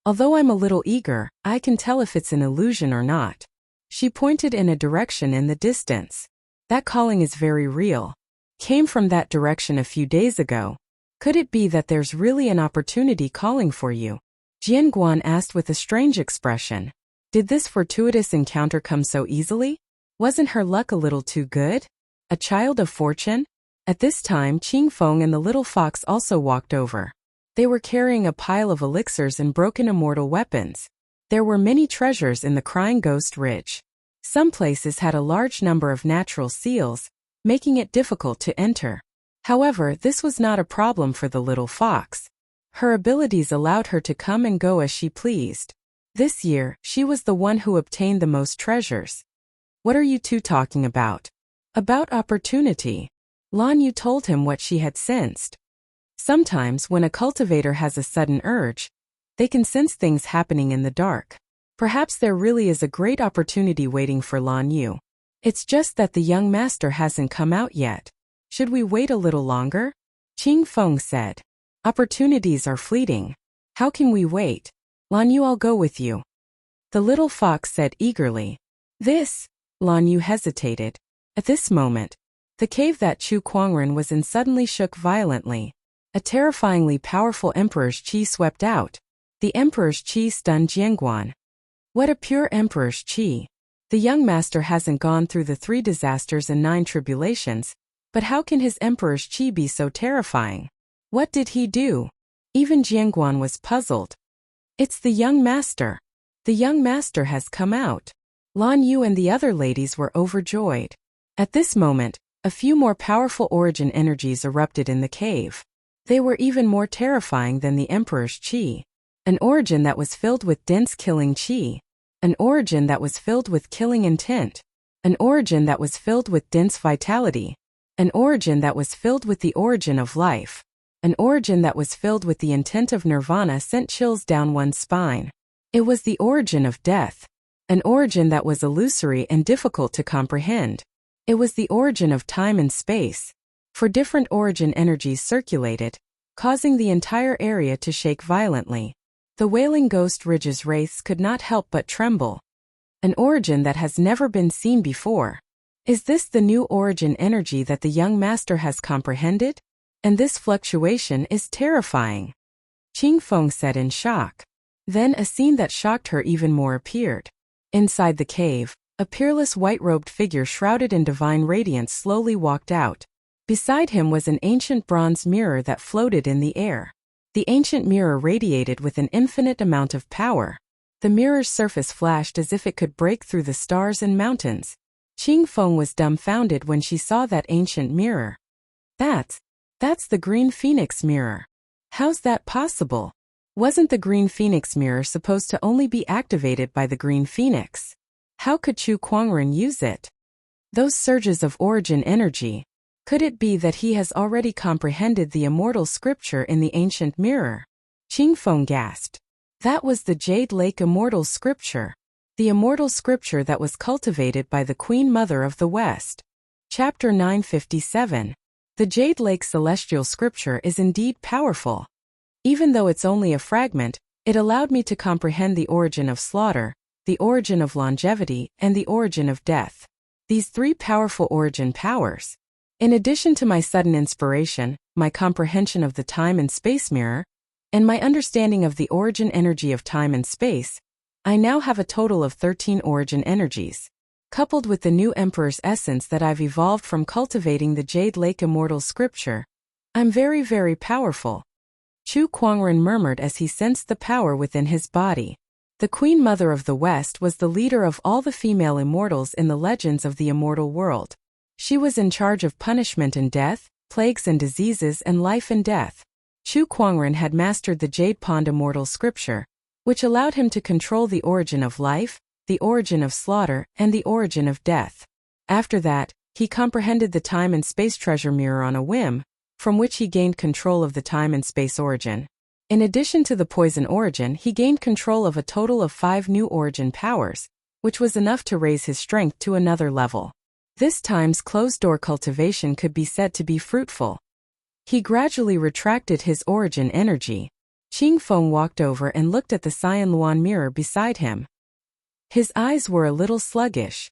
A: Although I'm a little eager, I can tell if it's an illusion or not. She pointed in a direction in the distance. That calling is very real. Came from that direction a few days ago. Could it be that there's really an opportunity calling for you? Jianguan asked with a strange expression. Did this fortuitous encounter come so easily? Wasn't her luck a little too good? A child of fortune? At this time, Qingfeng and the little fox also walked over. They were carrying a pile of elixirs and broken immortal weapons. There were many treasures in the Crying Ghost Ridge. Some places had a large number of natural seals, making it difficult to enter. However, this was not a problem for the little fox. Her abilities allowed her to come and go as she pleased. This year, she was the one who obtained the most treasures. What are you two talking about? About opportunity. Lan Yu told him what she had sensed. Sometimes when a cultivator has a sudden urge, they can sense things happening in the dark. Perhaps there really is a great opportunity waiting for Lan Yu. It's just that the young master hasn't come out yet. Should we wait a little longer? Qingfeng said. Opportunities are fleeting. How can we wait? Lan Yu, I'll go with you. The little fox said eagerly. Lan Yu hesitated. At this moment, the cave that Chu Kuangren was in suddenly shook violently. A terrifyingly powerful emperor's qi swept out. The emperor's qi stunned Jianguan. What a pure emperor's qi! The young master hasn't gone through the 3 disasters and 9 tribulations, but how can his emperor's qi be so terrifying? What did he do? Even Jianguan was puzzled. It's the young master. The young master has come out. Lan Yu and the other ladies were overjoyed. At this moment, a few more powerful origin energies erupted in the cave. They were even more terrifying than the emperor's qi. An origin that was filled with dense killing qi. An origin that was filled with killing intent. An origin that was filled with dense vitality. An origin that was filled with the origin of life. An origin that was filled with the intent of nirvana sent chills down one's spine. It was the origin of death. An origin that was illusory and difficult to comprehend. It was the origin of time and space. For different origin energies circulated, causing the entire area to shake violently. The Wailing Ghost Ridge's wraiths could not help but tremble. An origin that has never been seen before. Is this the new origin energy that the young master has comprehended? And this fluctuation is terrifying. Qingfeng said in shock. Then a scene that shocked her even more appeared. Inside the cave, a peerless white-robed figure shrouded in divine radiance slowly walked out. Beside him was an ancient bronze mirror that floated in the air. The ancient mirror radiated with an infinite amount of power. The mirror's surface flashed as if it could break through the stars and mountains. Qingfeng was dumbfounded when she saw that ancient mirror. That's the Green Phoenix mirror. How's that possible? Wasn't the Green Phoenix mirror supposed to only be activated by the Green Phoenix? How could Chu Kuangren use it? Those surges of origin energy. Could it be that he has already comprehended the immortal scripture in the ancient mirror? Qingfeng gasped. That was the Jade Lake Immortal Scripture. The immortal scripture that was cultivated by the Queen Mother of the West. Chapter 957. The Jade Lake Celestial Scripture is indeed powerful. Even though it's only a fragment, it allowed me to comprehend the origin of slaughter, the origin of longevity, and the origin of death. These 3 powerful origin powers. In addition to my sudden inspiration, my comprehension of the time and space mirror, and my understanding of the origin energy of time and space, I now have a total of 13 origin energies. Coupled with the new Emperor's essence that I've evolved from cultivating the Jade Lake Immortal Scripture, I'm very, very powerful. Chu Kuangren murmured as he sensed the power within his body. The Queen Mother of the West was the leader of all the female immortals in the legends of the immortal world. She was in charge of punishment and death, plagues and diseases, and life and death. Chu Kuangren had mastered the Jade Pond Immortal Scripture, which allowed him to control the origin of life, the origin of slaughter, and the origin of death. After that, he comprehended the time and space treasure mirror on a whim, from which he gained control of the time and space origin. In addition to the poison origin, he gained control of a total of 5 new origin powers, which was enough to raise his strength to another level. This time's closed-door cultivation could be said to be fruitful. He gradually retracted his origin energy. Qing Feng walked over and looked at the Cyan Luan mirror beside him. His eyes were a little sluggish.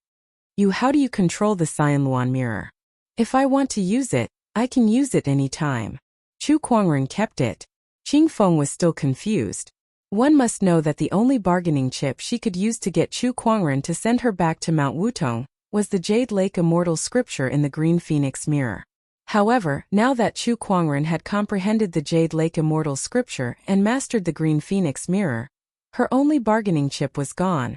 A: How do you control the Cyan Luan mirror? If I want to use it, I can use it any time. Chu Kuangren kept it. Qing Feng was still confused. One must know that the only bargaining chip she could use to get Chu Kuangren to send her back to Mount Wutong was the Jade Lake Immortal scripture in the Green Phoenix mirror. However, now that Chu Kuangren had comprehended the Jade Lake Immortal scripture and mastered the Green Phoenix mirror, her only bargaining chip was gone.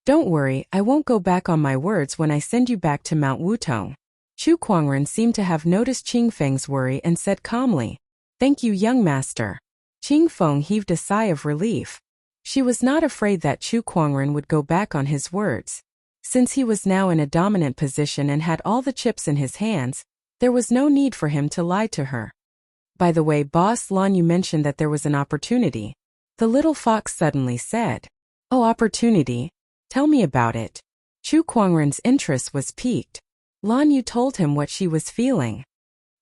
A: Don't worry, I won't go back on my words when I send you back to Mount Wutong. Chu Kuangren seemed to have noticed Qing Feng's worry and said calmly, "Thank you, young master." Qing Feng heaved a sigh of relief. She was not afraid that Chu Kuangren would go back on his words. Since he was now in a dominant position and had all the chips in his hands, there was no need for him to lie to her. By the way, Boss Lan, you mentioned that there was an opportunity. The little fox suddenly said. Oh, opportunity? Tell me about it. Chu Kuangren's interest was piqued. Lan Yu told him what she was feeling.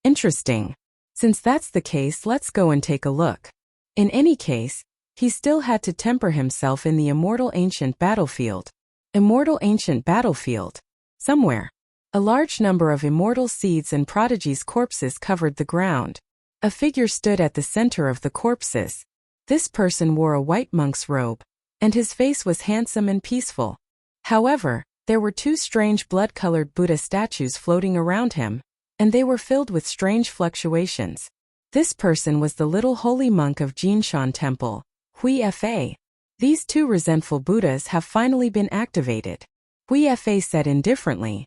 A: Interesting. Since that's the case, let's go and take a look. In any case, he still had to temper himself in the immortal ancient battlefield. Immortal ancient battlefield. Somewhere. A large number of immortal seeds and prodigies' corpses covered the ground. A figure stood at the center of the corpses. This person wore a white monk's robe, and his face was handsome and peaceful. However, there were 2 strange blood-colored Buddha statues floating around him, and they were filled with strange fluctuations. This person was the little holy monk of Jinshan Temple, Hui Fa. These 2 resentful Buddhas have finally been activated, Hui Fa said indifferently.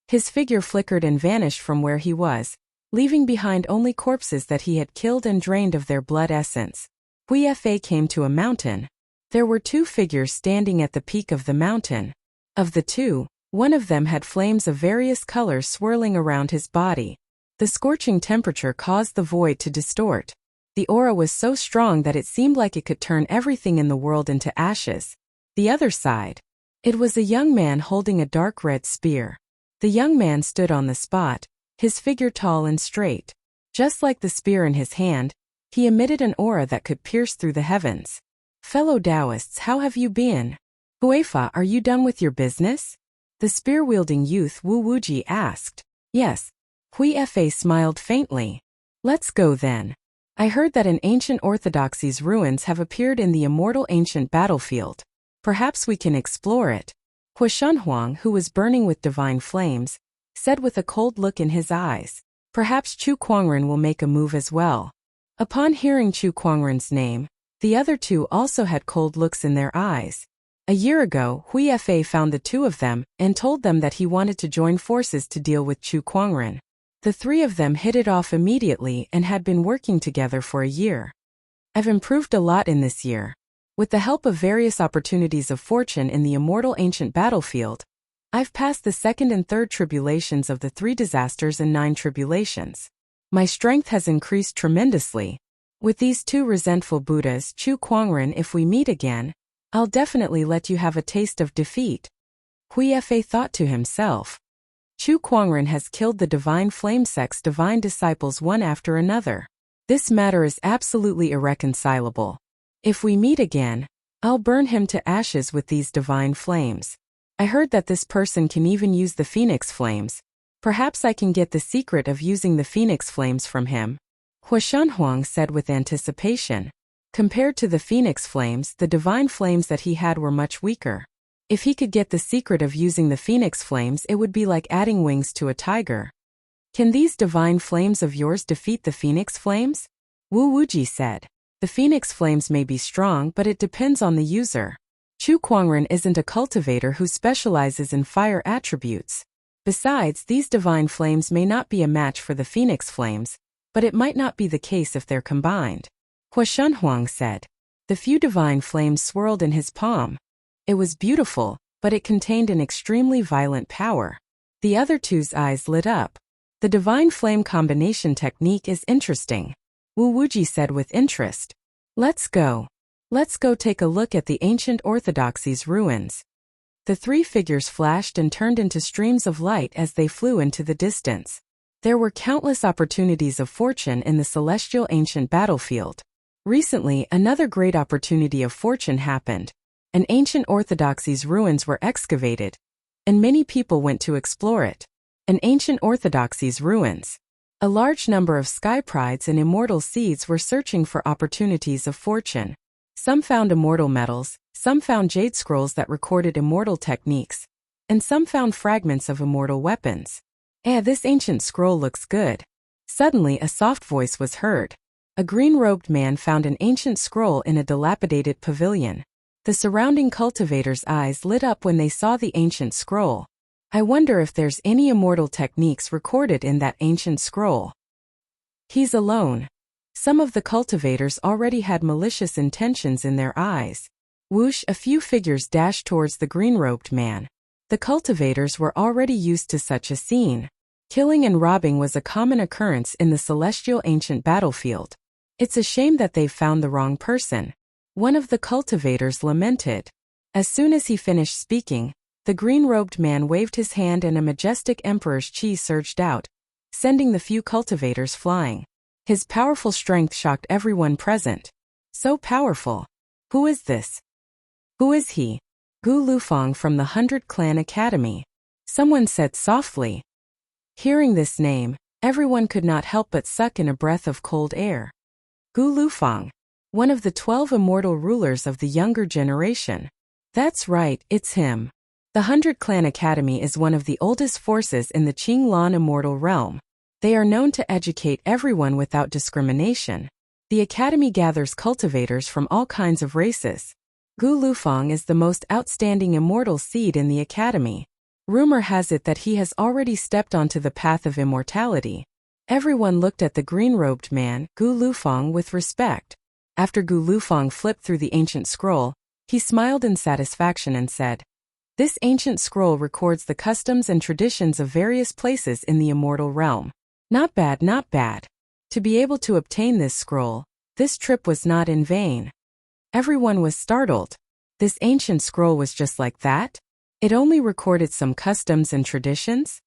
A: His figure flickered and vanished from where he was, leaving behind only corpses that he had killed and drained of their blood essence. Hui Fa came to a mountain. There were 2 figures standing at the peak of the mountain. Of the 2, one of them had flames of various colors swirling around his body. The scorching temperature caused the void to distort. The aura was so strong that it seemed like it could turn everything in the world into ashes. The other side. It was a young man holding a dark red spear. The young man stood on the spot, his figure tall and straight. Just like the spear in his hand, he emitted an aura that could pierce through the heavens. Fellow Taoists, how have you been? Huifa, are you done with your business? The spear-wielding youth Wu Wuji asked. Yes. Hui Fa smiled faintly. Let's go then. I heard that an ancient orthodoxy's ruins have appeared in the immortal ancient battlefield. Perhaps we can explore it. Huashanhuang, who was burning with divine flames, said with a cold look in his eyes. Perhaps Chu Kuangren will make a move as well. Upon hearing Chu Kuangren's name, the other 2 also had cold looks in their eyes. A year ago, Hui Fa found the 2 of them and told them that he wanted to join forces to deal with Chu Kuangren. The 3 of them hit it off immediately and had been working together for a year. I've improved a lot in this year. With the help of various opportunities of fortune in the immortal ancient battlefield, I've passed the 2nd and 3rd tribulations of the 3 disasters and 9 tribulations. My strength has increased tremendously. With these 2 resentful Buddhas, Chu Kuangren, if we meet again, I'll definitely let you have a taste of defeat. Hui Fa thought to himself. Chu Kuangren has killed the divine flame sect's divine disciples one after another. This matter is absolutely irreconcilable. If we meet again, I'll burn him to ashes with these divine flames. I heard that this person can even use the phoenix flames. Perhaps I can get the secret of using the phoenix flames from him. Huashanhuang said with anticipation. Compared to the phoenix flames, the divine flames that he had were much weaker. If he could get the secret of using the phoenix flames, it would be like adding wings to a tiger. Can these divine flames of yours defeat the phoenix flames? Wu Wuji said. The phoenix flames may be strong, but it depends on the user. Chu Kuangren isn't a cultivator who specializes in fire attributes. Besides, these divine flames may not be a match for the phoenix flames, but it might not be the case if they're combined. Huashanhuang said. The few divine flames swirled in his palm. It was beautiful, but it contained an extremely violent power. The other 2's eyes lit up. The divine flame combination technique is interesting, Wu Wuji said with interest. Let's go. Let's go take a look at the ancient orthodoxy's ruins. The three figures flashed and turned into streams of light as they flew into the distance. There were countless opportunities of fortune in the celestial ancient battlefield. Recently, another great opportunity of fortune happened. An ancient orthodoxy's ruins were excavated, and many people went to explore it. An ancient orthodoxy's ruins. A large number of sky prides and immortal seeds were searching for opportunities of fortune. Some found immortal metals, some found jade scrolls that recorded immortal techniques, and some found fragments of immortal weapons. This ancient scroll looks good. Suddenly a soft voice was heard. A green-robed man found an ancient scroll in a dilapidated pavilion. The surrounding cultivators' eyes lit up when they saw the ancient scroll. I wonder if there's any immortal techniques recorded in that ancient scroll. He's alone. Some of the cultivators already had malicious intentions in their eyes. Whoosh, a few figures dashed towards the green-robed man. The cultivators were already used to such a scene. Killing and robbing was a common occurrence in the celestial ancient battlefield. It's a shame that they've found the wrong person. One of the cultivators lamented. As soon as he finished speaking, the green-robed man waved his hand and a majestic emperor's chi surged out, sending the few cultivators flying. His powerful strength shocked everyone present. So powerful. Who is this? Who is he? Gu Lufang from the 100 Clan Academy. Someone said softly. Hearing this name, everyone could not help but suck in a breath of cold air. Gu Lufang. One of the 12 immortal rulers of the younger generation. That's right, it's him. The 100 Clan Academy is one of the oldest forces in the Qinglan immortal realm. They are known to educate everyone without discrimination. The academy gathers cultivators from all kinds of races. Gu Lufang is the most outstanding immortal seed in the academy. Rumor has it that he has already stepped onto the path of immortality. Everyone looked at the green-robed man, Gu Lufang, with respect. After Gu Lufang flipped through the ancient scroll, he smiled in satisfaction and said, "This ancient scroll records the customs and traditions of various places in the immortal realm. Not bad, not bad. To be able to obtain this scroll, this trip was not in vain." Everyone was startled. This ancient scroll was just like that? It only recorded some customs and traditions?